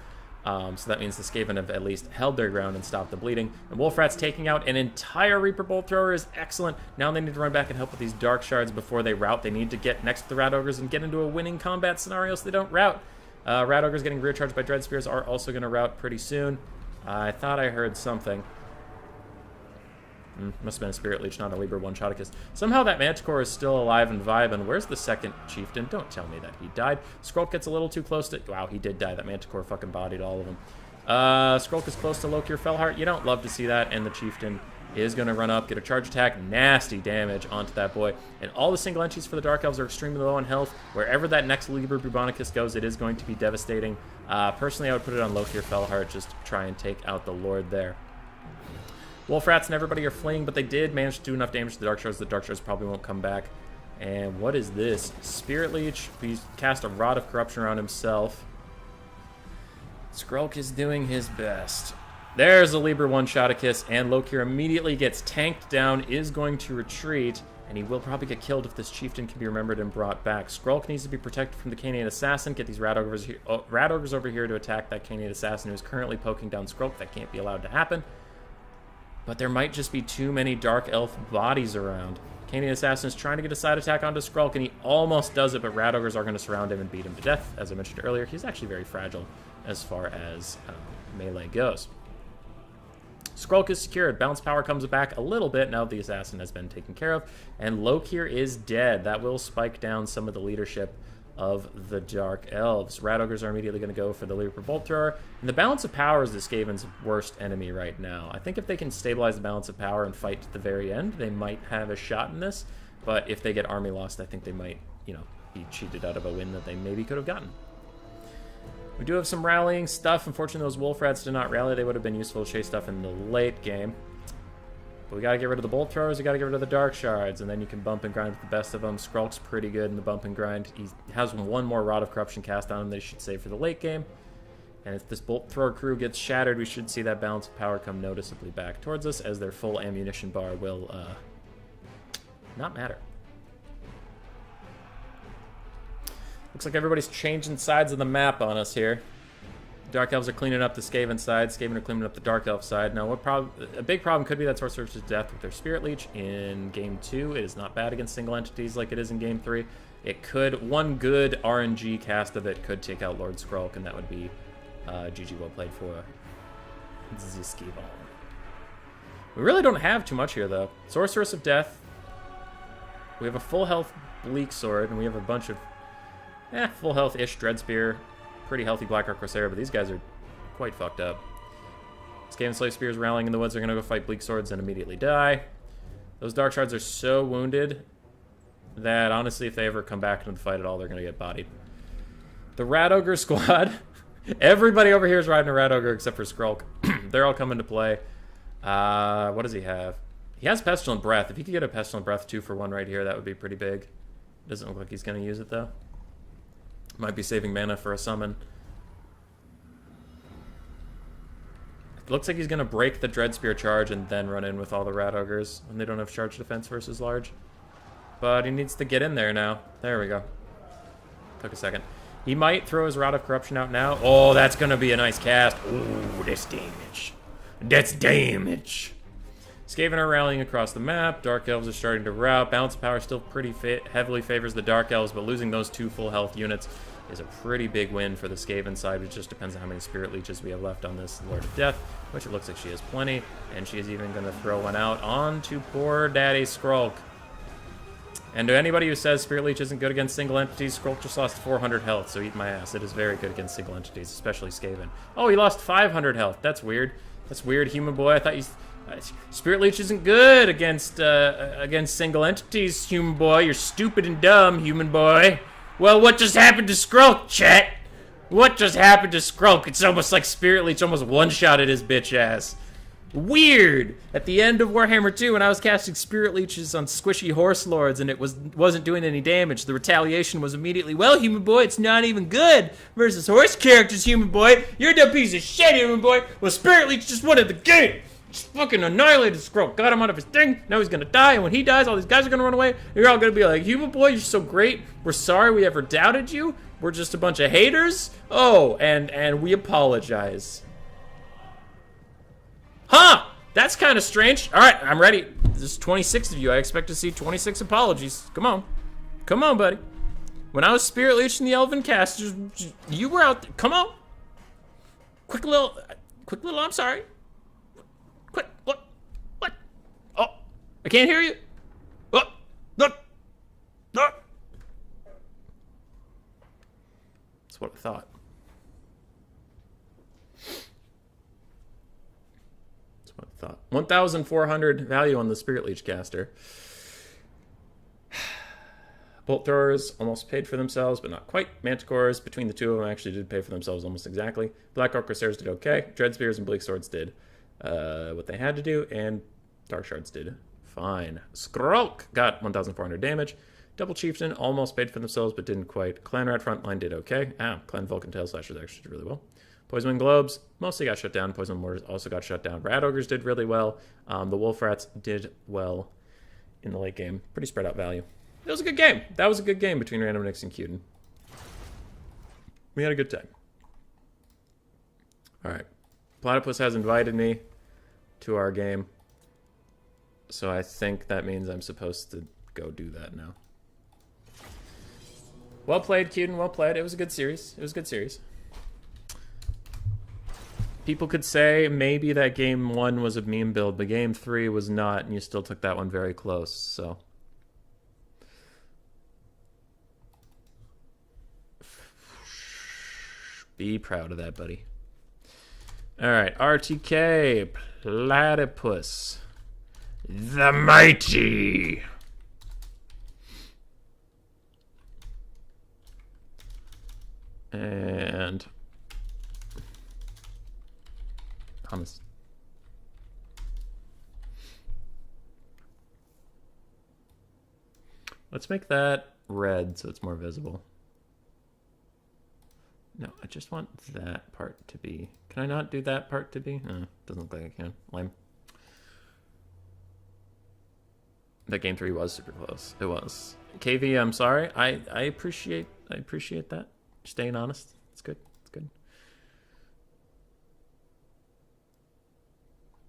So that means the Skaven have at least held their ground and stopped the bleeding. And Wolf Rat's taking out an entire Reaper Bolt Thrower is excellent. Now they need to run back and help with these Dark Shards before they rout. They need to get next to the Rat Ogres and get into a winning combat scenario so they don't rout. Rat Ogres getting rear charged by Dread Spears are also going to rout pretty soon. I thought I heard something. Must have been a Spirit Leech, not a Liber One-Shoticus. Somehow that Manticore is still alive and vibing. Where's the second Chieftain? Don't tell me that he died. Skrull gets a little too close to... Wow, he did die. That Manticore fucking bodied all of them. Skrull is close to Lokir Fellheart. You don't love to see that, and the Chieftain is going to run up, get a charge attack, nasty damage onto that boy. And all the single entries for the Dark Elves are extremely low on health. Wherever that next Liber Bubonicus goes, it is going to be devastating. Personally, I would put it on Lokir Fellheart, just to try and take out the Lord there. Wolf Rats and everybody are fleeing, but they did manage to do enough damage to the Dark Shards. The Dark Shards probably won't come back. And what is this? Spirit Leech. He's cast a Rod of Corruption around himself. Skrulk is doing his best. There's a Liber One-Shoticus, and Lokir immediately gets tanked down, is going to retreat, and he will probably get killed if this Chieftain can be remembered and brought back. Skrulk needs to be protected from the Canaan Assassin. Get these Rat Ogres over here to attack that Canaan Assassin who is currently poking down Skrulk. That can't be allowed to happen. But there might just be too many Dark Elf bodies around. Canaan Assassin is trying to get a side attack onto Skrulk, and he almost does it, but Rat Ogres are going to surround him and beat him to death. As I mentioned earlier, he's actually very fragile as far as melee goes. Skrulk is secured. Bounce power comes back a little bit now that the Assassin has been taken care of, and Lokir is dead. That will spike down some of the leadership of the Dark Elves. Rat Ogres are immediately going to go for the Liber Bolt Thrower. And the balance of power is the Skaven's worst enemy right now. I think if they can stabilize the balance of power and fight to the very end, they might have a shot in this. But if they get army lost, I think they might, be cheated out of a win that they maybe could have gotten. We do have some rallying stuff. Unfortunately, those Wolf Rats did not rally. They would have been useful to chase stuff in the late game. But we got to get rid of the Bolt Throwers, we got to get rid of the Dark Shards, and then you can bump and grind with the best of them. Skrulk's pretty good in the bump and grind. He has one more Rod of Corruption cast on him they should save for the late game. And if this Bolt Thrower crew gets shattered, we should see that balance of power come noticeably back towards us, as their full ammunition bar will not matter. Looks like everybody's changing sides of the map on us here. Dark Elves are cleaning up the Skaven side. Skaven are cleaning up the Dark Elf side. Now, a big problem could be that Sorcerer's Death with their Spirit Leech in Game 2. It is not bad against single entities like it is in Game 3. It could, one good RNG cast of it could take out Lord Skrulk, and that would be GG well played for Ziskival. We really don't have too much here, though. Sorceress of Death. We have a full health Bleak Sword, and we have a bunch of full health-ish Dreadspear. Pretty healthy Blackheart Corsair, but these guys are quite fucked up. Skaven Slave Spears rallying in the woods are going to go fight Bleak Swords and immediately die. Those Dark Shards are so wounded that, honestly, if they ever come back into the fight at all, they're going to get bodied. The Rat Ogre squad. Everybody over here is riding a Rat Ogre except for Skrulk. They're all coming to play. What does he have? He has Pestilent Breath. If he could get a Pestilent Breath 2-for-1 right here, that would be pretty big. Doesn't look like he's going to use it, though. Might be saving mana for a summon. It looks like he's going to break the Dreadspear charge and then run in with all the Rat Ogres when they don't have charge defense versus large. But he needs to get in there now. There we go. Took a second. He might throw his Rod of Corruption out now. Oh, that's going to be a nice cast. Ooh, that's damage. That's damage. Skaven are rallying across the map. Dark Elves are starting to rout. Balance of power still pretty heavily favors the Dark Elves, but losing those 2 full health units is a pretty big win for the Skaven side. It just depends on how many Spirit Leeches we have left on this Lord of Death, which it looks like she has plenty, and she is even going to throw one out onto poor Daddy Skrulk. And to anybody who says Spirit Leech isn't good against single entities, Skrulk just lost 400 health, so eat my ass. It is very good against single entities, especially Skaven. Oh, he lost 500 health. That's weird. That's weird, human boy. I thought you... Spirit Leech isn't good against single entities, human boy. You're stupid and dumb, human boy. Well, what just happened to Skrulk, chat? What just happened to Skrulk? It's almost like Spirit Leech almost one-shotted his bitch ass. Weird. At the end of Warhammer 2, when I was casting Spirit Leeches on squishy horse lords and it wasn't doing any damage, the retaliation was immediately, well, human boy, it's not even good versus horse characters, human boy. You're a dumb piece of shit, human boy. Well, Spirit Leech just wanted the game. Just fucking annihilated Skrulk, got him out of his thing, now he's gonna die, and when he dies, all these guys are gonna run away, and you're all gonna be like, human boy, you're so great, we're sorry we ever doubted you, we're just a bunch of haters, oh, and we apologize. Huh, that's kind of strange. Alright, I'm ready. There's 26 of you, I expect to see 26 apologies. Come on. Come on, buddy. When I was Spirit Leech in the Elven casters, you were out there. Come on. Quick little, I'm sorry. Quick, what? Oh, I can't hear you. Oh, look. That's what I thought. That's what I thought. 1,400 value on the Spirit Leech caster. Bolt throwers almost paid for themselves, but not quite. Manticores, between the two of them, actually did pay for themselves almost exactly. Black Orc Corsairs did okay. Dreadspears and Bleak Swords did what they had to do, and Dark Shards did fine. Skrulk got 1,400 damage. Double Chieftain almost paid for themselves, but didn't quite. Clan Rat Frontline did okay. Clan Vulcan Tail Slashers actually did really well. Poison Wing Globes mostly got shut down. Poison Mortars also got shut down. Rat Ogres did really well. The Wolf Rats did well in the late game. Pretty spread out value. It was a good game. That was a good game between Random Nix and Cuden. We had a good time. All right. Platypus has invited me to our game. So I think that means I'm supposed to go do that now. Well played, Cuden. Well played. It was a good series. It was a good series. People could say maybe that game 1 was a meme build, but game 3 was not, and you still took that one very close, so... Be proud of that, buddy. Alright, RTK, Platypus. The Mighty. And... Hummus. Let's make that red so it's more visible. No, I just want that part to be... Can I not do that part to be? Doesn't look like I can. Lame. That game 3 was super close. It was. KV, I'm sorry. I appreciate that. Staying honest. It's good. It's good.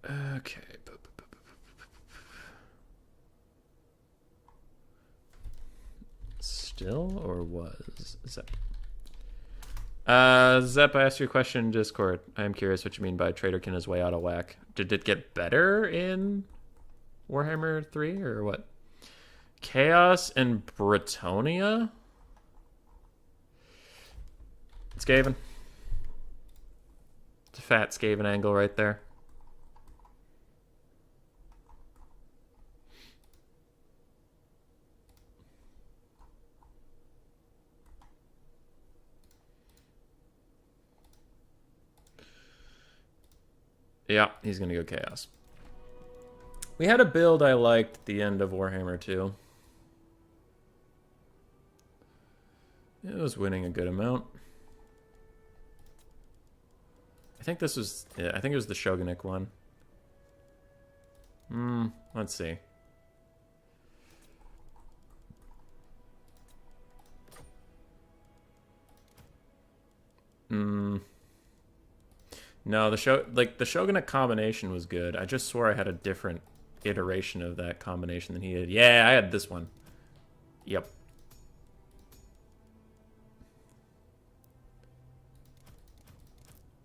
Okay. Still or was Zep? Zep, I asked you a question in Discord. I am curious what you mean by Traderkin is way out of whack. Did it get better in Warhammer 3 or what? Chaos and Bretonnia? Skaven. It's a fat Skaven angle right there. Yeah, he's gonna go Chaos. We had a build I liked at the end of Warhammer 2. It was winning a good amount. I think this was... Yeah, I think it was the Shogunnic one. Let's see. No, the Shogunate combination was good. I just swore I had a different iteration of that combination than he did. Yeah, I had this one. Yep.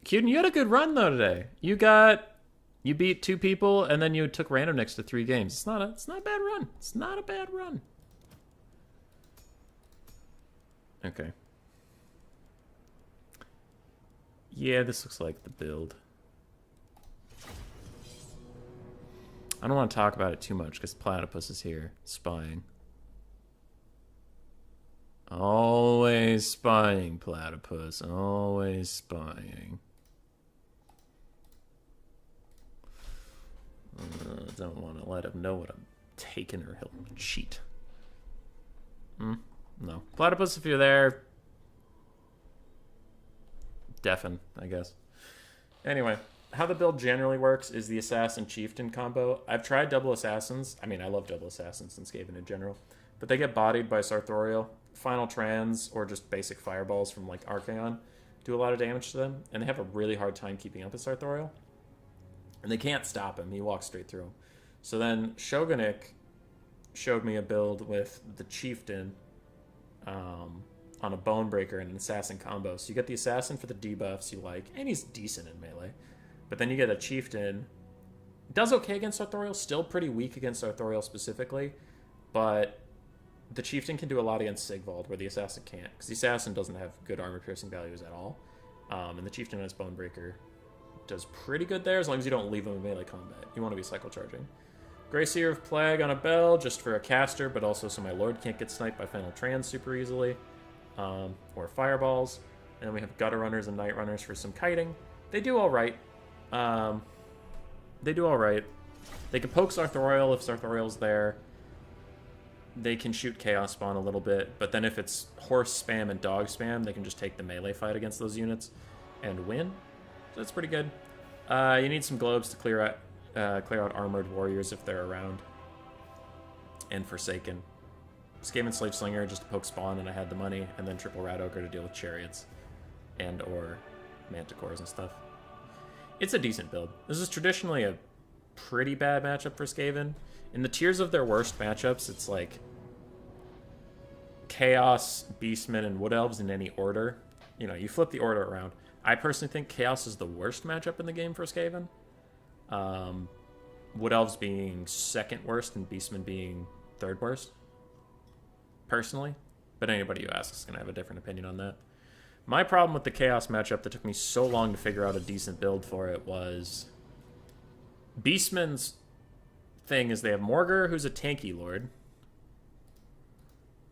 Cuden, you had a good run though today. You beat 2 people and then you took random next to 3 games. It's not a bad run. It's not a bad run. Okay. Yeah, this looks like the build. I don't want to talk about it too much because Platypus is here, spying. Always spying, Platypus. Always spying. Don't want to let him know what I'm taking or he'll cheat. No. Platypus, if you're there... Deafen, I guess. Anyway, how the build generally works is the Assassin Chieftain combo. I've tried double Assassins. I mean, I love double Assassins and Skaven in general. But they get bodied by Sartorial. Final Trans, or just basic Fireballs from, like, Archaon, do a lot of damage to them. And they have a really hard time keeping up with Sartorial. And they can't stop him. He walks straight through him. So then Shogunnic showed me a build with the Chieftain on a Bonebreaker and an Assassin combo. So you get the Assassin for the debuffs you like, and he's decent in melee. But then you get a Chieftain. Does okay against Sartorial, still pretty weak against Sartorial specifically, but the Chieftain can do a lot against Sigvald, where the Assassin can't, because the Assassin doesn't have good armor-piercing values at all. And the Chieftain on his Bonebreaker does pretty good there, as long as you don't leave him in melee combat. You want to be cycle charging. Greyseer of Plague on a Bell, just for a caster, but also so my Lord can't get sniped by Final Trans super easily. Or Fireballs. And then we have Gutter Runners and Night Runners for some kiting. They do alright. They can poke Sartorial if Sartorial's there. They can shoot Chaos Spawn a little bit, but then if it's horse spam and dog spam, they can just take the melee fight against those units and win. So that's pretty good. You need some globes to clear out armored warriors if they're around. And Forsaken. Skaven Slave Slinger just to poke spawn, and I had the money, and then triple Rat Ogre to deal with chariots and or manticores and stuff. It's a decent build. This is traditionally a pretty bad matchup for Skaven. In the tiers of their worst matchups, it's like Chaos, Beastmen, and Wood Elves in any order. You know, you flip the order around. I personally think Chaos is the worst matchup in the game for Skaven. Wood Elves being second worst and Beastmen being third worst. Personally, but anybody who asks is going to have a different opinion on that. My problem with the Chaos matchup that took me so long to figure out a decent build for it was Beastmen's thing is they have Morgur, who's a tanky lord,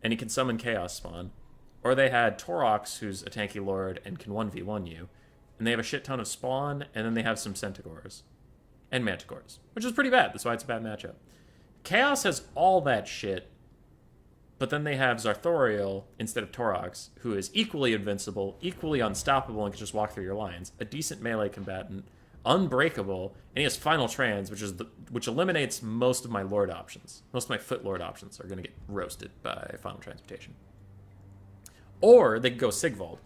and he can summon Chaos Spawn, or they had Torox, who's a tanky lord and can 1v1 you, and they have a shit ton of spawn, and then they have some Centaurs and Manticores, which is pretty bad. That's why it's a bad matchup. Chaos has all that shit, but then they have Zarthoriel instead of Torox, who is equally invincible, equally unstoppable, and can just walk through your lines. A decent melee combatant, unbreakable, and he has Final Trans, which eliminates most of my Lord options. Most of my Foot Lord options are going to get roasted by Final Transmutation. Or they could go Sigvald.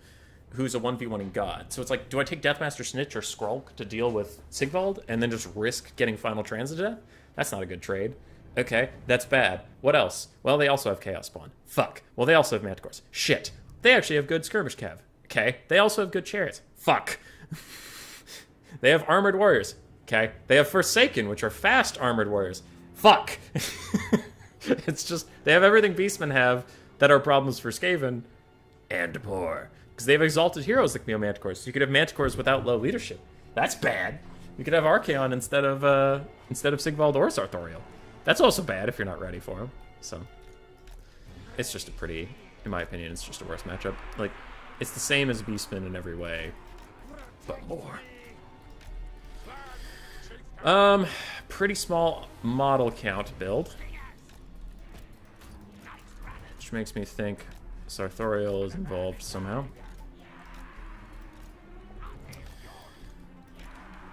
who's a 1v1 in God. So it's like, do I take Deathmaster Snitch or Skrulk to deal with Sigvald and then just risk getting Final Transit to death? That's not a good trade. Okay, that's bad. What else? Well, they also have Chaos Spawn. Fuck. Well, they also have Manticores. Shit. They actually have good Skirmish Cav. Okay, they also have good Chariots. Fuck. They have Armored Warriors. Okay, they have Forsaken, which are fast Armored Warriors. Fuck. It's just, they have everything Beastmen have that are problems for Skaven and more. Because they have exalted heroes like Neo Manticores. So you could have Manticores without low leadership. That's bad. You could have Archaon instead of Sigvald or Sartorial. That's also bad if you're not ready for him. So it's just a pretty, in my opinion, it's just a worse matchup. Like, it's the same as Beastmen in every way, but more. Pretty small model count build, which makes me think Sartorial is involved somehow.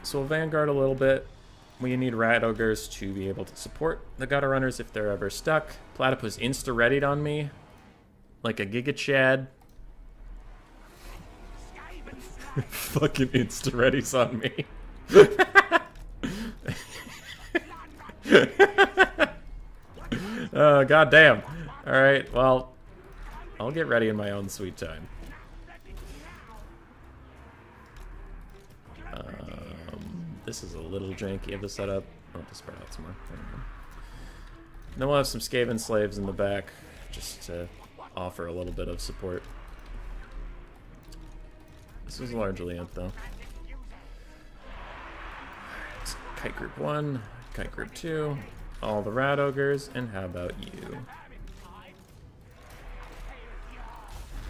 So we'll Vanguard a little bit. We need Rat Ogres to be able to support the Gutter Runners if they're ever stuck. Platypus insta-readied on me like a Giga Chad. Fucking insta-readies on me. Oh, goddamn. Alright, well, I'll get ready in my own sweet time. This is a little janky of the setup. I'll have to spread out some more. Then we'll have some Skaven slaves in the back, just to offer a little bit of support. This is largely it, though. It's Kite Group 1, Kite Group 2, all the Rat Ogres, and how about you?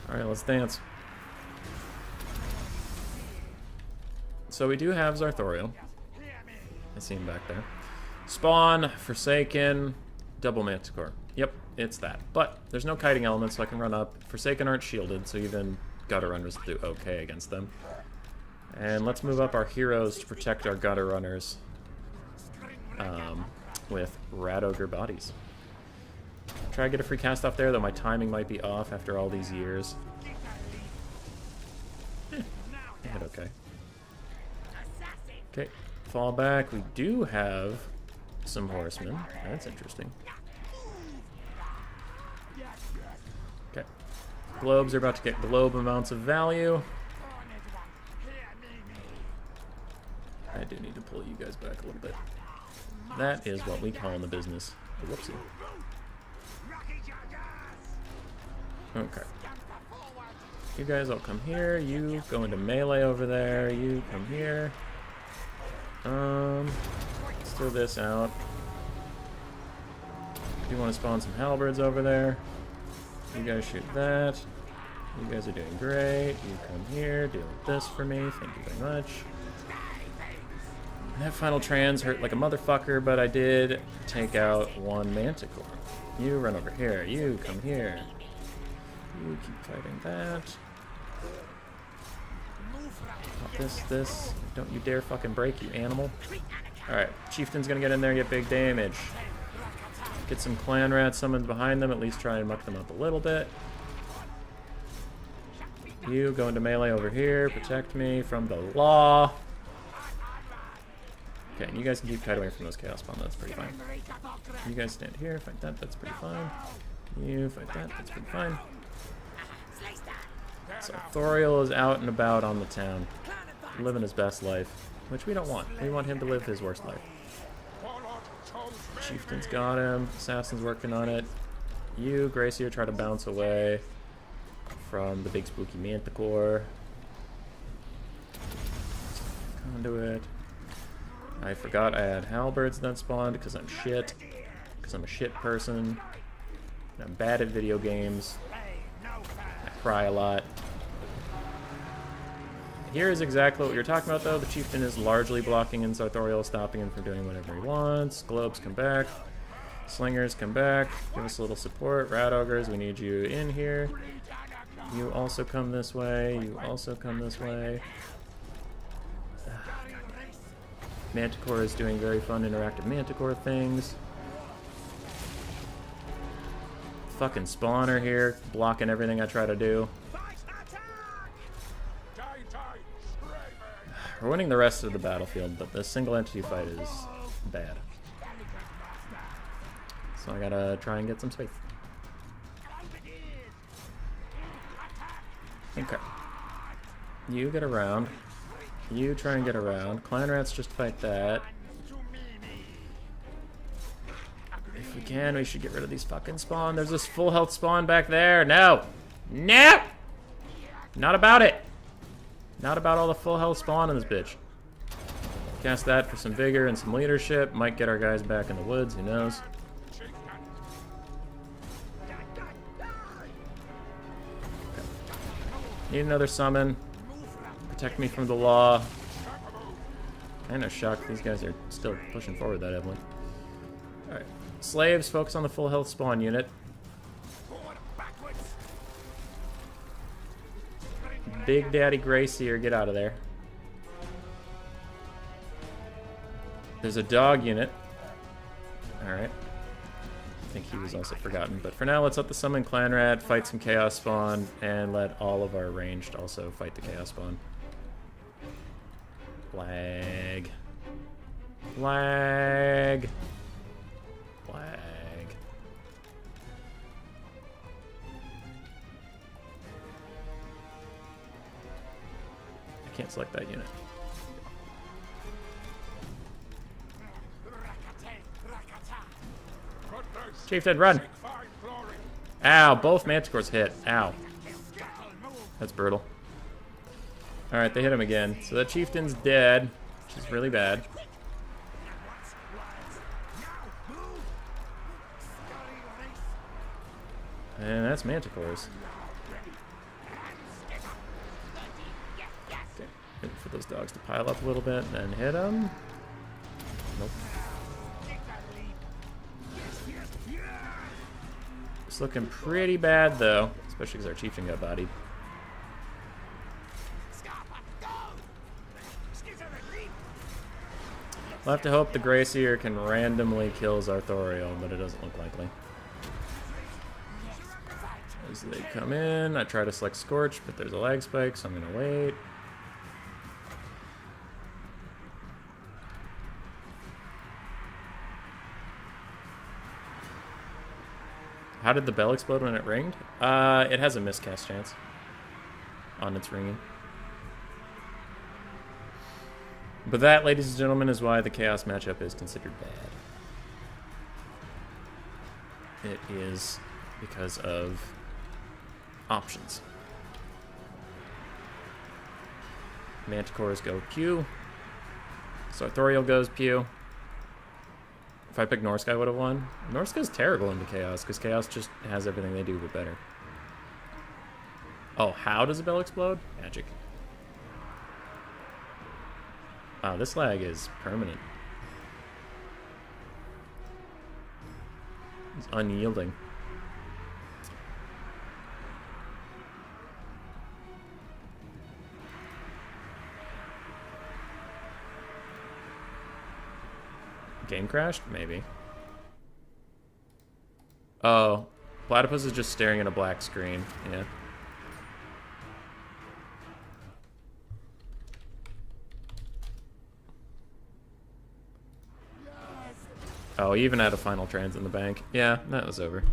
Alright, let's dance. So we do have Zarthoriel. I see him back there. Spawn, Forsaken, double Manticore. Yep, it's that. But there's no kiting element, so I can run up. Forsaken aren't shielded, so even Gutter Runners will do okay against them. And let's move up our heroes to protect our Gutter Runners with Rat Ogre bodies. Try to get a free cast off there, though my timing might be off after all these years. I hit okay. Okay, fall back. We do have some horsemen. That's interesting. Okay. Globes are about to get globe amounts of value. I do need to pull you guys back a little bit. That is what we call in the business a whoopsie. Okay. You guys all come here. You go into melee over there. You come here. Let's throw this out. You want to spawn some halberds over there. You guys shoot that. You guys are doing great. You come here, deal with this for me. Thank you very much. That final trans hurt like a motherfucker, but I did take out one Manticore. You run over here. You come here. You keep fighting that. This. Don't you dare fucking break, you animal. Alright, Chieftain's gonna get in there and get big damage. Get some clan rats summoned behind them, at least try and muck them up a little bit. You go into melee over here, protect me from the law. Okay, and you guys can keep tied away from those chaos spawn, that's pretty fine. You guys stand here, fight that, that's pretty fine. You fight that, that's pretty fine. So Thoriel is out and about on the town, living his best life, which we don't want. We want him to live his worst life. Chieftain's got him. Assassin's working on it. You, Gracier, try to bounce away from the big spooky Manticore. Conduit. I forgot I had halberds that spawned because I'm shit. Because I'm a shit person. And I'm bad at video games. I cry a lot. Here is exactly what you're talking about, though. The Chieftain is largely blocking in Sartorial, stopping him from doing whatever he wants. Globes, come back. Slingers, come back. Give us a little support. Rat Ogres, we need you in here. You also come this way. You also come this way. Manticore is doing very fun interactive Manticore things. Fucking spawner here, blocking everything I try to do. We're winning the rest of the battlefield, but this single entity fight is bad. So I gotta try and get some space. Okay. You get around. You try and get around. Clan rats just fight that. If we can, we should get rid of these fucking spawn. There's this full health spawn back there. No! No! Not about it! Not about all the full health spawn in this bitch. Cast that for some vigor and some leadership. Might get our guys back in the woods, who knows. Need another summon. Protect me from the law. Kinda shocked these guys are still pushing forward that heavily. Alright. Slaves, focus on the full health spawn unit. Big Daddy Grayseer, get out of there. There's a dog unit. Alright. I think he was also forgotten. But for now, let's let the summon clan rat fight some chaos spawn and let all of our ranged also fight the chaos spawn. Flag. Flag. Flag. I can't select that unit. Chieftain, run! Ow, both manticores hit. Ow. That's brutal. Alright, they hit him again. So that chieftain's dead, which is really bad. And that's manticores. Okay, wait for those dogs to pile up a little bit, then hit them. Nope. It's looking pretty bad, though, especially because our chieftain got bodied. We'll have to hope the Grayseer can randomly kill Zarthoriel, but it doesn't look likely. As they come in, I try to select Scorch, but there's a lag spike, so I'm going to wait. How did the bell explode when it ringed? It has a miscast chance on its ringing. But that, ladies and gentlemen, is why the Chaos matchup is considered bad. It is because of options. Manticores go pew. Sarthoriel goes pew. If I picked Norsky, I would have won. Norsky's terrible into Chaos, because Chaos just has everything they do, but better. Oh, how does a bell explode? Magic. Wow, this lag is permanent. It's unyielding. Game crashed? Maybe. Oh. Platypus is just staring at a black screen. Yeah. Oh, he even had a final trans in the bank. Yeah, that was over.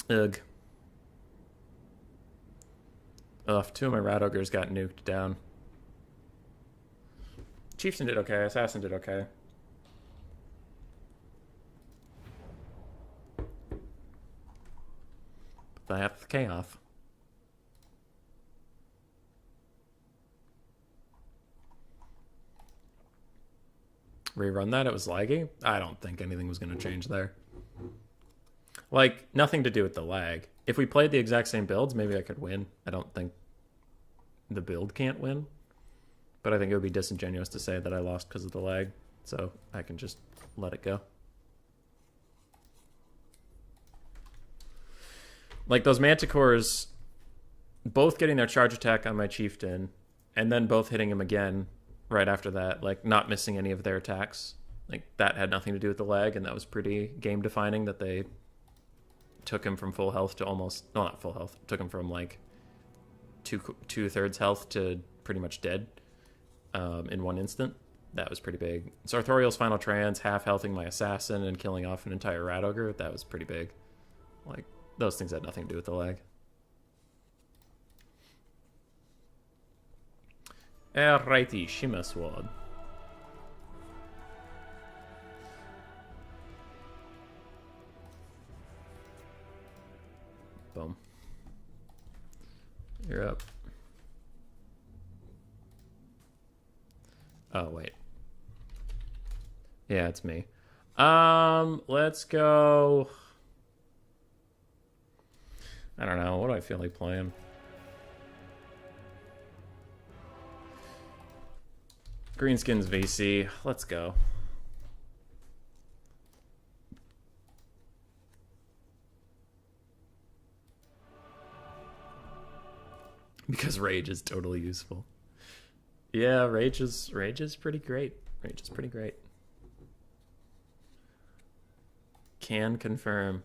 Ugh. Ugh, two of my rat ogres got nuked down. Chieftain did okay, Assassin did okay. But that's the chaos. Rerun that, it was laggy? I don't think anything was going to change there. Like, nothing to do with the lag. If we played the exact same builds, maybe I could win. I don't think the build can't win. But I think it would be disingenuous to say that I lost because of the lag. So I can just let it go. Like, those Manticores both getting their charge attack on my Chieftain, and then both hitting him again right after that, like not missing any of their attacks. Like that had nothing to do with the lag, and that was pretty game defining that they took him from full health to almost, no, not full health, took him from like two-thirds health to pretty much dead in one instant. That was pretty big. Sartorial's final trans, half-healthing my assassin and killing off an entire rat ogre, that was pretty big. Like, those things had nothing to do with the lag. Alrighty, Shima Sword. Boom. You're up. Oh, wait. Yeah, it's me. Let's go. I don't know. What do I feel like playing? Greenskins VC. Let's go. Because rage is totally useful. Yeah, rage is pretty great. Rage is pretty great. Can confirm.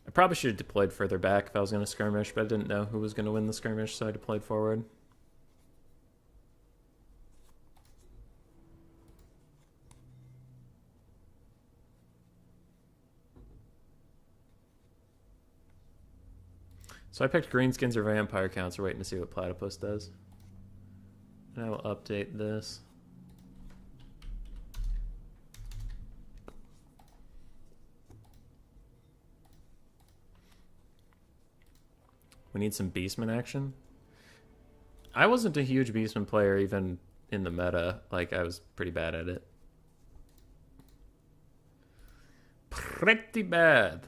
I probably should have deployed further back if I was going to skirmish, but I didn't know who was going to win the skirmish, so I deployed forward. So I picked Greenskins or Vampire Counts. We're waiting to see what Platypus does. And I will update this. We need some Beastmen action. I wasn't a huge Beastmen player even in the meta. Like, I was pretty bad at it. Pretty bad.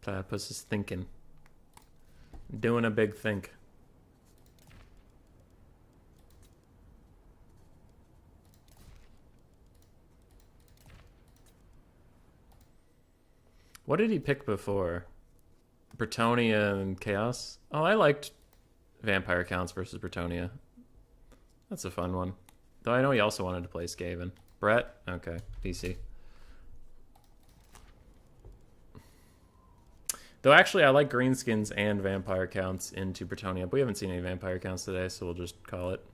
Platypus is thinking. Doing a big think. What did he pick before? Bretonnia and Chaos? Oh, I liked Vampire Counts versus Bretonnia. That's a fun one. Though I know he also wanted to play Skaven. Brett? Okay, PC. Though actually, I like Greenskins and Vampire Counts into Bretonnia, but we haven't seen any Vampire Counts today, so we'll just call it.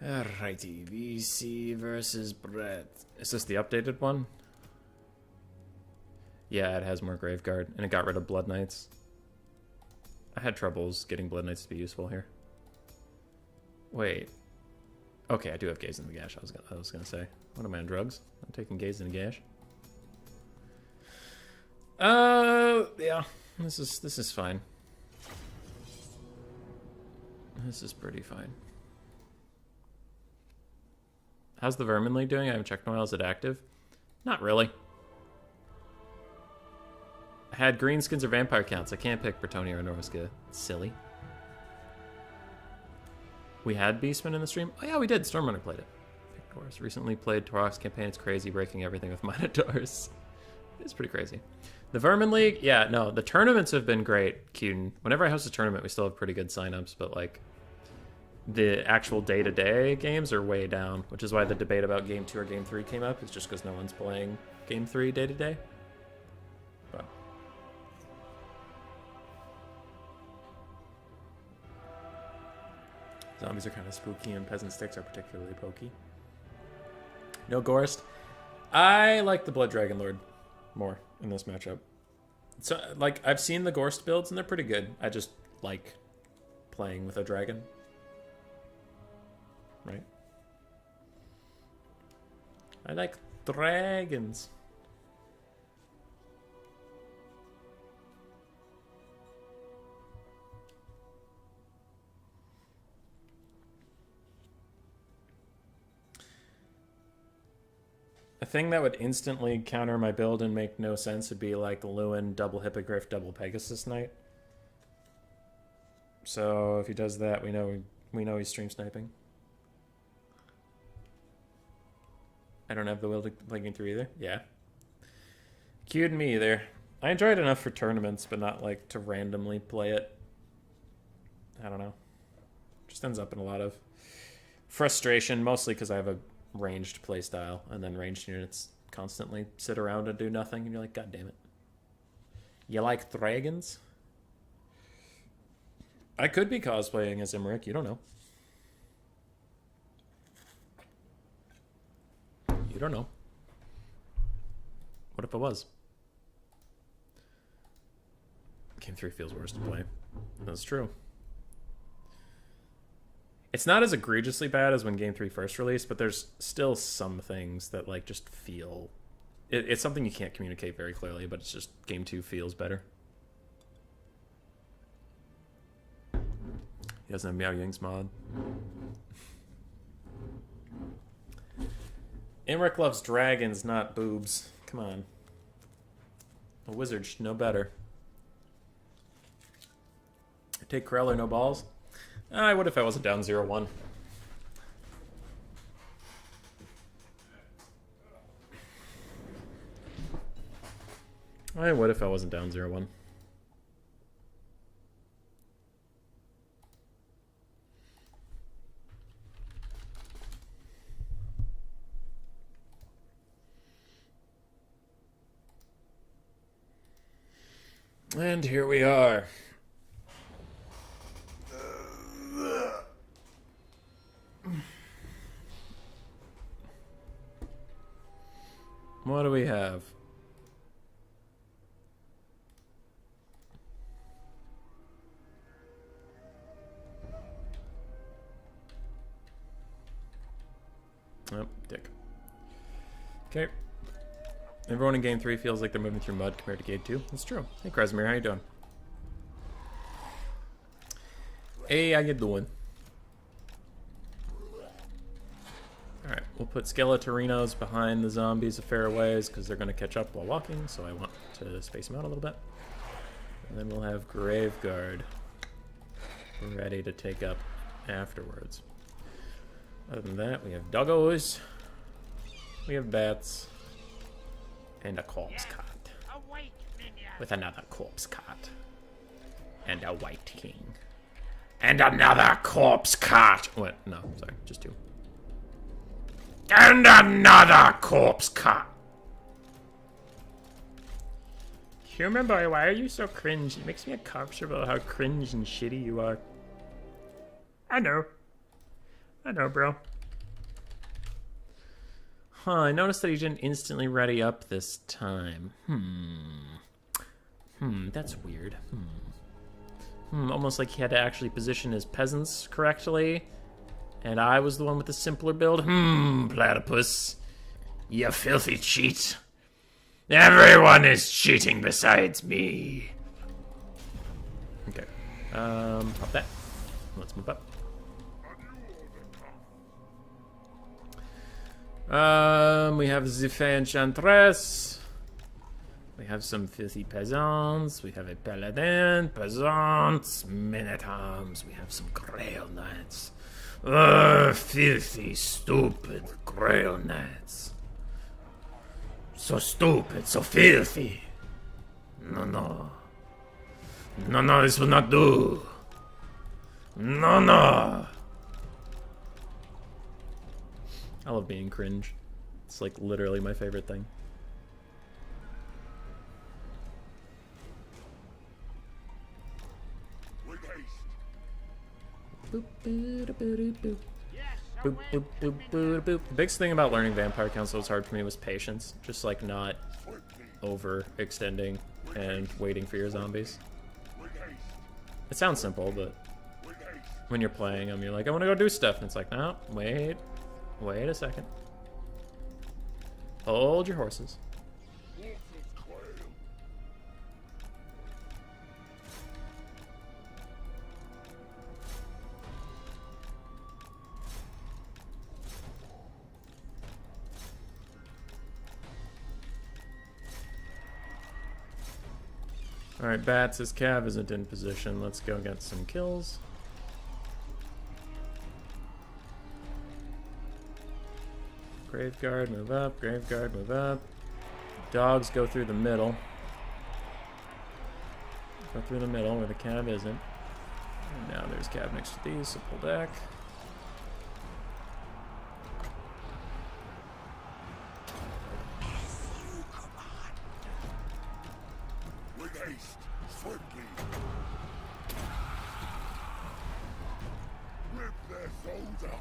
Alrighty, VC versus Brett. Is this the updated one? Yeah, it has more Graveguard, and it got rid of Blood Knights. I had troubles getting Blood Knights to be useful here. Wait. Okay, I do have Gaze in the Gash, I was gonna say. What am I on drugs? I'm taking Gaze in the Gash. Yeah. This is fine. This is pretty fine. How's the Vermin League doing? I haven't checked in a while. Is it active? Not really. I had Greenskins or Vampire Counts. I can't pick Bretonnia or Norska. It's silly. We had Beastmen in the stream? Oh yeah, we did. Stormrunner played it. Picked Taurus. Recently played Torok's campaign. It's crazy, breaking everything with Minotaurs. It's pretty crazy. The Vermin League, yeah, no, the tournaments have been great, Keaton. Whenever I host a tournament, we still have pretty good signups, but like the actual day-to-day games are way down, which is why the debate about Game 2 or Game 3 came up. It's just because no one's playing Game 3 day-to-day. But zombies are kind of spooky, and peasant sticks are particularly pokey. No Gorst. I like the Blood Dragon Lord more in this matchup. So, like, I've seen the Gorst builds, and they're pretty good. I just like playing with a dragon. Right? I like dragons. I A thing that would instantly counter my build and make no sense would be like Lewin, double Hippogriff, double Pegasus Knight. So if he does that, we know he's stream sniping. I don't have the will to play game 3 either. Yeah. Cued me either. I enjoy it enough for tournaments, but not like to randomly play it. I don't know. Just ends up in a lot of frustration, mostly because I have a ranged playstyle, and then ranged units constantly sit around and do nothing, and you're like, God damn it. You like dragons? I could be cosplaying as Imric, you don't know. You don't know. What if I was? Game 3 feels worse to play. That's true. It's not as egregiously bad as when Game 3 first released, but there's still some things that like just feel... It's something you can't communicate very clearly, but it's just Game 2 feels better. He doesn't have Meow Ying's mod. Imric loves dragons, not boobs. Come on. A wizard should know better. Take Krell or no balls? I would if I wasn't down 0-1. I would if I wasn't down 0-1. And here we are. What do we have? Oh, dick. Okay. Everyone in Game 3 feels like they're moving through mud compared to Game 2. That's true. Hey, Kresimir, how you doing? Hey, how you doing? Alright, we'll put Skeletorinos behind the zombies a fair ways because they're going to catch up while walking, so I want to space them out a little bit. And then we'll have Graveguard ready to take up afterwards. Other than that, we have doggos, we have bats, and a corpse cart. With another corpse cart. And a white king. And another corpse cart! What? No, sorry, just 2. And another corpse cart! Human boy, why are you so cringe? It makes me uncomfortable how cringe and shitty you are. I know, bro. Huh, I noticed that he didn't instantly ready up this time. That's weird. Almost like he had to actually position his peasants correctly. And I was the one with the simpler build. Platypus. You filthy cheat. Everyone is cheating besides me. Okay. Pop that. Let's move up. We have the Fey Enchantress. We have some filthy peasants. We have a paladin, peasants, men-at-arms. We have some Grail Knights. Filthy, stupid Grail Knights. So stupid, so filthy. No, this will not do. No. I love being cringe. It's like literally my favorite thing. Boop, boop, boop, boop. Boop, boop, boop, boop, boop. The biggest thing about learning Vampire Council was hard for me was patience. Just like not overextending and waiting for your zombies. It sounds simple, but when you're playing them, you're like, I want to go do stuff. And it's like, no, wait a second. Hold your horses. Alright, Bats, his cav isn't in position. Let's go get some kills. Graveguard, move up. Graveguard, move up. Dogs go through the middle. Go through the middle where the cav isn't. And now there's cav next to these, so pull back. With haste, swiftly. Rip their souls out.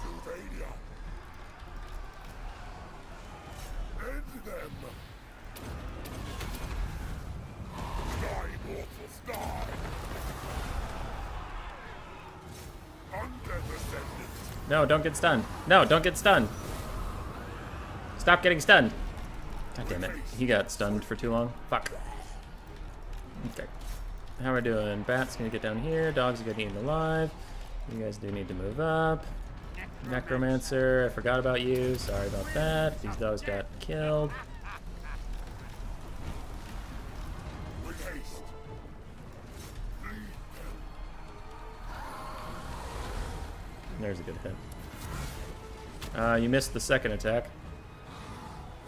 Sylvania. End them. Die, mortals, die. Undead ascendants. No, don't get stunned. No, don't get stunned. Stop getting stunned. God damn it. He got stunned for too long. Fuck. Okay. How are we doing? Bat's gonna get down here. Dogs are getting eaten alive. You guys do need to move up. Necromancer, I forgot about you. Sorry about that. These dogs got killed. There's a good hit. You missed the second attack.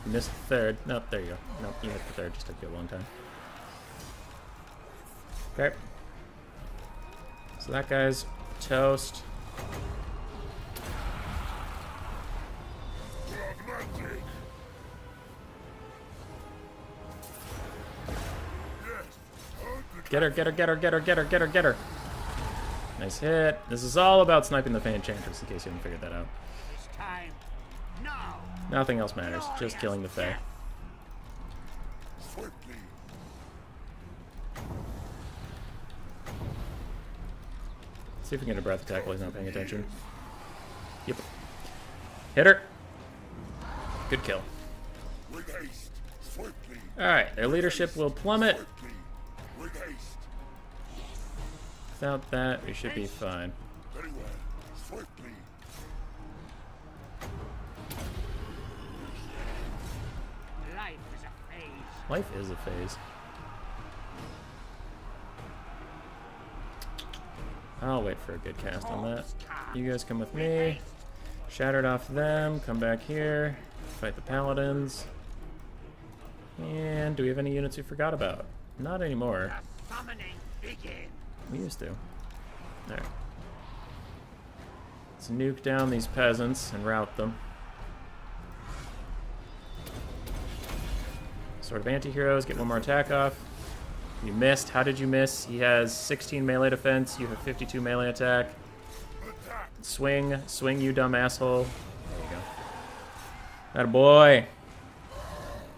You missed the third. Nope, there you go. Nope, you hit the third. Just took you a long time. Okay. So that guy's toast. Get her, get her, get her, get her, get her, get her, get her. Nice hit. This is all about sniping the Fey Enchantress, in case you haven't figured that out. Nothing else matters. Just killing the Fey. See if we can get a breath attack while he's not paying attention. Yep. Hit her. Good kill. Alright, their leadership will plummet. Without that, we should be fine. Life is a phase. I'll wait for a good cast on that. You guys come with me. Shattered off them. Come back here. Fight the paladins. And do we have any units we forgot about? Not anymore. We used to. Alright. Let's nuke down these peasants and rout them. Sword of Anti-Heroes, get one more attack off. You missed. How did you miss? He has 16 melee defense. You have 52 melee attack. Swing. Swing, you dumb asshole. There you go. Attaboy.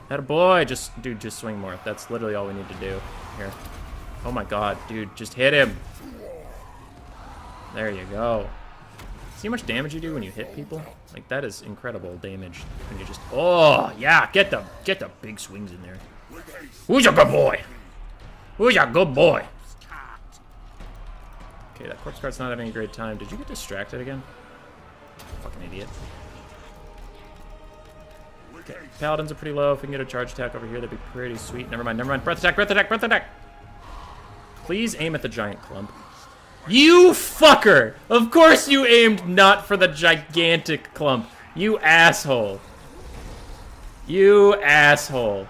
Attaboy. Dude, just swing more. That's literally all we need to do. Here. Oh my god, dude. Just hit him. There you go. See how much damage you do when you hit people? Like, that is incredible damage when you just... Oh, yeah. Get the big swings in there. Who's a good boy? Who's a good boy? Okay, that corpse guard's not having a great time. Did you get distracted again? Fucking idiot. Okay, paladins are pretty low. If we can get a charge attack over here, that'd be pretty sweet. Never mind, never mind. Breath attack, breath attack, breath attack! Please aim at the giant clump. You fucker! Of course you aimed not for the gigantic clump. You asshole. You asshole.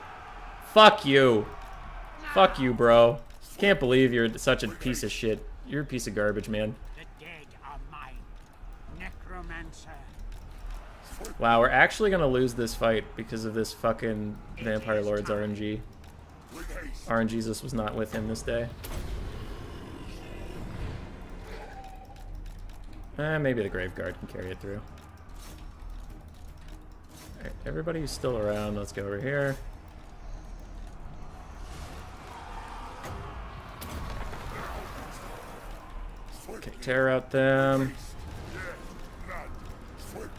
Fuck you. Fuck you, bro. Can't believe you're such a piece of shit. You're a piece of garbage, man. The dead are mine. Necromancer. Wow, we're actually gonna lose this fight because of this fucking Vampire Lord's RNG. RNGesus was not with him this day. Maybe the Graveguard can carry it through. Alright, everybody who's still around, let's go over here. Okay, tear out them.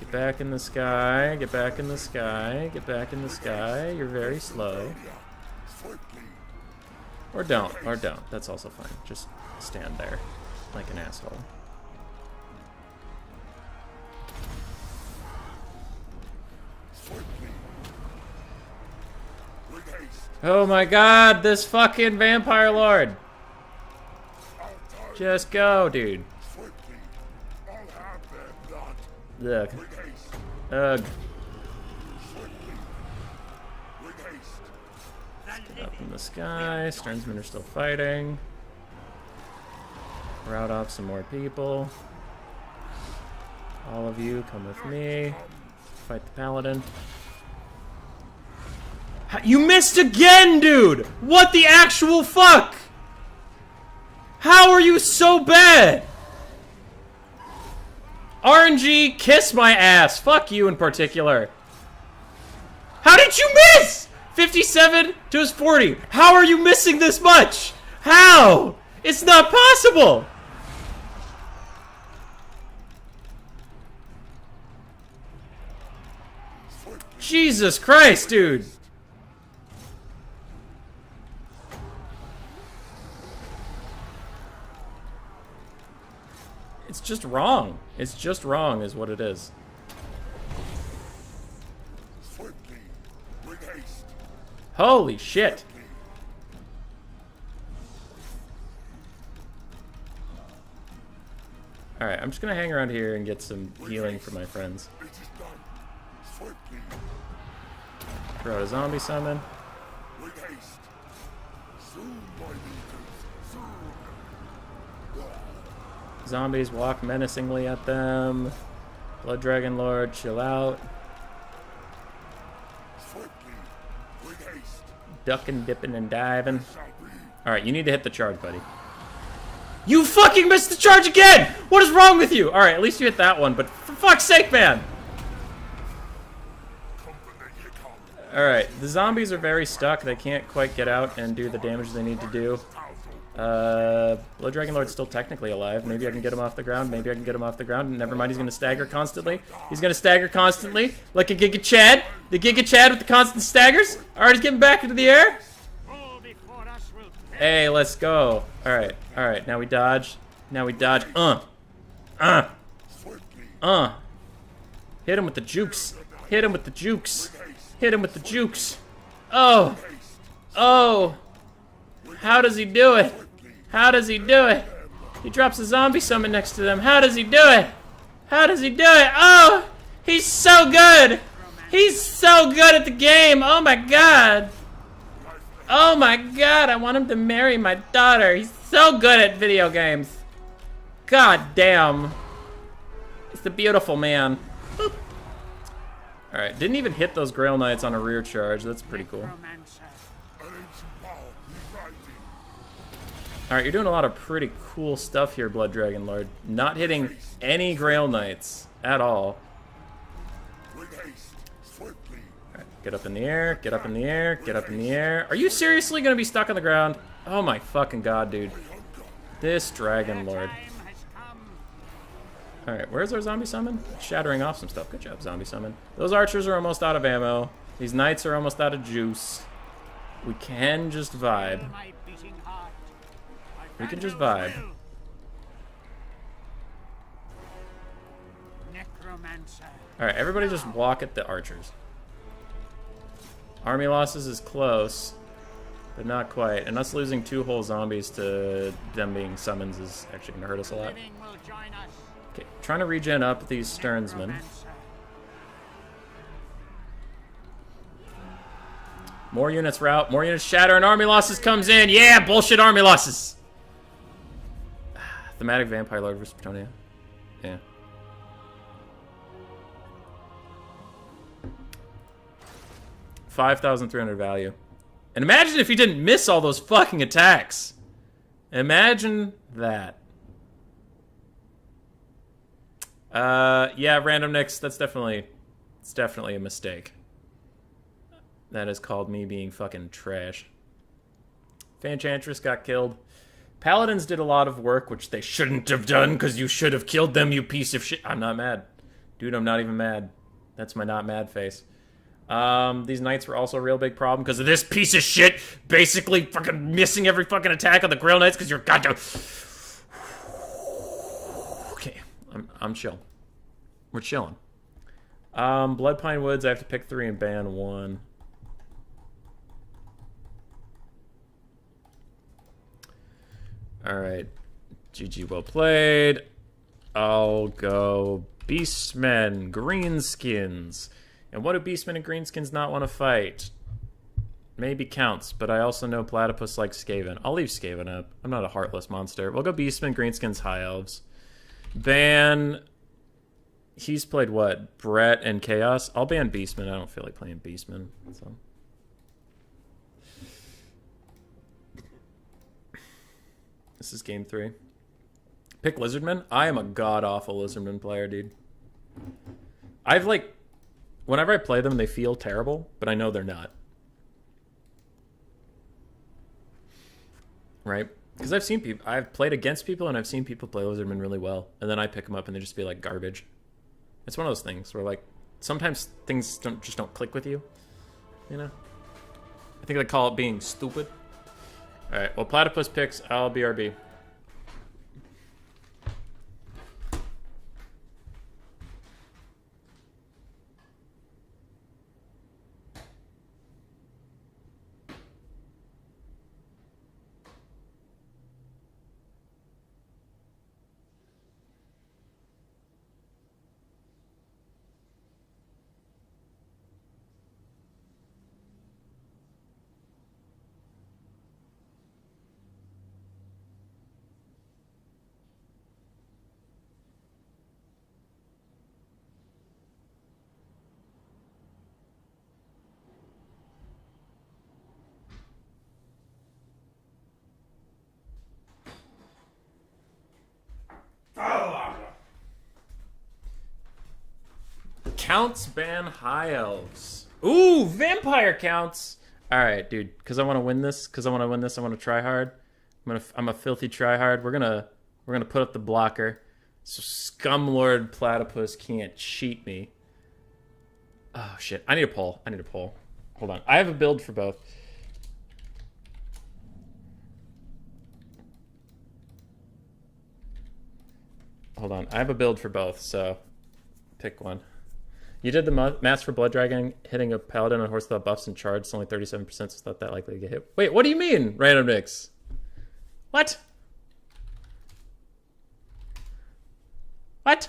Get back in the sky, get back in the sky, get back in the sky. You're very slow. Or don't. That's also fine. Just stand there like an asshole. Oh my god, this fucking vampire lord. Just go, dude. Swiftly. I'll have their blood. Ugh. With haste. Ugh. Swiftly. With haste. Up in the sky. Sternsmen are still fighting. Route off some more people. All of you, come with me. Fight the paladin. You missed again, dude! What the actual fuck? How are you so bad? RNG, kiss my ass. Fuck you in particular. How did you miss? 57 to his 40. How are you missing this much? How? It's not possible. Jesus Christ, dude. It's just wrong. It's just wrong is what it is. Swiftly. With haste. Holy shit. Alright, I'm just gonna hang around here and get some healing for my friends. It is done. Swiftly. Throw out a zombie summon. With haste. Soon, my legions. Soon. Zombies walk menacingly at them. Blood Dragon Lord, chill out. Swiftly. With haste. Ducking, dipping, and diving. Shall be. Alright, you need to hit the charge, buddy. You fucking missed the charge again! What is wrong with you? Alright, at least you hit that one, but for fuck's sake, man! Company ye come. Alright, the zombies are very stuck. They can't quite get out and do the damage they need to do. Blood Dragon Lord's still technically alive. Maybe I can get him off the ground. Maybe I can get him off the ground. Never mind, he's gonna stagger constantly. He's gonna stagger constantly. Like a Giga Chad. The Giga Chad with the constant staggers. Alright, he's getting back into the air. All before us will Hey, let's go. Alright, now we dodge. Now we dodge. Swiftly. Hit him with the jukes. Hit him with the jukes. Hit him with the jukes. Oh. Oh. How does he do it? How does he do it? He drops a zombie summon next to them. How does he do it? How does he do it? Oh! He's so good! He's so good at the game! Oh my god! Oh my god, I want him to marry my daughter. He's so good at video games. God damn. He's the beautiful man. Boop. Alright, didn't even hit those Grail Knights on a rear charge. That's pretty cool. necromancer. An ancient power. Be rising. Alright, you're doing a lot of pretty cool stuff here, Blood Dragon Lord. Not hitting any Grail Knights at all. With haste. Swiftly. Alright, get up in the air, get up in the air, get up in the air. Are you seriously gonna be stuck on the ground? Oh my fucking god, dude. This Dragon Lord. Time has come. Alright, where's our zombie summon? Shattering off some stuff. Good job, zombie summon. Those archers are almost out of ammo. These knights are almost out of juice. We can just vibe. My beating heart. We can just vibe. Necromancer. Alright, everybody just walk at the archers. Army losses is close, but not quite. And us losing 2 whole zombies to them being summons is actually going to hurt us a lot. Living will join us. Okay, trying to regen up these Sternsmen. Necromancer. More units route, more units shatter, and army losses comes in. Yeah, bullshit army losses. Thematic Vampire Lord versus Bretonnia. Yeah. $5,300 value. And imagine if he didn't miss all those fucking attacks. Imagine that. Yeah, random nicks. It's definitely a mistake. That is called me being fucking trash. Fanchantress got killed. Paladins did a lot of work, which they shouldn't have done, because you should have killed them, you piece of shit. I'm not mad. Dude, I'm not even mad. That's my not mad face. These knights were also a real big problem, because of this piece of shit basically fucking missing every fucking attack on the Grail Knights, because you're goddamn... Okay, I'm chill. We're chilling. Bloodpine Woods, I have to pick 3 and ban 1. Alright. GG, well played. I'll go Beastmen, Greenskins. And what do Beastmen and Greenskins not want to fight? Maybe Counts, but I also know Platypus likes Skaven. I'll leave Skaven up. I'm not a heartless monster. We'll go Beastmen, Greenskins, High Elves. Ban... He's played what? Brett and Chaos? I'll ban Beastmen. I don't feel like playing Beastmen. So. This is game 3. Pick Lizardman? I am a god-awful Lizardman player, dude. I've, like... Whenever I play them, they feel terrible, but I know they're not. Right? Because I've seen people... I've played against people, and I've seen people play Lizardman really well. And then I pick them up, and they just feel like garbage. It's one of those things where, like, sometimes things just don't click with you. You know? I think they call it being stupid. Alright, well, Platypus picks, I'll BRB. Counts ban High Elves. Ooh, Vampire Counts. All right, dude. Because I want to win this. I want to try hard. I'm a filthy tryhard. We're gonna put up the blocker, so Scumlord Platypus can't cheat me. Oh shit! I need a poll. Hold on. I have a build for both. Hold on. I have a build for both, so pick one. You did the maths for Blood Dragon, hitting a paladin on horse without buffs and charge. It's only 37%, so it's not that likely to get hit. Wait, what do you mean, random mix? What? What?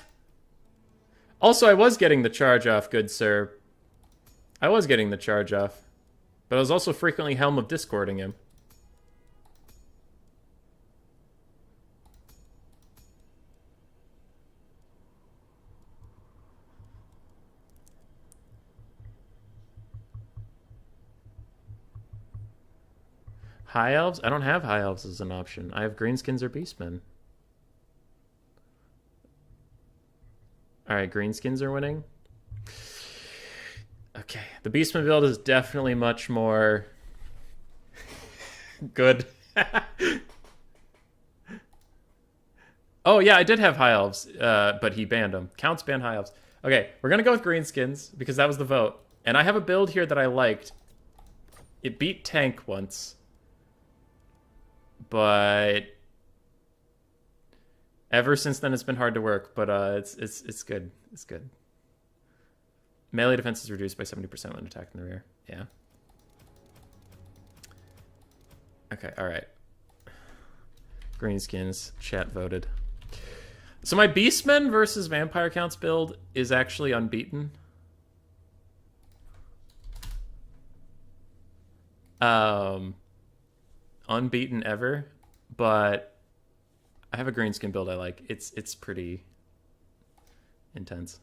Also, I was getting the charge off, good sir. I was getting the charge off. But I was also frequently Helm of Discording him. High Elves? I don't have High Elves as an option. I have Greenskins or Beastmen. Alright, Greenskins are winning. Okay, the Beastman build is definitely much more good. Oh yeah, I did have High Elves, but he banned them. Counts banned High Elves. Okay, we're gonna go with Greenskins because that was the vote. And I have a build here that I liked. It beat Tank once. But ever since then, it's been hard to work. But it's good. It's good. Melee defense is reduced by 70% when attacked in the rear. Yeah. Okay. All right. Greenskins. Chat voted. So my Beastmen versus Vampire Counts build is actually unbeaten. Unbeaten ever, but I have a greenskin build I like. It's pretty intense.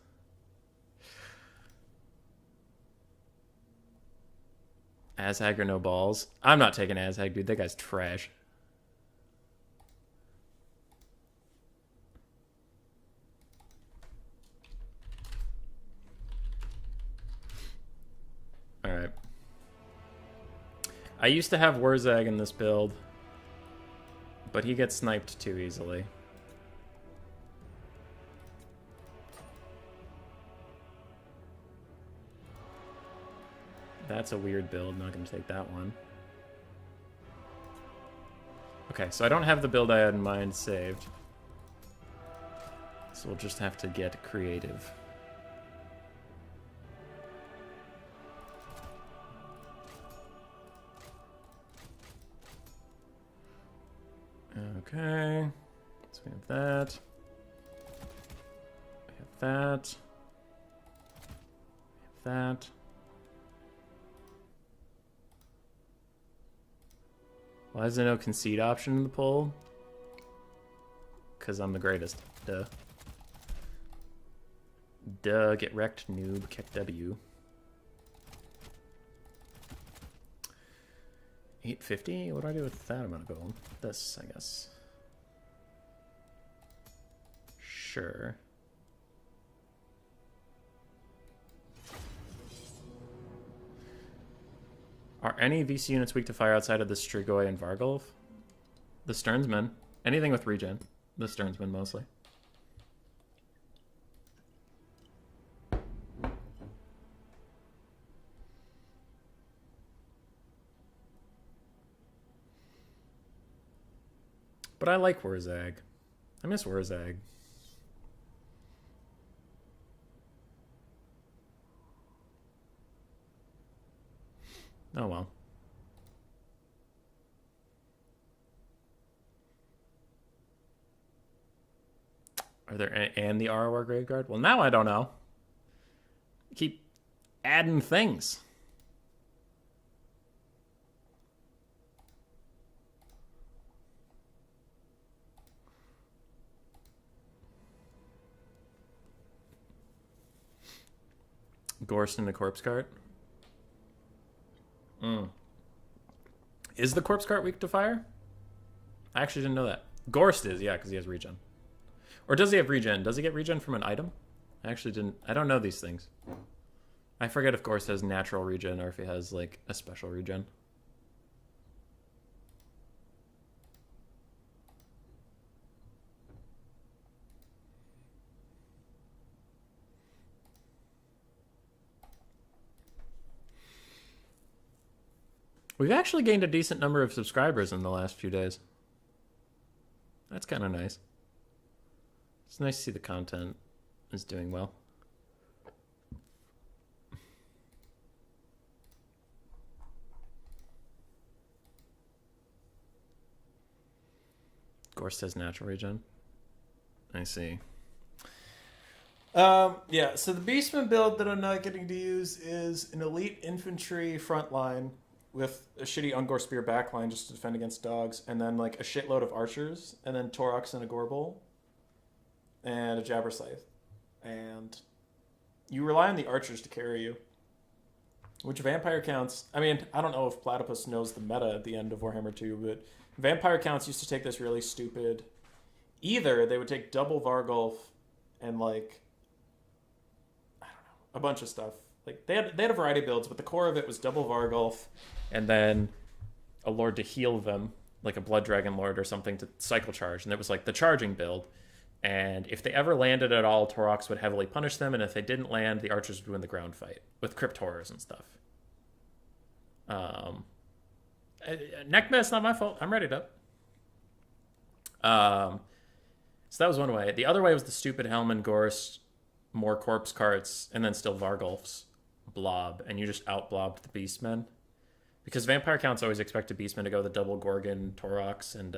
Azhag or no balls? I'm not taking Azhag, dude. That guy's trash. Alright. I used to have Wurzag in this build, but he gets sniped too easily. That's a weird build, not going to take that one. Okay, so I don't have the build I had in mind saved. So we'll just have to get creative. Okay. So we have that. We have that. We have that. Why is there no concede option in the poll? Because I'm the greatest. Duh. Duh, get wrecked, noob. Kick W. 850? What do I do with that amount of gold? This, I guess. Sure. Are any VC units weak to fire outside of the Strigoi and Vargolf? The Sternsmen. Anything with regen. The Sternsmen mostly. But I like Wurzag. I miss Wurzag. Oh well. Are there any, and the ROR Graveguard? Well, now I don't know. Keep adding things. Gorst in the corpse cart. Is the corpse cart weak to fire? I actually didn't know that. Gorst is, yeah, because he has regen. Or does he have regen? Does he get regen from an item? I actually didn't. I don't know these things. I forget if Gorst has natural regen or if he has, like, a special regen. We've actually gained a decent number of subscribers in the last few days. That's kind of nice. It's nice to see the content is doing well. Gorst has natural regen. I see. Yeah, so the Beastmen build that I'm not getting to use is an elite infantry front line with a shitty Ungor Spear backline just to defend against dogs, and then like a shitload of archers, and then Torox and a Gorbol, and a Jabber Scythe. And you rely on the archers to carry you. Which vampire counts, I mean, I don't know if Platypus knows the meta at the end of Warhammer 2, but vampire counts used to take this really stupid... Either they would take double Vargolf and like, I don't know, a bunch of stuff. Like they had a variety of builds, but the core of it was double Vargolf, and then a lord to heal them, like a Blood Dragon Lord or something to cycle charge, and it was like the charging build. And if they ever landed at all, Torox would heavily punish them, and if they didn't land, the archers would win the ground fight with Crypt Horrors and stuff. Neckmess, not my fault. I'm ready up. So that was one way. The other way was the stupid Helman Gorst, more corpse carts, and then still Vargolf's blob, and you just outblobbed the Beastmen. Because vampire counts always expect a Beastman to go the double Gorgon, Torox, and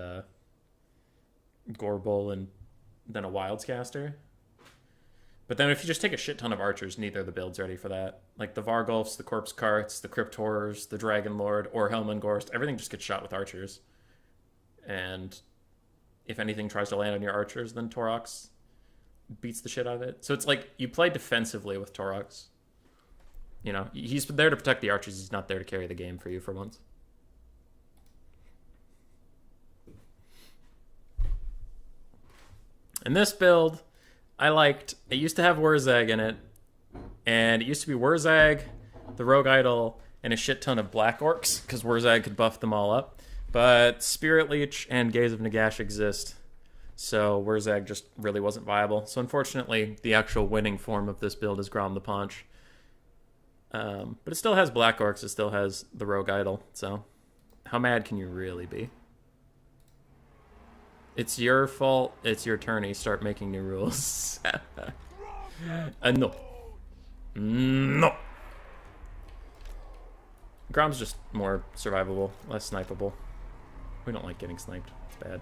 Gorbol, and then a Wildscaster. But then if you just take a shit ton of archers, neither of the build's ready for that. Like the Vargolfs, the corpse carts, the Crypt Horrors, the Dragon Lord, or Helman Gorst, everything just gets shot with archers. And if anything tries to land on your archers, then Torox beats the shit out of it. So it's like you play defensively with Torox. You know, he's there to protect the archers. He's not there to carry the game for you for once. And this build, I liked. It used to have Wurzag in it. And it used to be Wurzag, the Rogue Idol, and a shit ton of Black Orcs, because Wurzag could buff them all up. But Spirit Leech and Gaze of Nagash exist, so Wurzag just really wasn't viable. So unfortunately, the actual winning form of this build is Grom the Paunch. But it still has Black Orcs, it still has the Rogue Idol, so how mad can you really be? It's your fault, it's your tourney, start making new rules. No. No. Grom's just more survivable, less snipeable. We don't like getting sniped. It's bad.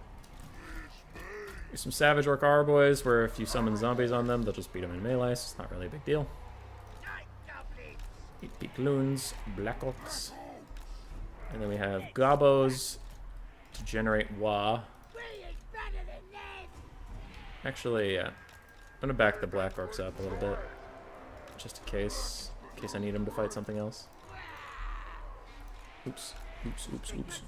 There's some Savage Orc Arboys where if you summon zombies on them, they'll just beat them in melee, so it's not really a big deal. 8 loons, Black Orcs. And then we have Gobos to generate Wa. Actually, yeah. I'm gonna back the Black Orcs up a little bit. Just in case I need them to fight something else. Oops. Oops.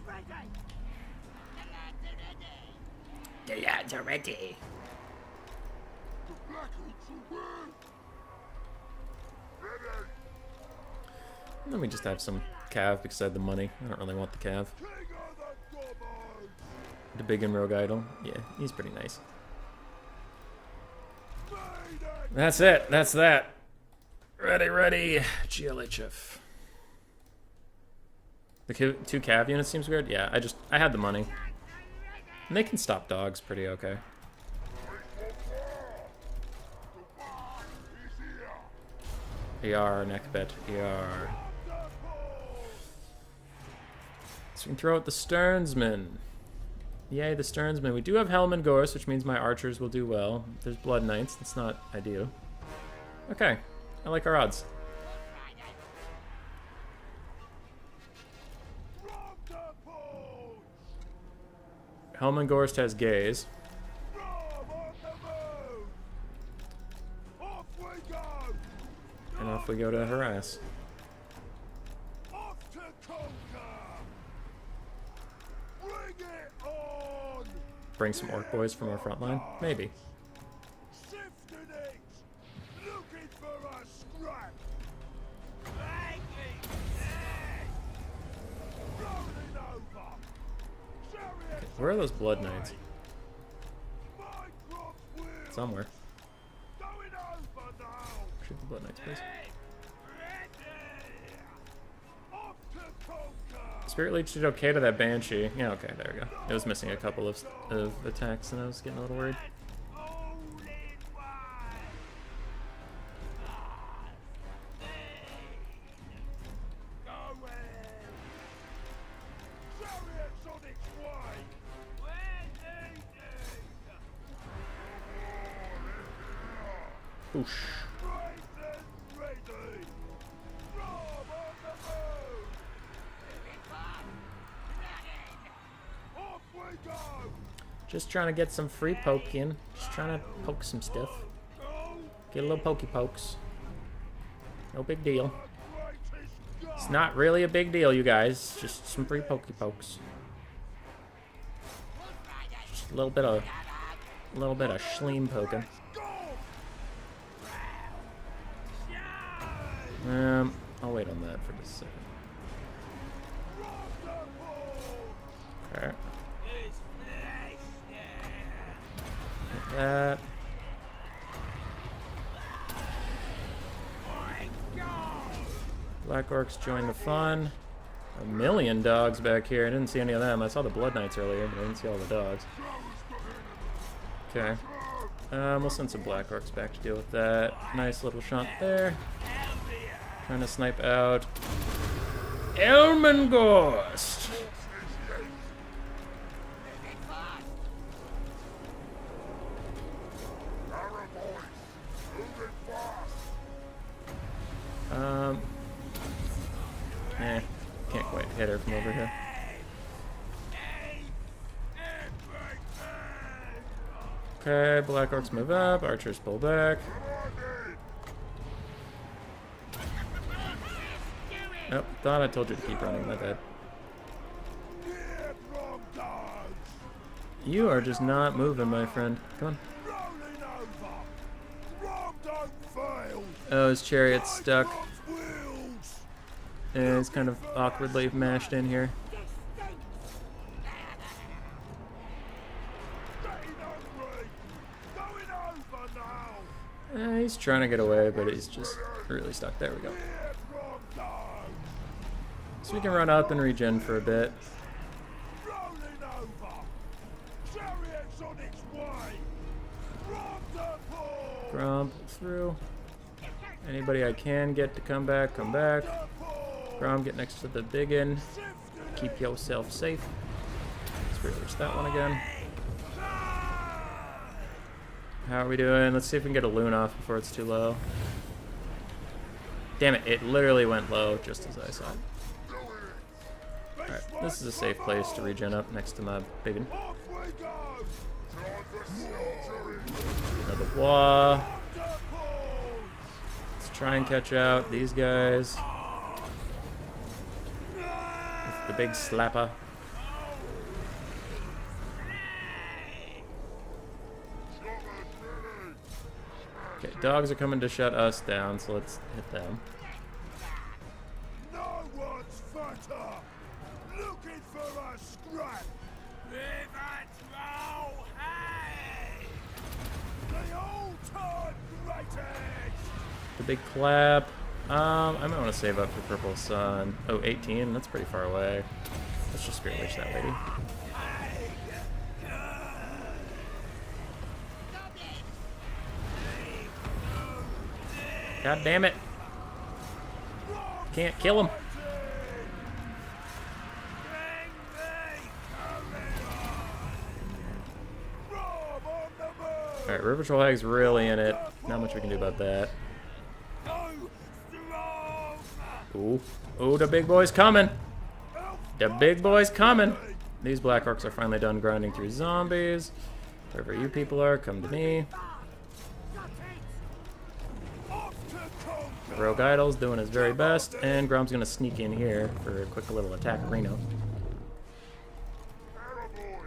The lads are ready. Let me just have some Cav because I have the money. I don't really want the Cav. The big and rogue idol. Yeah, he's pretty nice. That's it. That's that. Ready. GLHF. The 2 Cav units seems weird. Yeah, I had the money. And they can stop dogs pretty okay. ER, neckbet, ER. So we can throw out the Sternsmen. Yay, the Sternsmen. We do have Helm and Gorse, which means my archers will do well. There's Blood Knights. That's not ideal. Okay. I like our odds. Helm and Gorse has Gaze. And off we go to harass. Bring some orc boys from our front line? Maybe. Okay, where are those Blood Knights? Somewhere. Shoot the Blood Knights, please. Spirit Leech did okay to that Banshee. Yeah, okay, there we go. It was missing a couple of attacks and I was getting a little worried. Oosh. Just trying to get some free poke in. Just trying to poke some stuff. Get a little pokey pokes. No big deal. It's not really a big deal, you guys. Just some free pokey pokes. Just a little bit of schleem poking. I'll wait on that for just a second. Okay. Like that. Black Orcs join the fun. A million dogs back here. I didn't see any of them. I saw the Blood Knights earlier, but I didn't see all the dogs. Okay. We'll send some Black Orcs back to deal with that. Nice little shunt there. Trying to snipe out Elmengorst. Can't quite hit her from over here. Okay, Black Orcs move up, archers pull back. Oh, thought I told you to keep running, my bad. You are just not moving, my friend. Come on. Oh, his chariot's stuck. Yeah, he's kind of awkwardly mashed in here. He's trying to get away, but he's just really stuck. There we go. So we can run up and regen for a bit. Grump through. Anybody I can get to come back, come back. Grom, get next to the biggin. Keep yourself safe. Let's reverse that one again. How are we doing? Let's see if we can get a loon off before it's too low. Damn it, it literally went low just as I saw it. Alright, this is a safe place to regen up next to my big one. Another wah. Let's try and catch out these guys. With the big slapper. Okay, dogs are coming to shut us down, so let's hit them. No one's fatter. Looking for a scrap. Regretful, hey! The old time greatest. The big clap. I might want to save up for Purple Sun. Oh, 18. That's pretty far away. Let's just Spirit Witch that lady. God damn it. Can't kill him. Alright, River Troll Hag's really in it. Not much we can do about that. Ooh. Ooh, the big boy's coming. The big boy's coming. These Black Orcs are finally done grinding through zombies. Wherever you people are, come to me. Rogue Idol's doing his very best, and Grom's gonna sneak in here for a quick little attack Reno.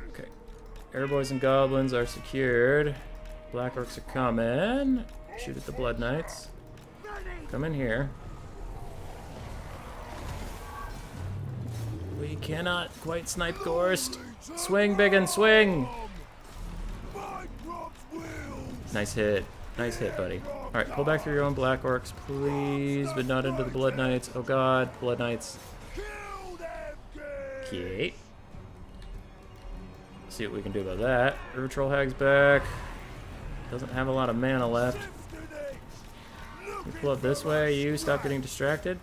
Okay. Airboys and Goblins are secured. Black Orcs are coming. Shoot at the Blood Knights. Come in here. We cannot quite snipe Gorst. Swing, Biggin, swing! Nice hit. Nice hit, buddy. Alright, pull back through your own Black Orcs, please, but not into the Blood Knights. Oh god, Blood Knights. Okay. See what we can do about that. River Troll Hag's back. Doesn't have a lot of mana left. We pull up this way. You stop getting distracted.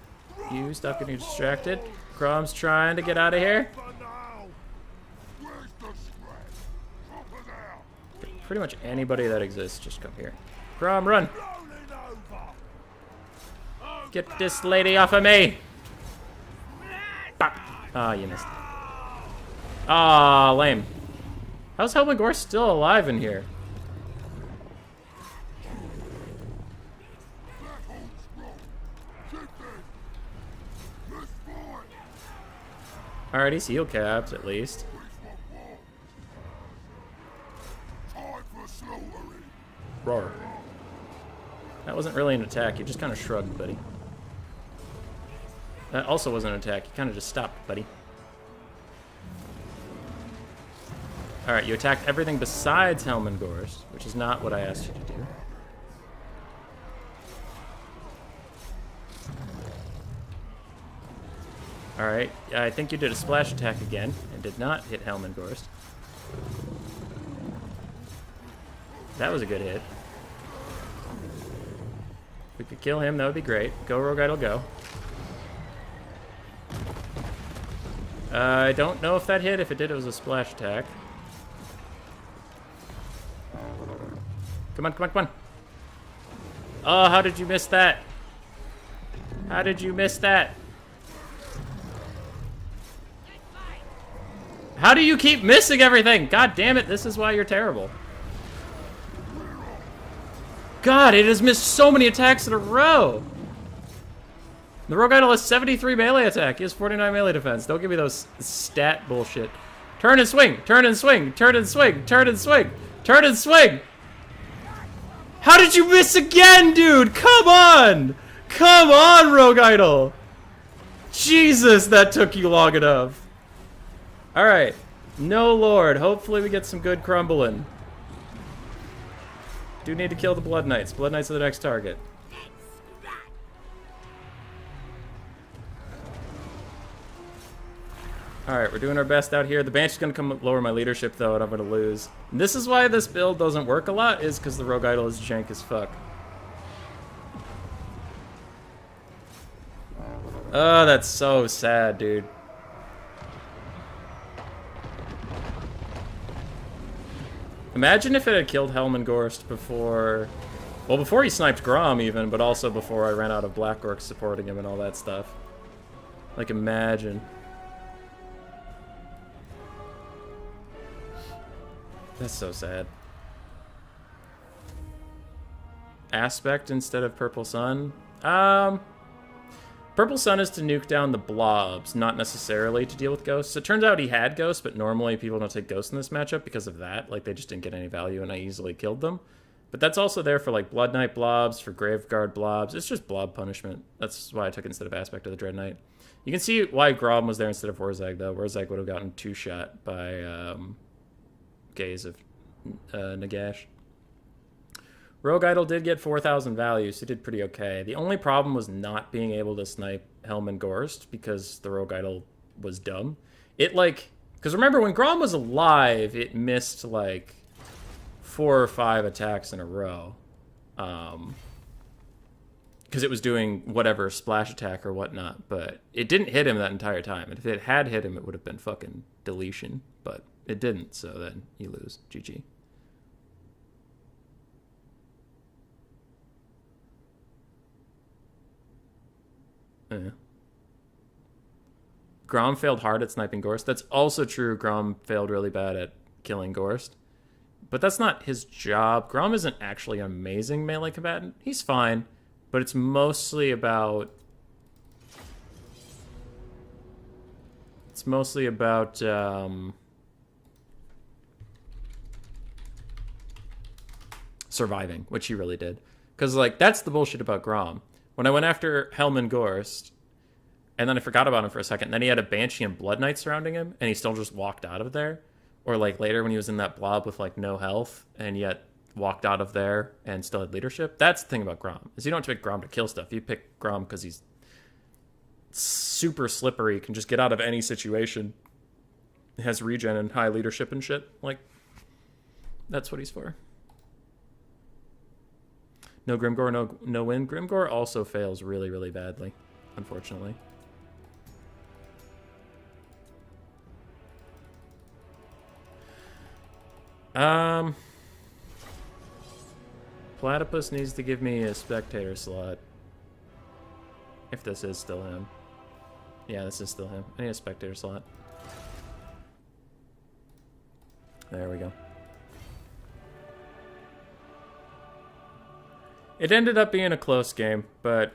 You stop getting distracted. Crom's trying to get out of here. Pretty much anybody that exists, just come here. Crom, run! Get this lady off of me! Ah, you missed. Ah, lame. How's Helmigor still alive in here? Alright, he's heal capped, at least. Roar. That wasn't really an attack, you just kind of shrugged, buddy. That also wasn't an attack, you kind of just stopped, buddy. Alright, you attacked everything besides Helmengorst, which is not what I asked you to do. Alright, I think you did a splash attack again, and did not hit Helmengorst. That was a good hit. If we could kill him, that would be great. Go, Rogue Idol, go. I don't know if that hit. If it did, it was a splash attack. Come on, come on, come on. Oh, how did you miss that? How did you miss that? How do you keep missing everything? God damn it, this is why you're terrible. God, it has missed so many attacks in a row. The Rogue Idol has 73 melee attack. He has 49 melee defense. Don't give me those stat bullshit. Turn and swing, turn and swing, turn and swing, turn and swing, turn and swing. How did you miss again, dude? Come on! Come on, Rogue Idol! Jesus, that took you long enough. Alright. No Lord. Hopefully we get some good crumbling. Do need to kill the Blood Knights. Blood Knights are the next target. Alright, we're doing our best out here. The Banshee's gonna come lower my leadership though, and I'm gonna lose. And this is why this build doesn't work a lot, is because the Rogue Idol is jank as fuck. Oh, that's so sad, dude. Imagine if it had killed Helmengorst before... Well, before he sniped Grom even, but also before I ran out of Black Orcs supporting him and all that stuff. Like, imagine. That's so sad. Aspect instead of Purple Sun? Purple Sun is to nuke down the blobs, not necessarily to deal with ghosts. It turns out he had ghosts, but normally people don't take ghosts in this matchup because of that. Like, they just didn't get any value and I easily killed them. But that's also there for, like, Blood Knight blobs, for Graveguard blobs. It's just blob punishment. That's why I took it instead of Aspect of the Dread Knight. You can see why Grom was there instead of Warzag, though. Warzag would have gotten two-shot by Gaze of Nagash. Rogue Idol did get 4,000 value, so he did pretty okay. The only problem was not being able to snipe Helmengorst because the Rogue Idol was dumb. It, like... Because remember, when Grom was alive, it missed, like... 4 or 5 attacks in a row. Because it was doing whatever splash attack or whatnot, but it didn't hit him that entire time. And if it had hit him, it would have been fucking deletion. But it didn't, so then you lose. GG. Yeah. Grom failed hard at sniping Gorst. That's also true. Grom failed really bad at killing Gorst. But that's not his job. Grom isn't actually an amazing melee combatant. He's fine. But it's mostly about... surviving, which he really did. Because, like, that's the bullshit about Grom. When I went after Helmengorst, and then I forgot about him for a second, and then he had a Banshee and Blood Knight surrounding him, and he still just walked out of there. Or, like, later when he was in that blob with, like, no health, and yet walked out of there and still had leadership. That's the thing about Grom, is you don't pick Grom to kill stuff. You pick Grom because he's super slippery, can just get out of any situation. Has regen and high leadership and shit. Like, that's what he's for. No Grimgore, no win. Grimgore also fails really, really badly, unfortunately. Platypus needs to give me a spectator slot. If this is still him. Yeah, this is still him. I need a spectator slot. There we go. It ended up being a close game, but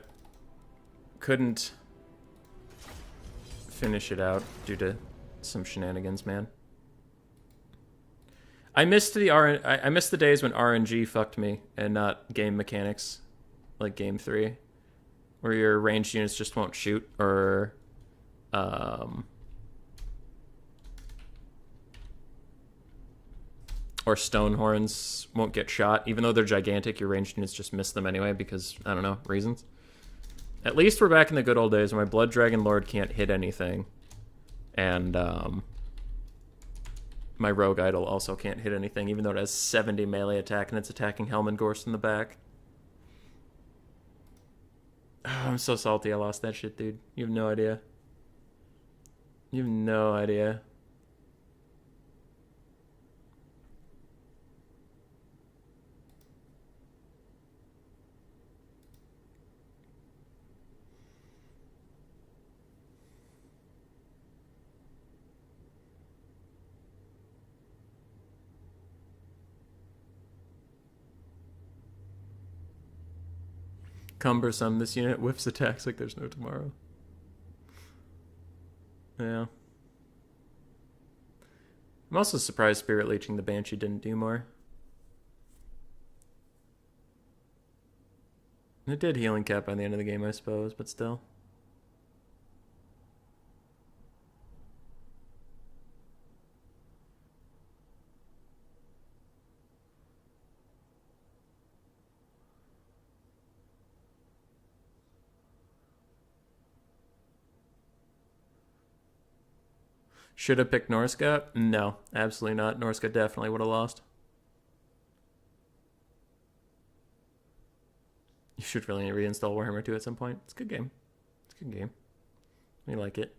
couldn't finish it out due to some shenanigans, man. I missed the days when RNG fucked me and not game mechanics, like game 3, where your ranged units just won't shoot, or Stonehorns won't get shot. Even though they're gigantic, your ranged units just miss them anyway because, I don't know, reasons. At least we're back in the good old days when my Blood Dragon Lord can't hit anything. And my Rogue Idol also can't hit anything, even though it has 70 melee attack and it's attacking Helmengorst in the back. Oh, I'm so salty I lost that shit, dude. You have no idea. You have no idea. Cumbersome. This unit whiffs attacks like there's no tomorrow. Yeah. I'm also surprised Spirit Leeching the Banshee didn't do more. It did healing cap by the end of the game, I suppose, but still. Should have picked Norska? No, absolutely not. Norska definitely would have lost. You should really reinstall Warhammer 2 at some point. It's a good game. It's a good game. We like it.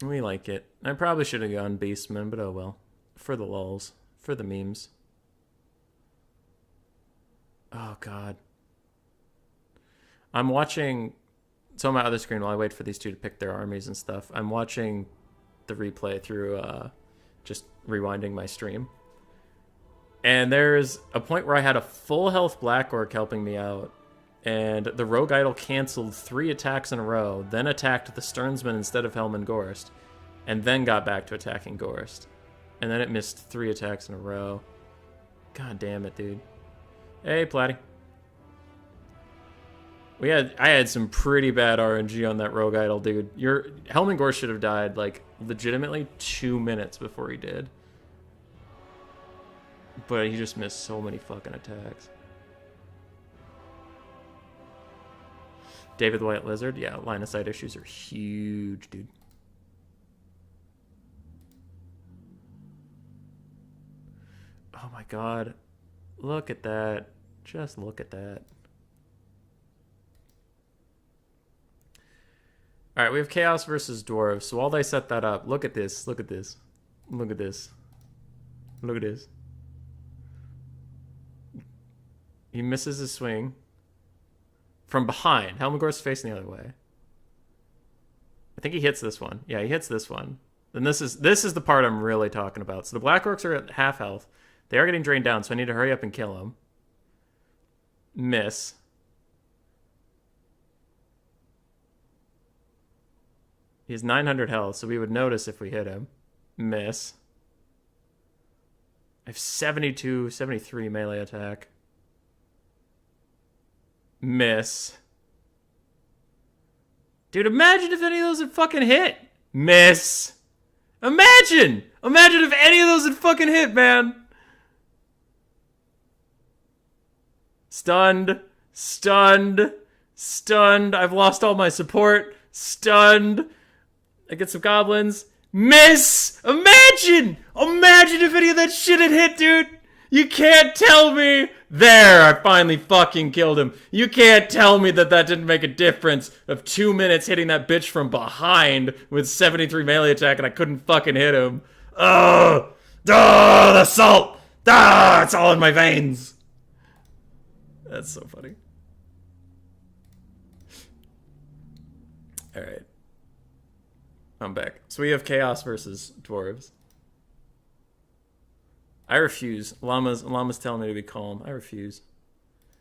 We like it. I probably should have gone Beastmen, but oh well. For the lulz. For the memes. Oh, God. I'm watching... So on my other screen, while I wait for these two to pick their armies and stuff, I'm watching the replay through just rewinding my stream. And there's a point where I had a full health Black Orc helping me out, and the Rogue Idol canceled 3 attacks in a row, then attacked the Sternsman instead of Helm and Gorst, and then got back to attacking Gorst. And then it missed 3 attacks in a row. God damn it, dude. Hey, Platty. I had some pretty bad RNG on that Rogue Idol, dude. Your Helm and Gorst should have died, like, legitimately 2 minutes before he did. But he just missed so many fucking attacks. David the White Lizard? Yeah, line of sight issues are huge, dude. Oh my god. Look at that. Just look at that. Alright, we have Chaos versus Dwarves. So while they set that up, look at this. Look at this. Look at this. Look at this. He misses his swing. From behind. Helmgor's facing the other way. I think he hits this one. Yeah, he hits this one. And this is the part I'm really talking about. So the Black Orcs are at half health. They are getting drained down, so I need to hurry up and kill him. Miss. He has 900 health, so we would notice if we hit him. Miss. I have 73 melee attack. Miss. Dude, imagine if any of those had fucking hit. Miss. Imagine! Imagine if any of those had fucking hit, man. Stunned. Stunned. Stunned. I've lost all my support. Stunned. I get some goblins. Miss! Imagine! Imagine if any of that shit had hit, dude! You can't tell me! There, I finally fucking killed him. You can't tell me that didn't make a difference of 2 minutes hitting that bitch from behind with 73 melee attack and I couldn't fucking hit him. Oh! Oh, the salt! Ah, it's all in my veins! That's so funny. Alright. I'm back. So we have Chaos versus Dwarves. I refuse. Llama's telling me to be calm. I refuse.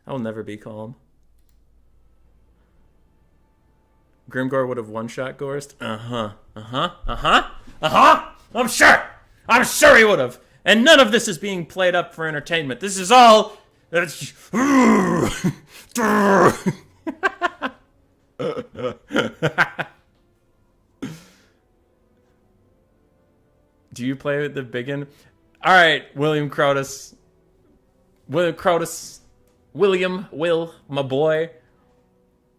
I will never be calm. Grimgor would have one-shot Gorst. Uh-huh. Uh-huh. Uh-huh. Uh-huh. I'm sure. I'm sure he would have. And none of this is being played up for entertainment. This is all... Do you play with the biggin? All right, William Crotus. Will, my boy.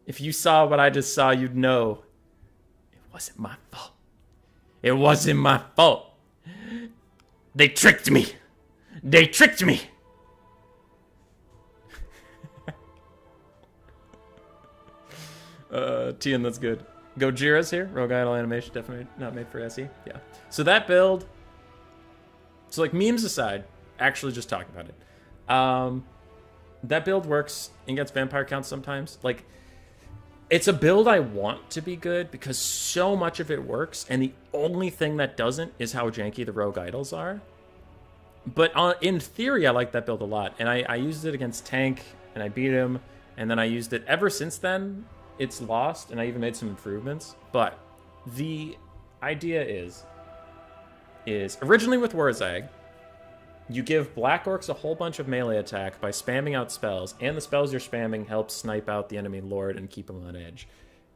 If you saw what I just saw, you'd know it wasn't my fault. It wasn't my fault. They tricked me. They tricked me. Tian, that's good. Gojira's here. Rogue Idol animation, definitely not made for SE. Yeah. So that build... So, like, memes aside, actually just talking about it. That build works against vampire counts sometimes. Like, it's a build I want to be good because so much of it works, and the only thing that doesn't is how janky the Rogue Idols are. But in theory, I like that build a lot. And I used it against Tank, and I beat him. And then I used it ever since then. It's lost, and I even made some improvements. But the idea is originally with Wurzag, you give Black Orcs a whole bunch of melee attack by spamming out spells, and the spells you're spamming help snipe out the enemy lord and keep him on edge.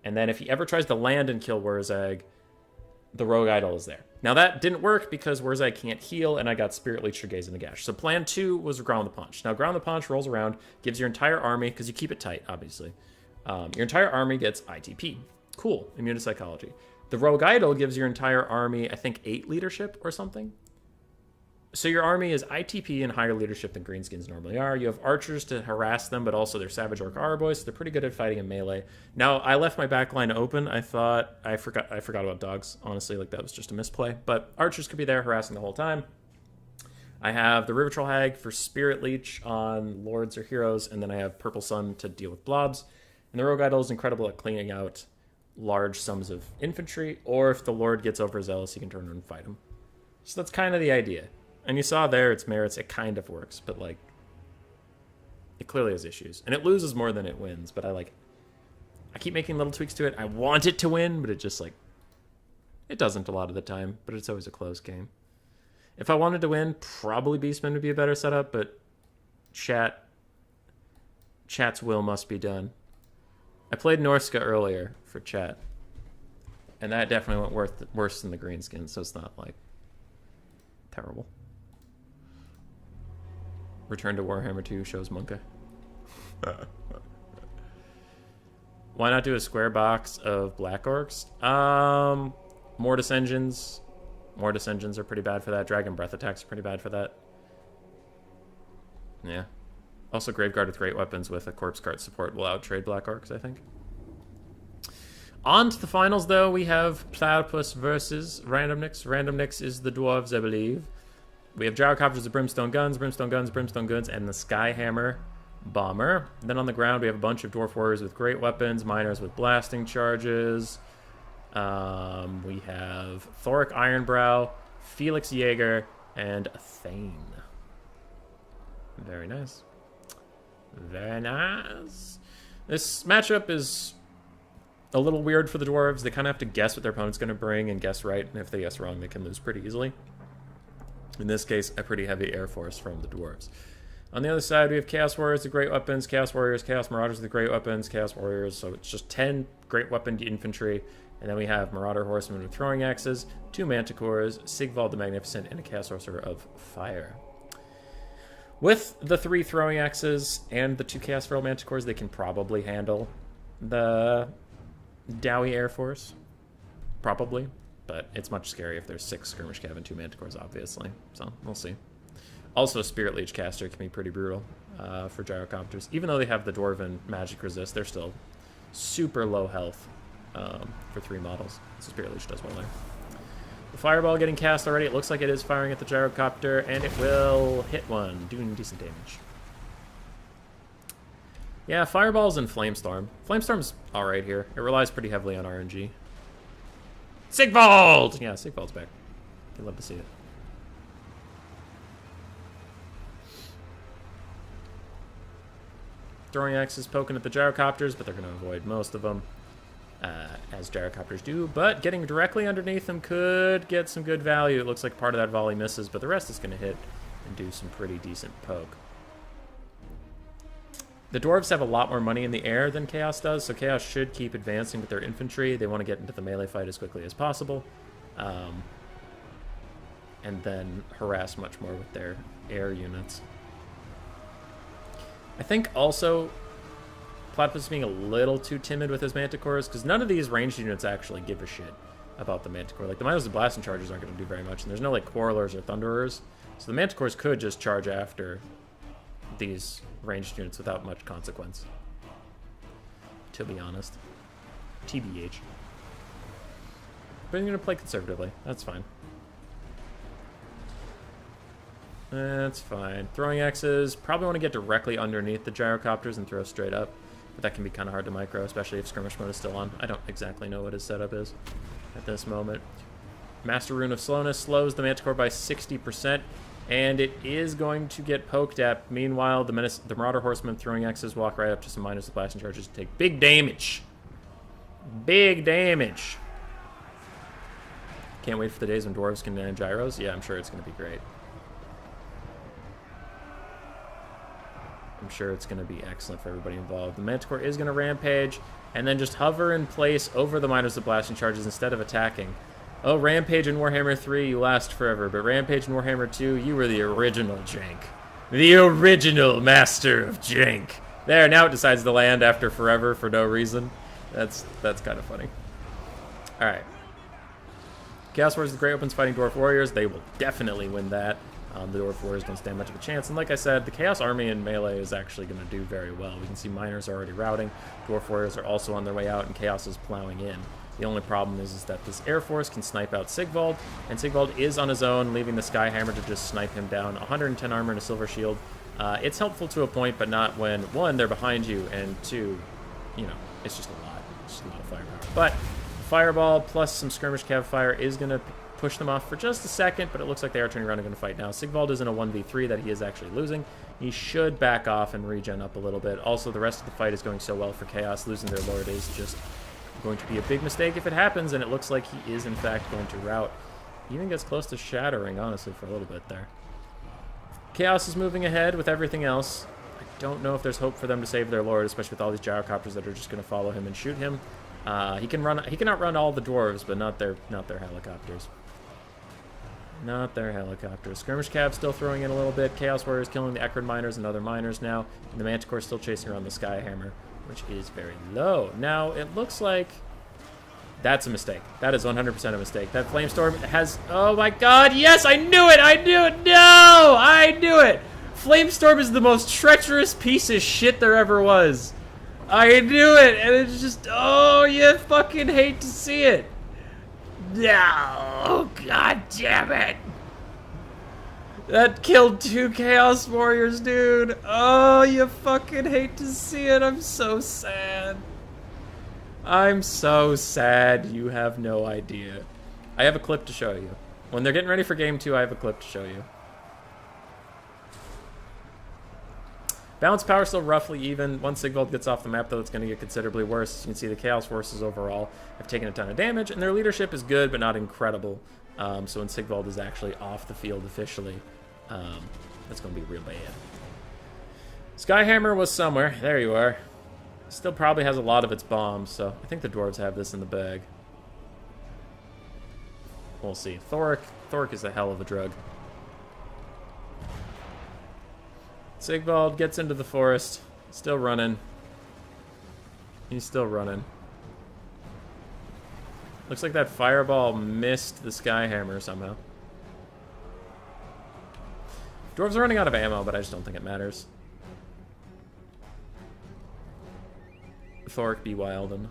And then if he ever tries to land and kill Wurzag, the Rogue Idol is there. Now that didn't work because Wurzag can't heal, and I got Spirit Leech, Gaze, and Nagash. So plan 2 was Ground the Punch. Now Ground the Punch rolls around, gives your entire army, because you keep it tight, obviously. Your entire army gets ITP. Cool, Immune to Psychology. The Rogue Idol gives your entire army, I think, 8 leadership or something. So your army is ITP and higher leadership than Greenskins normally are. You have archers to harass them, but also they're Savage Orc Arboys, so they're pretty good at fighting in melee. Now, I left my back line open. I forgot about dogs, honestly, like that was just a misplay. But archers could be there harassing the whole time. I have the River Troll Hag for Spirit Leech on Lords or Heroes, and then I have Purple Sun to deal with blobs. And the Rogue Idol is incredible at cleaning out large sums of infantry, or if the Lord gets overzealous, he can turn around and fight him. So that's kind of the idea. And you saw there its merits, it kind of works, but like, it clearly has issues. And it loses more than it wins, but I keep making little tweaks to it. I want it to win, but it just like, it doesn't a lot of the time, but it's always a close game. If I wanted to win, probably Beastmen would be a better setup, but chat's will must be done. I played Norska earlier for chat, and that definitely went worse than the Greenskins, so it's not like terrible. Return to Warhammer 2 shows Monka. Why not do a square box of Black Orcs? Mortis Engines. Mortis Engines are pretty bad for that. Dragon Breath Attacks are pretty bad for that. Yeah. Also, Graveguard with Great Weapons with a Corpse Cart support will outtrade Black Orcs, I think. On to the finals, though. We have Platypus versus Random Nix. Random Nix is the Dwarves, I believe. We have Gyrocopters with Brimstone Guns, Brimstone Guns, Brimstone Goods, and the Skyhammer Bomber. And then on the ground, we have a bunch of Dwarf Warriors with Great Weapons, Miners with Blasting Charges. We have Thoric Ironbrow, Felix Jaeger, and Thane. Very nice. Very nice. This matchup is a little weird for the Dwarves. They kind of have to guess what their opponent's going to bring and guess right. And if they guess wrong, they can lose pretty easily. In this case, a pretty heavy air force from the Dwarves. On the other side, we have Chaos Warriors with Great Weapons, Chaos Warriors, Chaos Marauders with Great Weapons, Chaos Warriors. So it's just 10 Great Weaponed infantry. And then we have Marauder Horsemen with Throwing Axes, 2 Manticores, Sigvald the Magnificent, and a Chaos Sorcerer of Fire. With the 3 Throwing Axes and the 2 Chaos Feral Manticores, they can probably handle the Dowie Air Force. Probably. But it's much scarier if there's 6 Skirmish Cav and 2 Manticores, obviously. So, we'll see. Also, Spirit Leech Caster can be pretty brutal for Gyrocopters. Even though they have the Dwarven Magic Resist, they're still super low health for 3 models. So Spirit Leech does well there. The Fireball getting cast already. It looks like it is firing at the Gyrocopter, and it will hit one, doing decent damage. Yeah, Fireballs and Flamestorm. Flamestorm's alright here. It relies pretty heavily on RNG. Sigvald! Yeah, Sigvald's back. I'd love to see it. Throwing axes poking at the Gyrocopters, but they're going to avoid most of them, as Gyrocopters do. But getting directly underneath them could get some good value. It looks like part of that volley misses, but the rest is going to hit and do some pretty decent poke. The Dwarves have a lot more money in the air than Chaos does, so Chaos should keep advancing with their infantry. They want to get into the melee fight as quickly as possible, and then harass much more with their air units. I think also Platypus is being a little too timid with his Manticores, because none of these ranged units actually give a shit about the Manticore. Like, the Miners and Blasting Chargers aren't going to do very much, and there's no, like, Quarrelers or Thunderers, so the Manticores could just charge after these ranged units without much consequence, to be honest. TBH. But I'm going to play conservatively. That's fine. That's fine. Throwing axes. Probably want to get directly underneath the Gyrocopters and throw straight up. But that can be kind of hard to micro, especially if Skirmish Mode is still on. I don't exactly know what his setup is at this moment. Master Rune of Slowness slows the Manticore by 60%. And it is going to get poked at. Meanwhile, the Marauder Horsemen throwing axes walk right up to some Miners with Blasting Charges and take big damage. Big damage. Can't wait for the days when Dwarves can land gyros. Yeah, I'm sure it's going to be great. I'm sure it's going to be excellent for everybody involved. The Manticore is going to rampage and then just hover in place over the Miners with Blasting Charges instead of attacking. Oh, Rampage in Warhammer 3, you last forever, but Rampage in Warhammer 2, you were the original jank. The original master of jank. There, now it decides to land after forever for no reason. That's kind of funny. Alright. Chaos Warriors with Great Weapons fighting Dwarf Warriors. They will definitely win that. The Dwarf Warriors don't stand much of a chance. And like I said, the Chaos Army in melee is actually going to do very well. We can see Miners are already routing. Dwarf Warriors are also on their way out, and Chaos is plowing in. The only problem is that this Air Force can snipe out Sigvald, and Sigvald is on his own, leaving the Skyhammer to just snipe him down. 110 armor and a silver shield. It's helpful to a point, but not when, one, they're behind you, and two, you know, it's just a lot. It's just a lot of firepower. But Fireball plus some skirmish cav fire is going to push them off for just a second, but it looks like they are turning around and going to fight now. Sigvald is in a 1v3 that he is actually losing. He should back off and regen up a little bit. Also, the rest of the fight is going so well for Chaos. Losing their Lord is just going to be a big mistake if it happens, and it looks like he is, in fact, going to rout. He even gets close to shattering, honestly, for a little bit there. Chaos is moving ahead with everything else. I don't know if there's hope for them to save their Lord, especially with all these gyrocopters that are just going to follow him and shoot him. He can outrun all the dwarves, but not their helicopters. Not their helicopters. Skirmish Cav still throwing in a little bit. Chaos Warriors killing the Ekron Miners and other Miners now. And the Manticore still chasing around the Skyhammer, which is very low. Now, it looks like that's a mistake. That is 100% a mistake. That Flamestorm has... Oh my god, yes! I knew it! I knew it! No! I knew it! Flamestorm is the most treacherous piece of shit there ever was. I knew it! And it's just... Oh, you fucking hate to see it. No! God damn it! That killed 2 Chaos Warriors, dude. Oh, you fucking hate to see it. I'm so sad. I'm so sad. You have no idea. I have a clip to show you. When they're getting ready for Game 2, I have a clip to show you. Balance power still roughly even. Once Sigvald gets off the map, though, it's going to get considerably worse. You can see the Chaos Forces overall have taken a ton of damage, and their leadership is good, but not incredible. So when Sigvald is actually off the field officially, that's going to be real bad. Skyhammer was somewhere. There you are. Still probably has a lot of its bombs, so I think the dwarves have this in the bag. We'll see. Thoric is a hell of a drug. Sigvald gets into the forest. Still running. He's still running. Looks like that fireball missed the Skyhammer somehow. Dwarves are running out of ammo, but I just don't think it matters. Thoric be wildin'.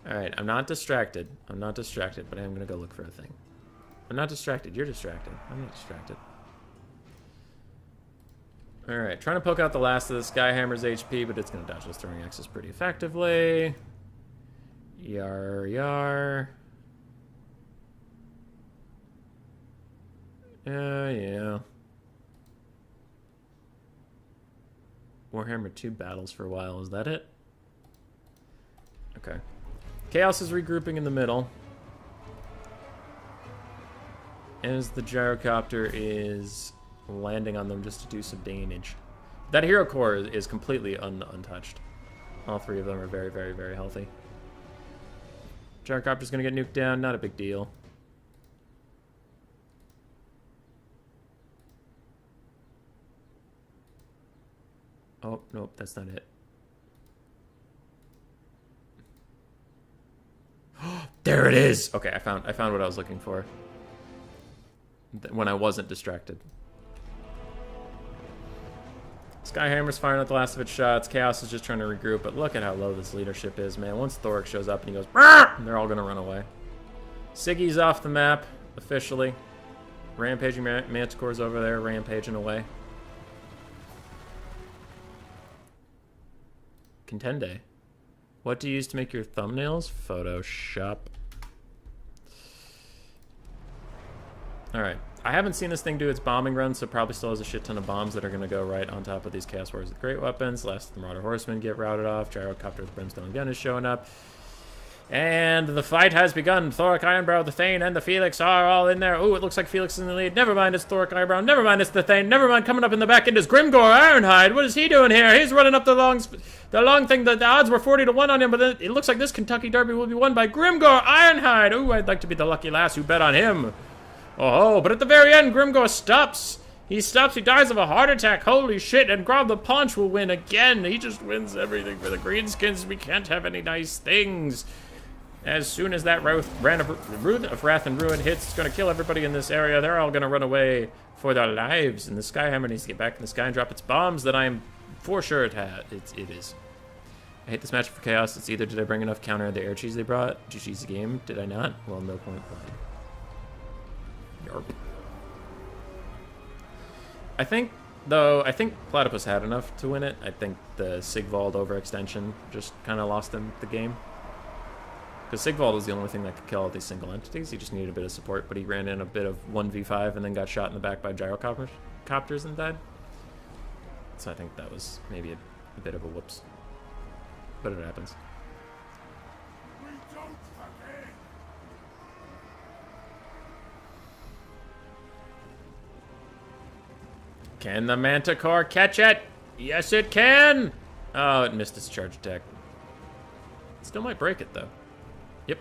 Alright, I'm not distracted. I'm not distracted, but I am going to go look for a thing. I'm not distracted. You're distracted. I'm not distracted. Alright, trying to poke out the last of the Skyhammer's HP, but it's going to dodge those throwing axes pretty effectively. Yar, yar. Yeah. Warhammer 2 battles for a while. Is that it? Okay. Chaos is regrouping in the middle. As the gyrocopter is landing on them just to do some damage. That hero core is completely untouched. All 3 of them are very, very, very healthy. Gyrocopter's gonna get nuked down, not a big deal. Oh, nope, that's not it. There it is! Okay, I found what I was looking for. When I wasn't distracted. Skyhammer's firing at the last of its shots. Chaos is just trying to regroup, but look at how low this leadership is, man. Once Thoric shows up and he goes, and they're all gonna run away. Siggy's off the map, officially. Rampaging Manticore's over there, rampaging away. Contende. What do you use to make your thumbnails? Photoshop. Alright. I haven't seen this thing do its bombing run, so probably still has a shit ton of bombs that are going to go right on top of these Chaos Warriors with great weapons. Last of the Marauder Horsemen get routed off. Gyrocopter with Brimstone Gun is showing up. And the fight has begun. Thoric Ironbrow, the Thane, and the Felix are all in there. Ooh, it looks like Felix is in the lead. Never mind, it's Thoric Ironbrow. Never mind, it's the Thane. Never mind, coming up in the back end is Grimgor Ironhide. What is he doing here? He's running up the long thing. The odds were 40-1 on him, but it looks like this Kentucky Derby will be won by Grimgor Ironhide. Ooh, I'd like to be the lucky lass who bet on him. Oh, but at the very end, Grimgor stops. He stops, he dies of a heart attack. Holy shit, and Grob the Paunch will win again. He just wins everything for the Greenskins. We can't have any nice things. As soon as that Rune of Wrath and Ruin hits, it's going to kill everybody in this area. They're all going to run away for their lives. And the Skyhammer needs to get back in the sky and drop its bombs that I'm for sure it is. I hate this match for Chaos. It's either did I bring enough counter the air cheese they brought? GG's the game. Did I not? Well, no point playing. Yarp. I think Platypus had enough to win it. I think the Sigvald overextension just kind of lost him the game. Because Sigvald was the only thing that could kill all these single entities. He just needed a bit of support, but he ran in a bit of 1v5 and then got shot in the back by gyrocopters and died. So I think that was maybe a bit of a whoops. But it happens. We don't forget. Can the Manticore catch it? Yes, it can! Oh, it missed its charge attack. Still might break it, though. Yep.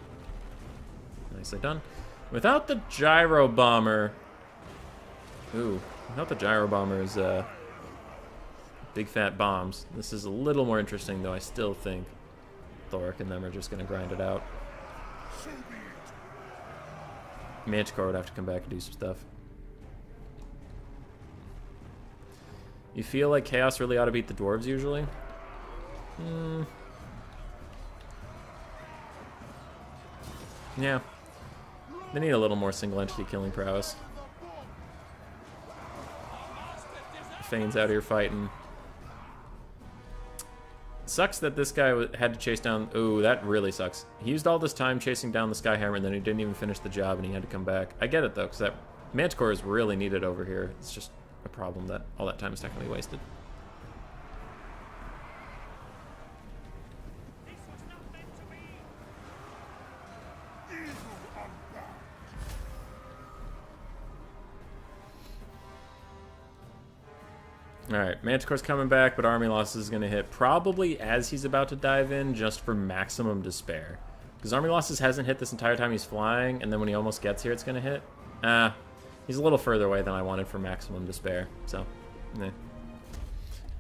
Nicely done. Without the Gyro Bomber... Ooh. Without the Gyro Bomber's, big fat bombs. This is a little more interesting, though. I still think Thoric and them are just going to grind it out. Manticore would have to come back and do some stuff. You feel like Chaos really ought to beat the Dwarves, usually? Yeah. They need a little more single-entity killing prowess. Fane's out here fighting. Sucks that this guy had to chase down... Ooh, that really sucks. He used all this time chasing down the Skyhammer, and then he didn't even finish the job, and he had to come back. I get it, though, because that Manticore is really needed over here. It's just a problem that all that time is technically wasted. Alright, Manticore's coming back, but Army Loss is going to hit probably as he's about to dive in, just for maximum despair. Because Army Losses hasn't hit this entire time he's flying, and then when he almost gets here, it's going to hit. He's a little further away than I wanted for maximum despair, so, eh.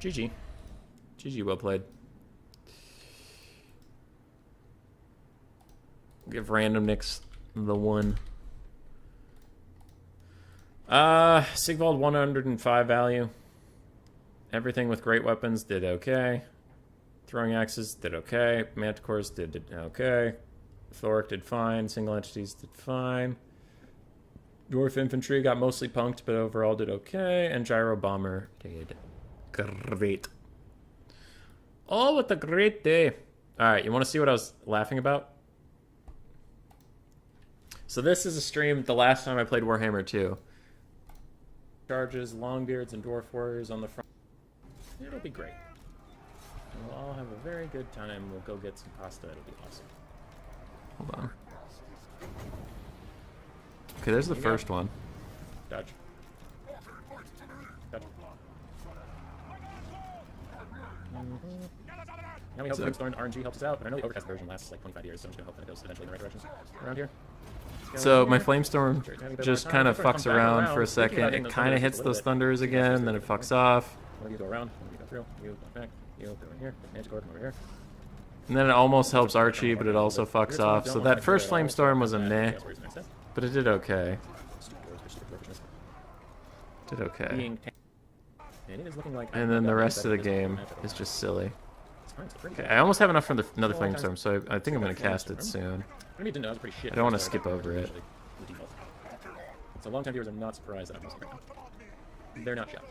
GG. GG, well played. Give Random Nix the one. Sigvald 105 value. Everything with great weapons did okay. Throwing axes did okay. Manticores did okay. Thoric did fine. Single entities did fine. Dwarf infantry got mostly punked, but overall did okay. And Gyro Bomber did great. Oh, what a great day. Alright, you want to see what I was laughing about? So this is a stream the last time I played Warhammer 2. Charges, Longbeards, and Dwarf Warriors on the front. It'll be great. We'll all have a very good time. We'll go get some pasta. It'll be awesome. Hold on. Okay, there's the first one. Dodge. Dodge. Now we hope the Storm RNG helps us out, but I know the Overcast version lasts like 25 years, so I'm just gonna hope that it goes eventually in the right direction. Around here. So my Flamestorm just kind of fucks around for a second. It kind of hits those Thunders again, then it fucks off. You go around, you go through, you go back, you go in here, Manticore, come over here. And then it almost helps Archie, but it also fucks off. So that first Flamestorm was a meh, but it did okay. Did okay. And then the rest of the game is just silly. Okay, I almost have enough for another Flamestorm, so I think I'm going to cast it soon. I don't want to skip over it. So long-time viewers are not surprised that I'm using it. They're not shocked.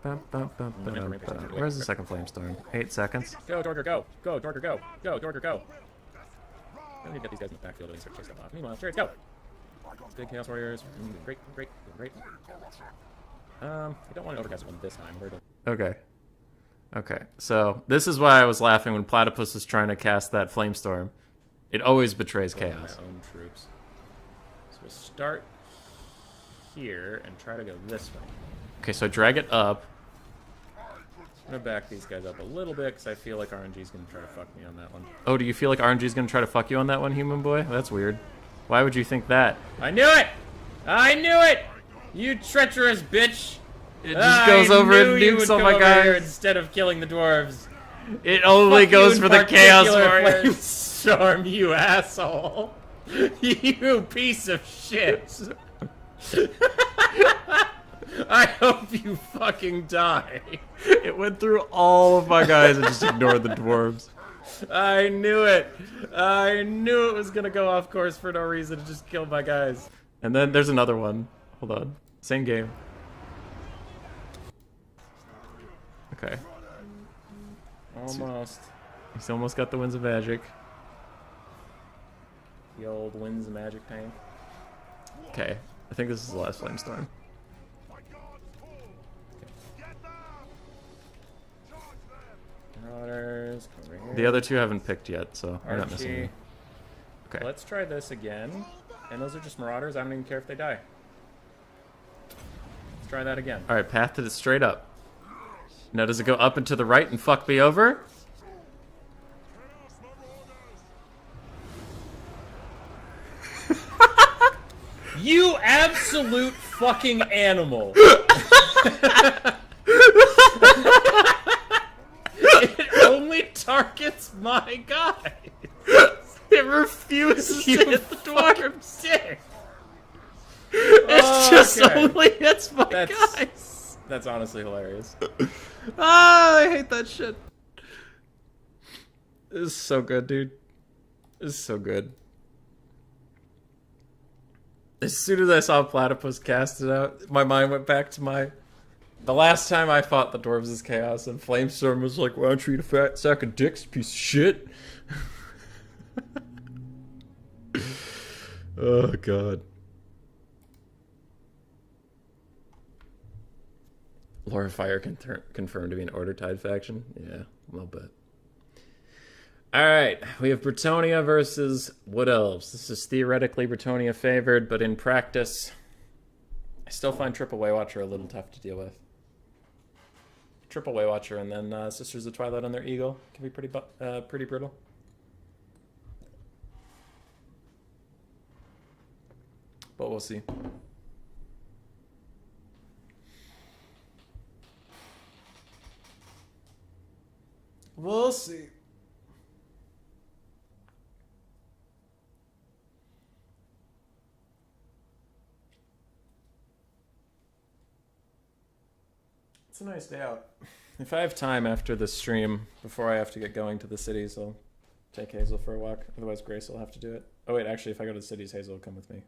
Where's the second Flamestorm? 8 seconds. Go, Dorker, go! Go, Dorker, go! Go, Dorker, go! I need to get these guys in the backfield and start chasing them off. Meanwhile, chariots, go! Big Chaos Warriors. Great, great, great. I don't want to overcast one this time. Okay. Okay, so this is why I was laughing when Platypus was trying to cast that Flamestorm. It always betrays chaos. My own troops. So we'll start here and try to go this way. Okay, so I drag it up. I'm gonna back these guys up a little bit because I feel like RNG's gonna try to fuck me on that one. Oh, do you feel like RNG's gonna try to fuck you on that one, human boy? That's weird. Why would you think that? I knew it! I knew it! You treacherous bitch! It just goes over and nukes all my guys instead of killing the dwarves. It only goes for the Chaos Warriors. Flamestorm, you asshole! You piece of shit! I hope you fucking die. It went through all of my guys and just ignored the dwarves. I knew it. I knew it was gonna go off course for no reason. It just killed my guys. And then there's another one. Hold on. Same game. Okay. Almost. He's almost got the Winds of Magic. The old Winds of Magic tank. Okay. I think this is the last Flamestorm. Marauders, come over here. The other two haven't picked yet, so we're not missing any. Okay. Let's try this again. And those are just Marauders. I don't even care if they die. Let's try that again. Alright, pathed it straight up. Now does it go up and to the right and fuck me over? You absolute fucking animal. It only targets my guy. It refuses to hit the dwarf dick. It's just only hits my guys. That's honestly hilarious. I hate that shit. This is so good, dude. This is so good. As soon as I saw Platypus cast it out, my mind went back to the last time I fought the dwarves as chaos, and Flamestorm was like, "Why don't you eat a fat sack of dicks, piece of shit?" Oh god. Lord of Fire confirmed to be an Order Tide faction. Yeah, I'll bet. Alright, we have Bretonnia versus Wood Elves. This is theoretically Bretonnia favored, but in practice, I still find Triple Waywatcher a little tough to deal with. Triple Waywatcher and then Sisters of Twilight on their Eagle can be pretty brutal. But we'll see. We'll see. It's a nice day out. If I have time after this stream, before I have to get going to the cities, I'll take Hazel for a walk. Otherwise, Grace will have to do it. Oh wait, actually, if I go to the cities, Hazel will come with me.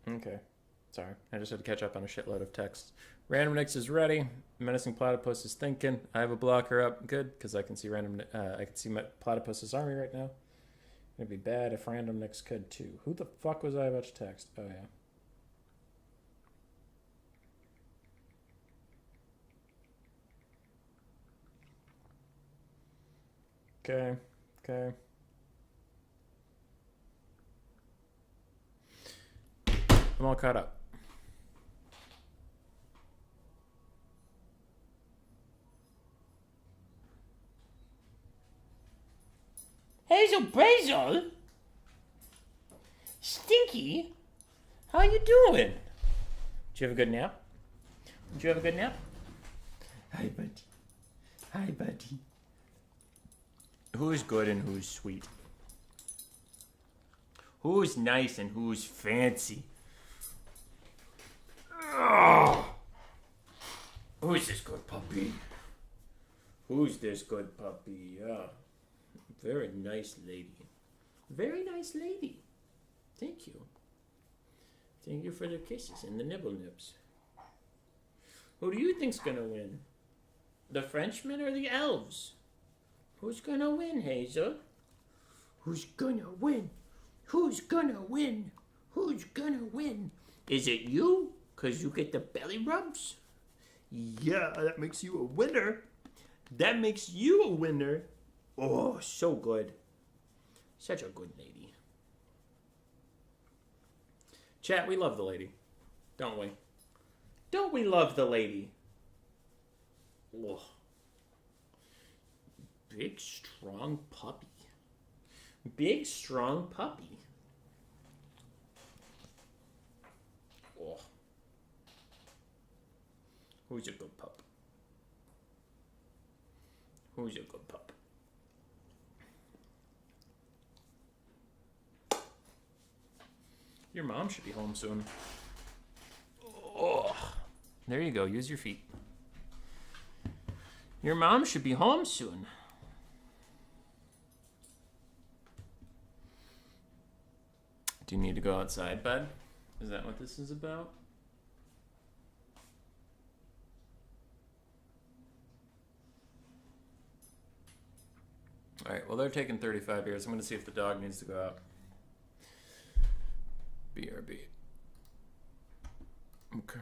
Okay. Sorry. I just had to catch up on a shitload of text. Random Nix is ready. Menacing Platypus is thinking. I have a blocker up. Good, because I can see I can see my Platypus's army right now. It'd be bad if Random Nix could too. Who the fuck was I about to text? Oh yeah. Okay. Okay. I'm all caught up. Hazel Basil? Stinky? How you doing? Did you have a good nap? Did you have a good nap? Hi, buddy. Hi, buddy. Who's good and who's sweet? Who's nice and who's fancy? Oh. Who's this good puppy? Who's this good puppy? Yeah. Very nice lady. Very nice lady. Thank you. Thank you for the kisses and the nibble nibs. Who do you think's gonna win? The Frenchmen or the elves? Who's gonna win, Hazel? Who's gonna win? Who's gonna win? Who's gonna win? Is it you? Because you get the belly rubs? Yeah, that makes you a winner. That makes you a winner. Oh, so good. Such a good lady. Chat, we love the lady. Don't we? Don't we love the lady? Oh. Big, strong puppy. Big, strong puppy. Oh. Who's a good pup? Who's a good pup? Your mom should be home soon. Oh. There you go. Use your feet. Your mom should be home soon. Do you need to go outside, bud? Is that what this is about? Alright, well, they're taking 35 years. I'm going to see if the dog needs to go out. BRB. Okay.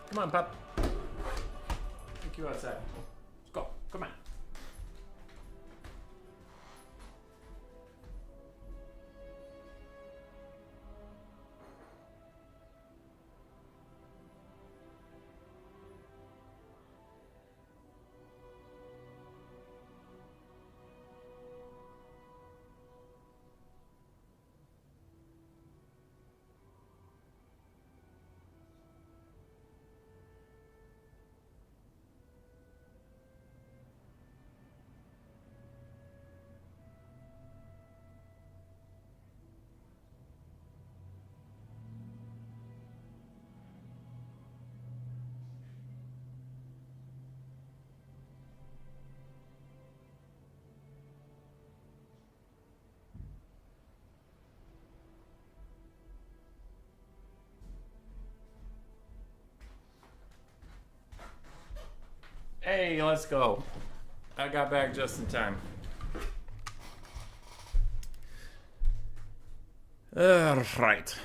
Come on, pup. Take you outside. Let's go. Come on. Hey, let's go. I got back just in time. Right.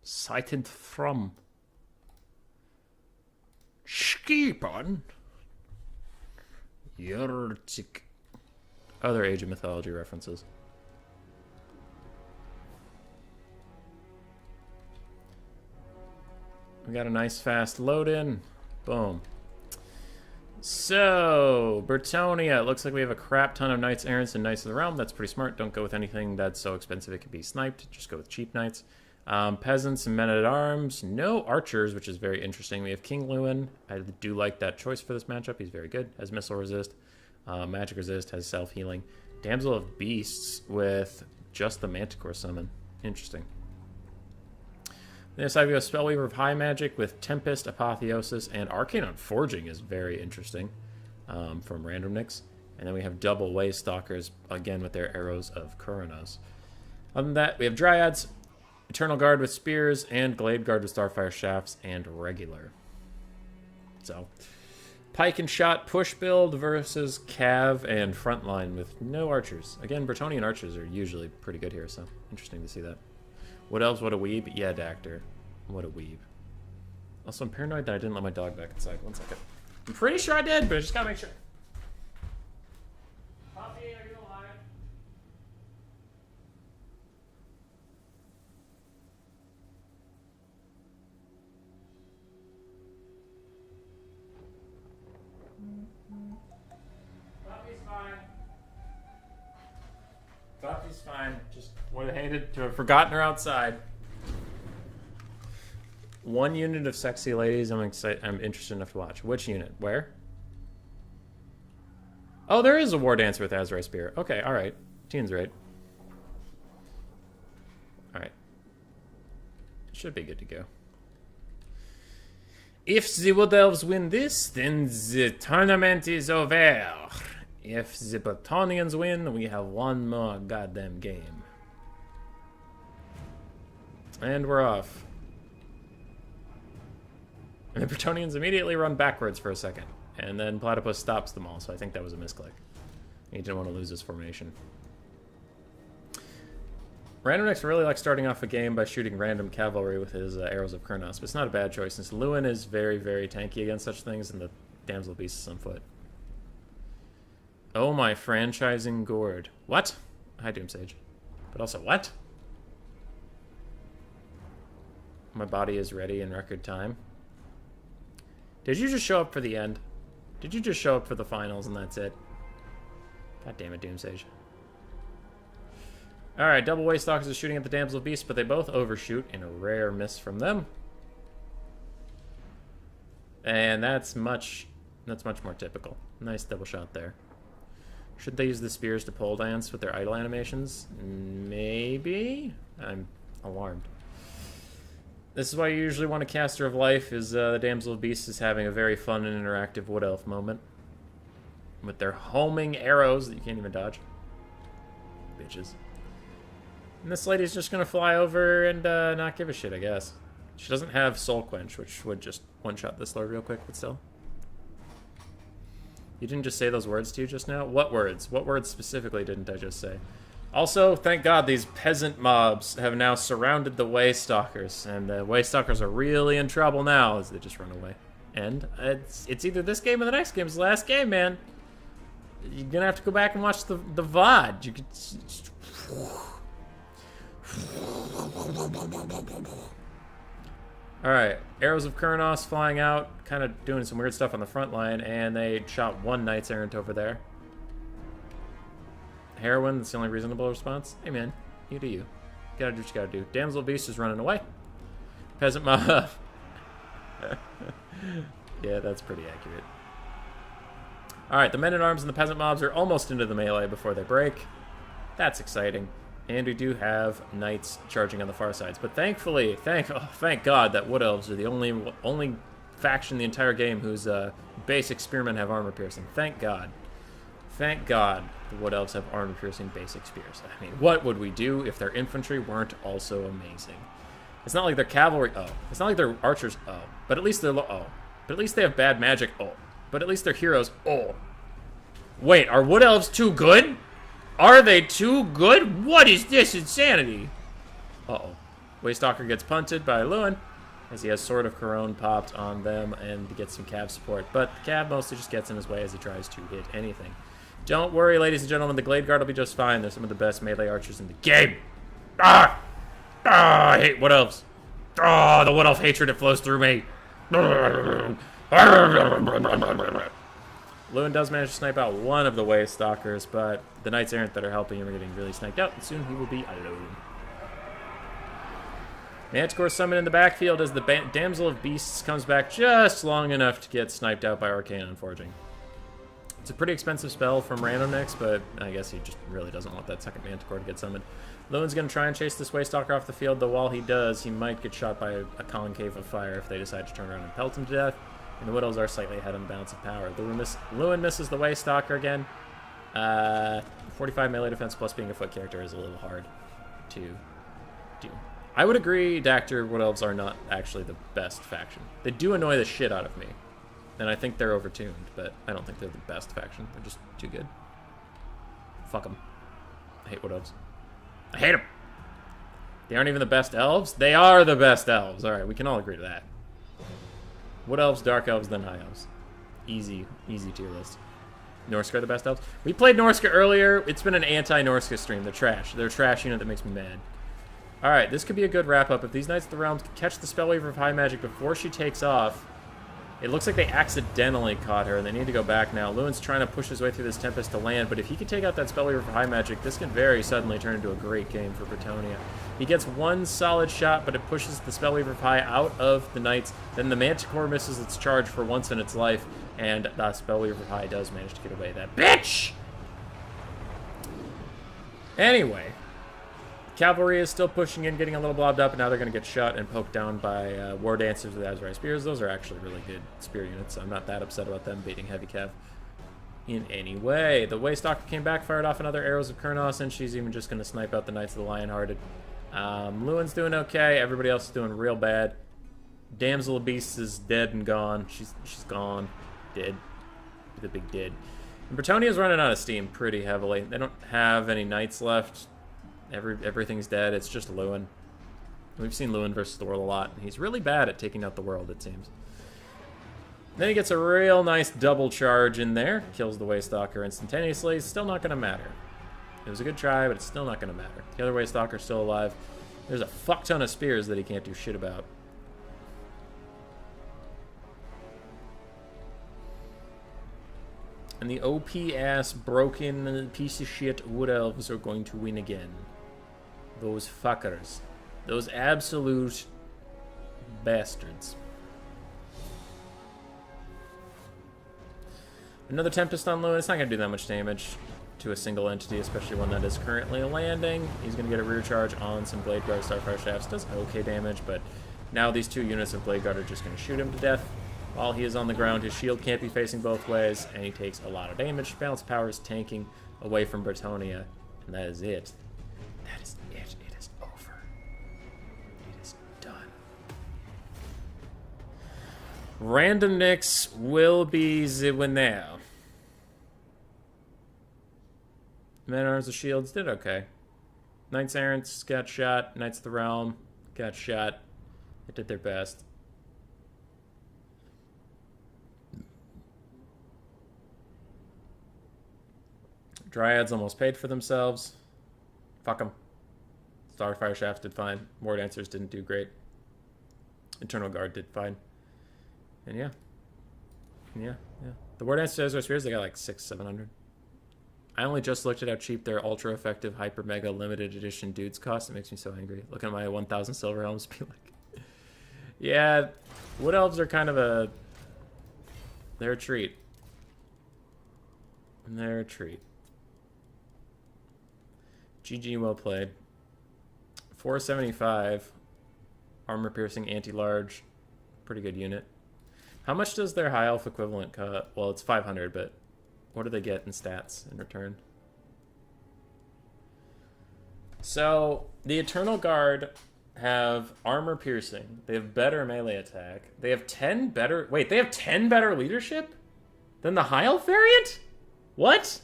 Sighted from Skipon. Yurtik. Other Age of Mythology references. We got a nice fast load in. Boom. So, Bretonnia. It looks like we have a crap ton of Knights, Errants, and Knights of the Realm. That's pretty smart. Don't go with anything that's so expensive it can be sniped. Just go with cheap Knights. Peasants and Men-at-Arms. No Archers, which is very interesting. We have King Lewin. I do like that choice for this matchup. He's very good. Has Missile Resist, Magic Resist, has Self-Healing. Damsel of Beasts with just the Manticore summon. Interesting. This I have a Spellweaver of High Magic with Tempest, Apotheosis, and Arcane Unforging is very interesting from Random Nicks. And then we have double Waystalkers, again with their Arrows of Kuranos. Other than that, we have Dryads, Eternal Guard with Spears, and Glade Guard with Starfire Shafts and Regular. So, Pike and Shot push build versus Cav and Frontline with no Archers. Again, Bretonnian Archers are usually pretty good here, so interesting to see that. What else? What a weeb? Yeah, Dactor. What a weeb. Also, I'm paranoid that I didn't let my dog back inside. 1 second. I'm pretty sure I did, but I just gotta make sure. Puppy, are you alive? Puppy's fine. Puppy's fine. Just would have hated to have forgotten her outside. 1 unit of sexy ladies I'm interested enough to watch. Which unit? Where? Oh, there is a War Dancer with Azrai Spear. Okay, alright. Teen's right. Alright. Should be good to go. If the Wood Elves win this, then the tournament is over. If the Bretonnians win, we have one more goddamn game. And we're off. And the Bretonnians immediately run backwards for a second. And then Platypus stops them all, so I think that was a misclick. He didn't want to lose his formation. Randomix really likes starting off a game by shooting random cavalry with his arrows of Kurnos, but it's not a bad choice since Lewin is very, very tanky against such things, and the Damsel of Beast is on foot. Oh, my franchising gourd. What? Hi, Doomsage. But also, what? My body is ready in record time. Did you just show up for the end? Did you just show up for the finals and that's it? God damn it, Doomsage. Alright, double Waystalkers is shooting at the Damsel of Beast, but they both overshoot in a rare miss from them. And that's much more typical. Nice double shot there. Should they use the spears to pole dance with their idle animations? Maybe? I'm alarmed. This is why you usually want a Caster of Life, is the Damsel of Beast is having a very fun and interactive Wood Elf moment. With their homing arrows that you can't even dodge. Bitches. And this lady's just gonna fly over and not give a shit, I guess. She doesn't have Soul Quench, which would just one-shot this lord real quick, but still. You didn't just say those words to you just now? What words? What words specifically didn't I just say? Also, thank God these peasant mobs have now surrounded the Waystalkers, and the Waystalkers are really in trouble now as they just run away. And it's either this game or the next game. It's the last game, man. You're gonna have to go back and watch the VOD. You could... Alright, Arrows of Kurnos flying out, kind of doing some weird stuff on the front line, and they shot one Knights Errant over there. Heroine, that's the only reasonable response. Hey man, you do you. Gotta do what you gotta do. Damsel Beast is running away. Peasant mob. Yeah, that's pretty accurate. Alright, the men-at-arms and the peasant mobs are almost into the melee before they break. That's exciting. And we do have knights charging on the far sides. But thankfully, thank God that Wood Elves are the only faction in the entire game whose basic spearmen have armor piercing. Thank God. Thank God the Wood Elves have armor piercing basic spears. I mean, what would we do if their infantry weren't also amazing? It's not like their cavalry, oh. It's not like their archers, oh. But at least they're, oh. But at least they have bad magic, oh. But at least they're heroes, oh. Wait, are Wood Elves too good? Are they too good? What is this insanity? Uh-oh. Waystalker gets punted by Lewin, as he has Sword of Corone popped on them and gets some cav support. But the cav mostly just gets in his way as he tries to hit anything. Don't worry, ladies and gentlemen, the Glade Guard will be just fine. They're some of the best melee archers in the game. Ah! Ah, I hate Wood Elves. Ah, the Wood Elf hatred, it flows through me. Lewin does manage to snipe out one of the Waystalkers, but the Knights Errant that are helping him are getting really sniped out, and soon he will be alone. Manticore summon in the backfield as the Damsel of Beasts comes back just long enough to get sniped out by Arcane and Forging. It's a pretty expensive spell from Randomix, but I guess he just really doesn't want that second Manticore to get summoned. Lewin's going to try and chase this Waystalker off the field, though while he does, he might get shot by a concave of fire if they decide to turn around and pelt him to death. And the Wood Elves are slightly ahead on the balance of power. Lewin misses the Waystalker again. 45 melee defense plus being a foot character is a little hard to do. I would agree, Dactyr Wood Elves are not actually the best faction. They do annoy the shit out of me. And I think they're overtuned, but I don't think they're the best faction. They're just too good. Fuck them. I hate Wood Elves. I hate them! They aren't even the best elves? They are the best elves! Alright, we can all agree to that. Wood Elves, Dark Elves, then High Elves. Easy tier list. Norsca are the best elves. We played Norsca earlier. It's been an anti-Norsca stream. They're trash. They're a trash unit that makes me mad. Alright, this could be a good wrap-up. If these Knights of the Realms can catch the Spellweaver of High Magic before she takes off, it looks like they accidentally caught her, and they need to go back now. Lewin's trying to push his way through this Tempest to land, but if he can take out that Spellweaver for High Magic, this can very suddenly turn into a great game for Bretonnia. He gets one solid shot, but it pushes the Spellweaver of High out of the Knights. Then the Manticore misses its charge for once in its life, and the Spellweaver of High does manage to get away. That bitch! Anyway, Cavalry is still pushing in, getting a little blobbed up, and now they're going to get shot and poked down by War Dancers with Azrai Spears. Those are actually really good spear units, so I'm not that upset about them beating Heavy Cav in any way. The Waystalker came back, fired off another Arrows of Kurnos, and she's even just going to snipe out the Knights of the Lionhearted. Lewin's doing okay. Everybody else is doing real bad. Damsel of Beasts is dead and gone. She's gone. Dead. The big dead. And Bretonia's running out of steam pretty heavily. They don't have any Knights left. Everything's dead. It's just Lewin. We've seen Lewin versus the world a lot. He's really bad at taking out the world, it seems. Then he gets a real nice double charge in there. Kills the Waystalker instantaneously. Still not going to matter. It was a good try, but it's still not going to matter. The other Waystalker's still alive. There's a fuck ton of spears that he can't do shit about. And the OP-ass, broken piece of shit Wood Elves are going to win again. Those fuckers. Those absolute bastards. Another Tempest on Lewin. It's not going to do that much damage to a single entity, especially one that is currently landing. He's going to get a rear charge on some Blade Guard Starfire Shafts. Does okay damage, but now these 2 units of Blade Guard are just going to shoot him to death. While he is on the ground, his shield can't be facing both ways, and he takes a lot of damage. Balance Power is tanking away from Bretonnia, and that is it. That is it. It is over. It is done. Random Nicks will be the winner. Men Arms of Shields did okay. Knights Errants got shot. Knights of the Realm got shot. They did their best. Dryads almost paid for themselves. Fuck them. Starfire Shafts did fine. War Dancers didn't do great. Eternal Guard did fine. And yeah. The War Dancers are Spears, they got like 600-700. I only just looked at how cheap their ultra effective hyper mega limited edition dudes cost. It makes me so angry. Look at my 1,000 silver helms. Be like, yeah, Wood Elves are kind of a. They're a treat. They're a treat. GG, well played. 475. Armor piercing anti-large. Pretty good unit. How much does their high elf equivalent cut? Well, it's 500, but what do they get in stats in return? So, the Eternal Guard have armor piercing. They have better melee attack. They have 10 better... Wait, they have 10 better leadership than the high elf variant? What?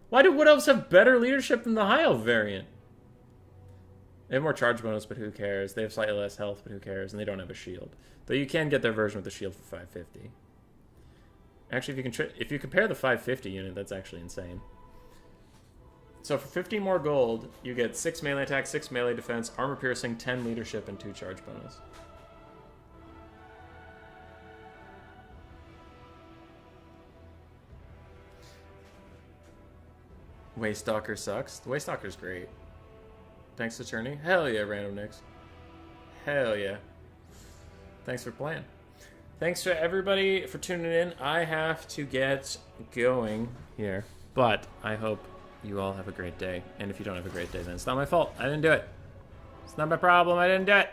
Why do Wood Elves have better leadership than the high elf variant? They have more charge bonus, but who cares? They have slightly less health, but who cares? And they don't have a shield. Though you can get their version with the shield for 550. Actually, if you compare the 550 unit, that's actually insane. So for 50 more gold, you get 6 melee attack, 6 melee defense, armor piercing, 10 leadership, and 2 charge bonus. Waystalker sucks. The Waystalker's great. Thanks to Tourney. Hell yeah, Random Nicks. Hell yeah. Thanks for playing. Thanks to everybody for tuning in. I have to get going here, but I hope you all have a great day. And if you don't have a great day, then it's not my fault. I didn't do it. It's not my problem. I didn't do it.